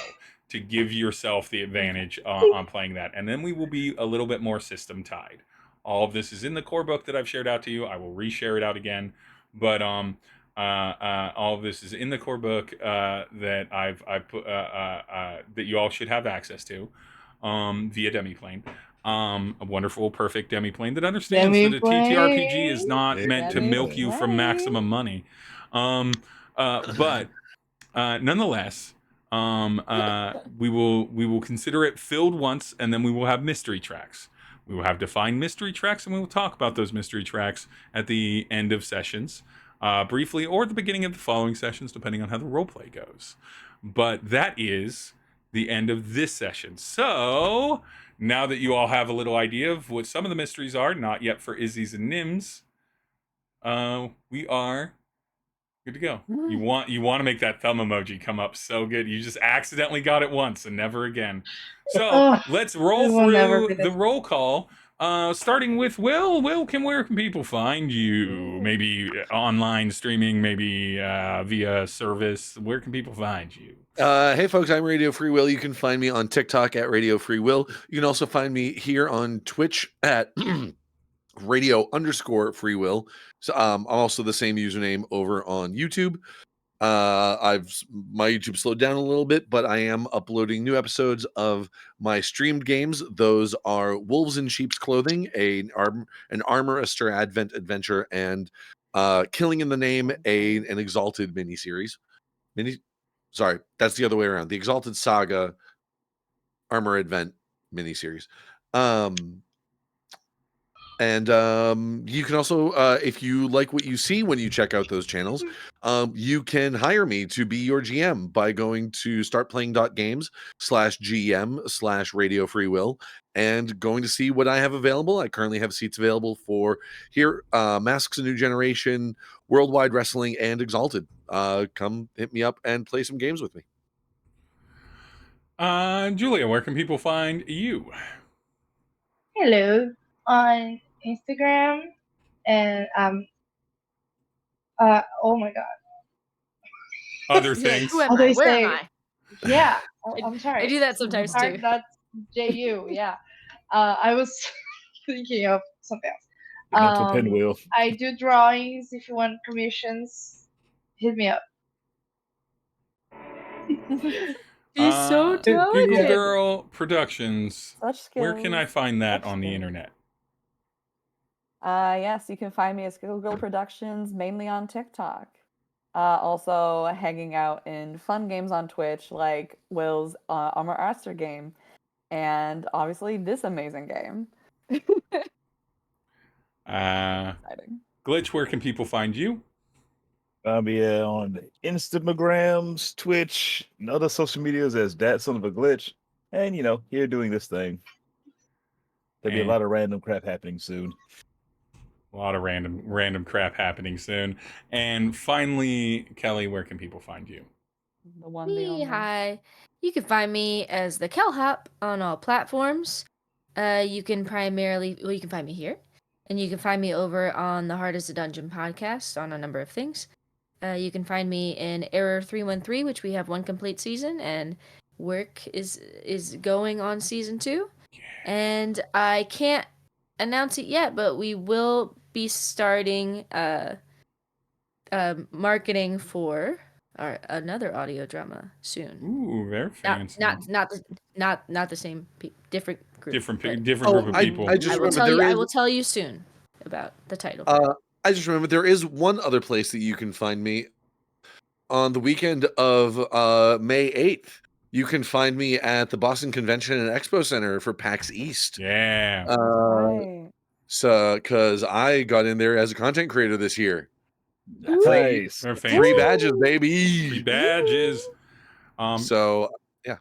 [SPEAKER 2] to give yourself the advantage on playing that. And then we will be a little bit more system tied. All of this is in the core book that I've shared out to you. I will reshare it out again. But all of this is in the core book that I've put that you all should have access to via Demiplane. A wonderful, perfect Demiplane that understands that a TTRPG is not meant to milk you from maximum money. But nonetheless, we will consider it filled once, and then we will have mystery tracks. We will have defined mystery tracks, and we will talk about those mystery tracks at the end of sessions, briefly, or at the beginning of the following sessions, depending on how the roleplay goes. But that is the end of this session. So now that you all have a little idea of what some of the mysteries are, not yet for Izzy's and Nims, we are good to go. You want to make that thumb emoji come up so good. You just accidentally got it once and never again. So let's roll through the roll call. Starting with Will. Will, where can people find you? Maybe online streaming, maybe via service. Where can people find you?
[SPEAKER 1] Hey folks, I'm Radio Free Will. You can find me on TikTok at Radio Free Will. You can also find me here on Twitch at Radio_Free Will. So I'm also the same username over on YouTube. My YouTube slowed down a little bit, but I am uploading new episodes of my streamed games. Those are Wolves in Sheep's Clothing, an Armor-Aster Advent adventure, and Killing in the Name, an Exalted miniseries. Sorry, that's the other way around. The Exalted Saga Armor Advent miniseries. And you can also, if you like what you see when you check out those channels, you can hire me to be your GM by going to startplaying.games/GM/Radio Free Will and going to see what I have available. I currently have seats available for here, Masks: A New Generation, Worldwide Wrestling, and Exalted. Come hit me up and play some games with me.
[SPEAKER 2] Julia, where can people find you?
[SPEAKER 4] Hello, on Instagram and oh my god.
[SPEAKER 2] Other things.
[SPEAKER 3] Who am I? Where am I?
[SPEAKER 4] Yeah, I'm sorry.
[SPEAKER 3] I do that sometimes too.
[SPEAKER 4] That's JU. Yeah, I was thinking of something else.
[SPEAKER 6] Mental pinwheel.
[SPEAKER 4] I do drawings. If you want commissions, hit me up.
[SPEAKER 3] She's so talented.
[SPEAKER 2] Google Girl Productions.
[SPEAKER 5] Such skills.
[SPEAKER 2] Where can I find that on the internet?
[SPEAKER 5] Yes, you can find me at Scramble Box Productions, mainly on TikTok. Also hanging out in fun games on Twitch, like Will's Armor-Aster game, and obviously this amazing game.
[SPEAKER 2] Exciting. Glitch, where can people find you?
[SPEAKER 6] I'll be on Instagrams, Twitch, and other social medias as that son of a glitch. And, here doing this thing. There'll be a lot of random crap happening soon.
[SPEAKER 2] A lot of random crap happening soon. And finally, Kelly, where can people find you?
[SPEAKER 5] The one, the only.
[SPEAKER 7] Hi. You can find me as the Kelhop on all platforms. you can find me here, and you can find me over on the Hard as a Dungeon podcast on a number of things. You can find me in Error 313, which we have one complete season, and work is going on season 2. And I can't announce it yet, but we will be starting marketing for another audio drama soon.
[SPEAKER 2] Ooh, very fancy.
[SPEAKER 7] Not the same different group.
[SPEAKER 2] Different group of people.
[SPEAKER 7] I will tell you soon about the title.
[SPEAKER 1] I just remember there is one other place that you can find me on the weekend of May 8th. You can find me at the Boston Convention and Expo Center for PAX East.
[SPEAKER 2] Yeah.
[SPEAKER 1] So, because I got in there as a content creator this year.
[SPEAKER 6] Nice.
[SPEAKER 1] 3 badges, baby.
[SPEAKER 2] 3 badges.
[SPEAKER 1] So, yeah.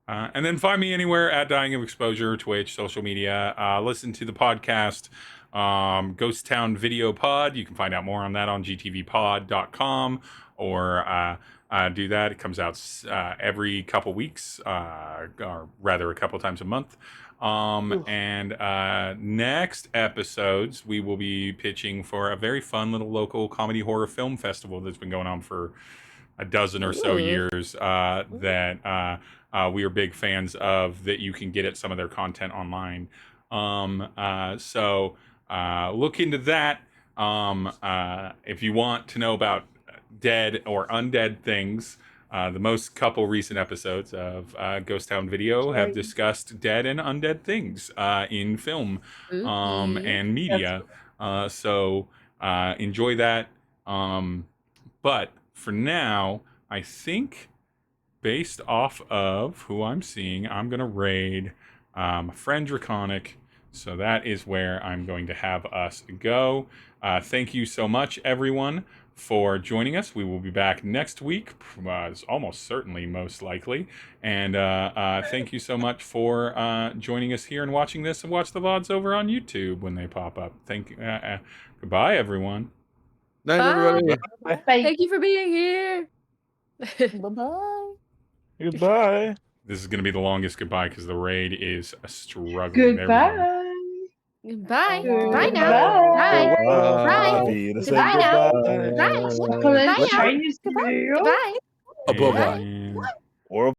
[SPEAKER 2] And then find me anywhere at Dying of Exposure, Twitch, social media. Listen to the podcast, Ghost Town Video Pod. You can find out more on that on gtvpod.com or do that. It comes out every couple weeks, or rather a couple times a month. And next episodes, we will be pitching for a very fun little local comedy horror film festival that's been going on for a dozen or so years that we are big fans of, that you can get at some of their content online. So look into that. If you want to know about dead or undead things, the most couple recent episodes of Ghost Town Video have discussed dead and undead things in film and media. So enjoy that. But for now, I think based off of who I'm seeing, I'm going to raid my friend Draconic. So that is where I'm going to have us go. Thank you so much, everyone, for joining us. We will be back next week, almost certainly, most likely. And thank you so much for joining us here and watching this, and watch the VODs over on YouTube when they pop up. Goodbye, everyone.
[SPEAKER 1] Night, everybody.
[SPEAKER 4] Bye.
[SPEAKER 7] Thank you for being here.
[SPEAKER 5] Bye-bye.
[SPEAKER 6] Goodbye.
[SPEAKER 2] This is going to be the longest goodbye because the raid is struggling.
[SPEAKER 4] Goodbye.
[SPEAKER 7] Goodbye.
[SPEAKER 4] Goodbye.
[SPEAKER 7] Bye now. Bye. Bye.
[SPEAKER 6] Goodbye
[SPEAKER 7] now.
[SPEAKER 6] Bye.
[SPEAKER 7] Bye.
[SPEAKER 4] Chocolate
[SPEAKER 7] Bye now.
[SPEAKER 4] Chinese cereal.
[SPEAKER 7] Goodbye.
[SPEAKER 1] Bye-bye.
[SPEAKER 6] Or